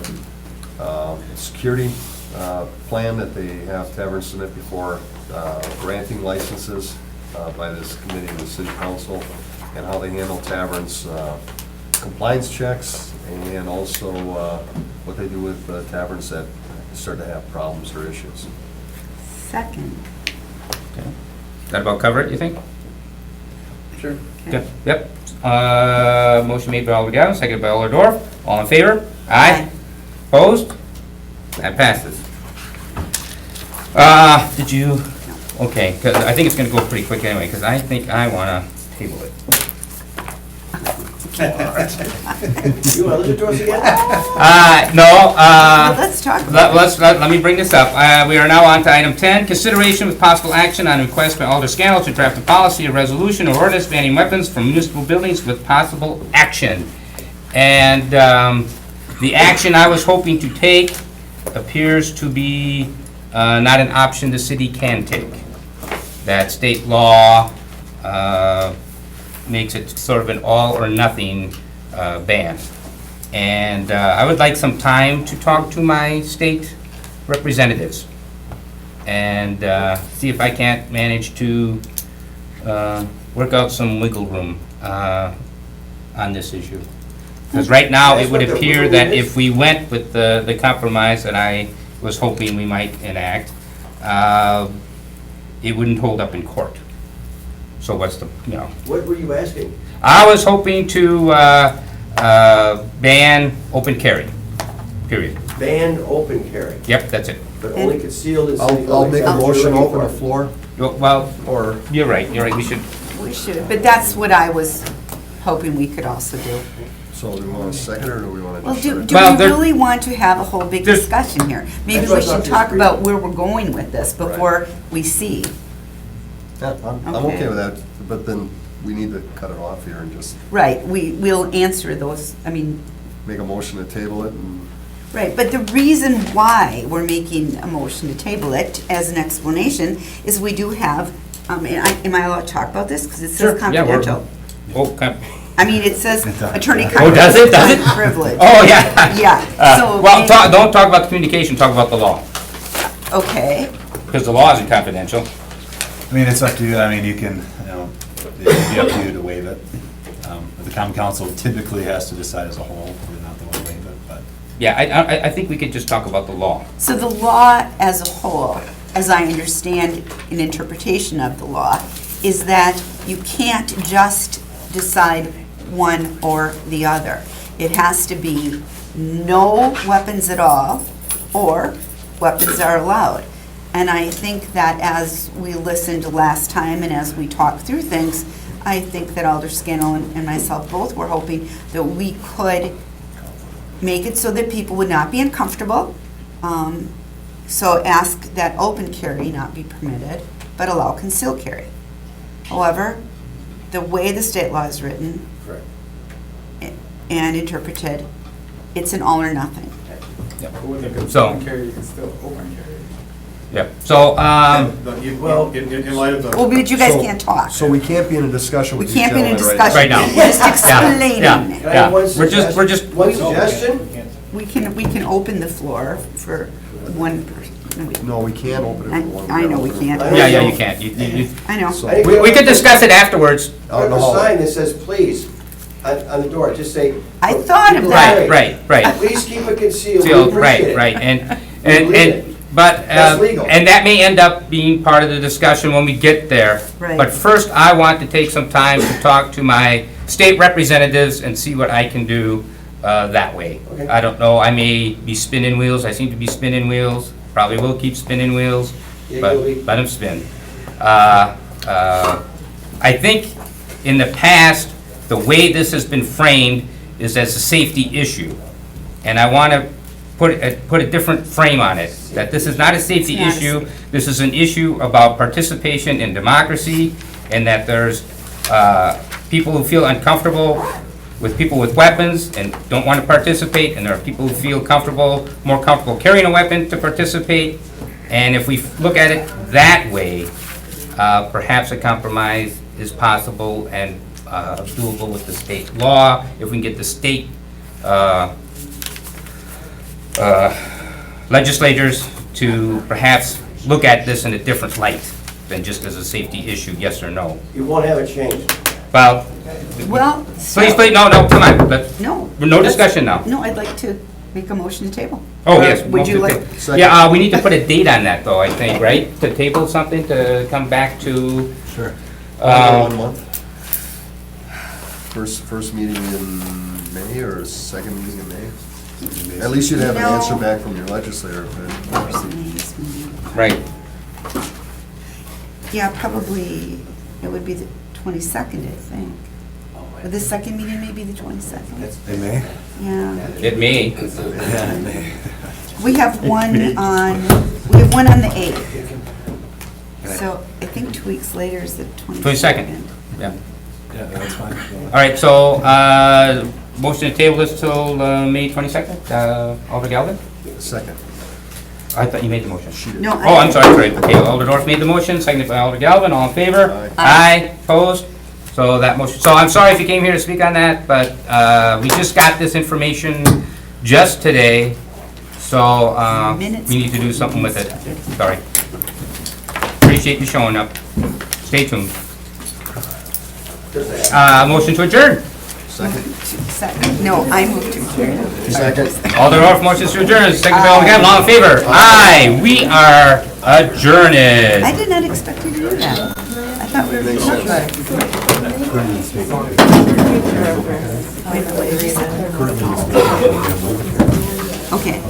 security plan that they have taverns submit before granting licenses by this committee of the city council, and how they handle taverns compliance checks, and also what they do with taverns that start to have problems or issues. Second. that about cover it, you think? Sure. Good, yep. Motion made by Alder Galvin, seconded by Alder Dorf, all in favor? Aye. Opposed? That passes. Did you, okay, because I think it's gonna go pretty quick anyway, because I think I wanna table it. You want to listen to us again? No, Let's talk about it. let me bring this up. We are now on to item 10, consideration with possible action on request by Alder Scannell to draft a policy or resolution or ordinance banning weapons from municipal buildings with possible action. And the action I was hoping to take appears to be not an option the city can take. That state law makes it sort of an all or nothing ban. And I would like some time to talk to my state representatives and see if I can't manage to work out some wiggle room on this issue. Because right now, it would appear that if we went with the compromise that I was hoping we might enact, it wouldn't hold up in court. So what's the, What were you asking? I was hoping to ban open carry, period. Ban open carry, Yep, that's it. but only concealed in city I'll make a buildings. motion, open the floor, Well, or you're right, we should, We should, but that's what I was hoping we could also do. so do we want a second, or do we want to Well, just? do shut it? do Well, we there- really want to have a whole big There's- discussion here? Maybe That's we what I should thought talk this about where we're going with this before we see. Yeah, I'm Okay. okay with that, but then we need to cut it off here and just Right, we'll answer those, make a motion to table it, and right, but the reason why we're making a motion to table it as an explanation is we do have, am I allowed to talk about this? Because it Sure, says yeah, we're- confidential. It says attorney Oh, does it? Does it? privilege. oh, yeah. Yeah, so. Well, don't talk about the communication, talk about the law, Okay, because the law isn't confidential. I mean, it's up to you. I mean, you can, it'd be up to you to waive it. The common council typically has to decide as a whole, whether or not they want to waive it, but. Yeah, I think we could just talk about the law. So the law as a whole, as I understand an interpretation of the law, is that you can't just decide one or the other. It has to be no weapons at all, or weapons are allowed. And I think that as we listened last time and as we talked through things, I think that Alder Scannell and myself both were hoping that we could make it so that people would not be uncomfortable. So ask that open carry not be permitted, but allow concealed carry. However, the way the state law is written and interpreted, it's an all or nothing. So, Carry, you can still open carry. yeah, so, Well, in light of the. Well, but you guys can't talk. So we can't be in a discussion We with these can't be in a gentlemen discussion. Right now. We're just Yeah, explaining. yeah. We're just, One suggestion? We can open the floor for one person. No, we can't open it for one. I know we can't. yeah, you can't. You- I know. So- we could discuss it afterwards. Out in Put the a hallway. sign that says, please, on the door, just say. I thought of that. Right. Please keep it concealed. We Sealed, appreciate it. right, and, Leave and, it. but, That's legal. and that may end up being part of the discussion when we get there. Right. But first, I want to take some time to talk to my state representatives and see what I can do that way. Okay. I don't know, I may be spinning wheels, I seem to be spinning wheels, probably will keep spinning wheels, Yeah, but you'll be. let them spin. I think in the past, the way this has been framed is as a safety issue. And I want to put a different frame on it, that this is not a safety It's not a issue. This is an issue about participation in democracy, and that there's people who feel uncomfortable with people with weapons and don't want to participate, and there are people who feel more comfortable carrying a weapon to participate. And if we look at it that way, perhaps a compromise is possible and doable with the state law, if we can get the state legislators to perhaps look at this in a different light than just as a safety issue, yes or no. You won't have it changed. Well, Well. please, no, come on, No. no discussion now. No, I'd like to make a motion to table. Oh, yes. Would you like? Yeah, we need to put a date on that though, I think, right? To table something, to come back to, Sure. Um, 1 month? First meeting in May or second meeting in May? At least you'd have an No. answer back from your legislator. right. Yeah, probably, it would be the 22nd, I think. But the second meeting may be the 22nd. They may. Yeah. It may. We have one on the 8th. So I think 2 weeks later is the 22nd. 22nd. Yeah. Yeah, that's fine. All right, so, motion to table this till May 22nd, Alder Galvin? Second. I thought you made the motion. No, Oh, I'm sorry. Okay, Alder Dorf made the motion, seconded by Alder Galvin, all in favor? Aye. Opposed? So that motion, so I'm sorry if you came here to speak on that, but we just got this information just today, so Minutes. we need to do something with it. Sorry. Appreciate you showing up. Stay tuned. Motion to adjourn. Second. No, I moved to adjourn. Second. Alder Dorf, motion to adjourn, seconded by Alder Galvin, all in favor? Aye, we are adjourned. I did not expect you to do that. I thought we were. Okay.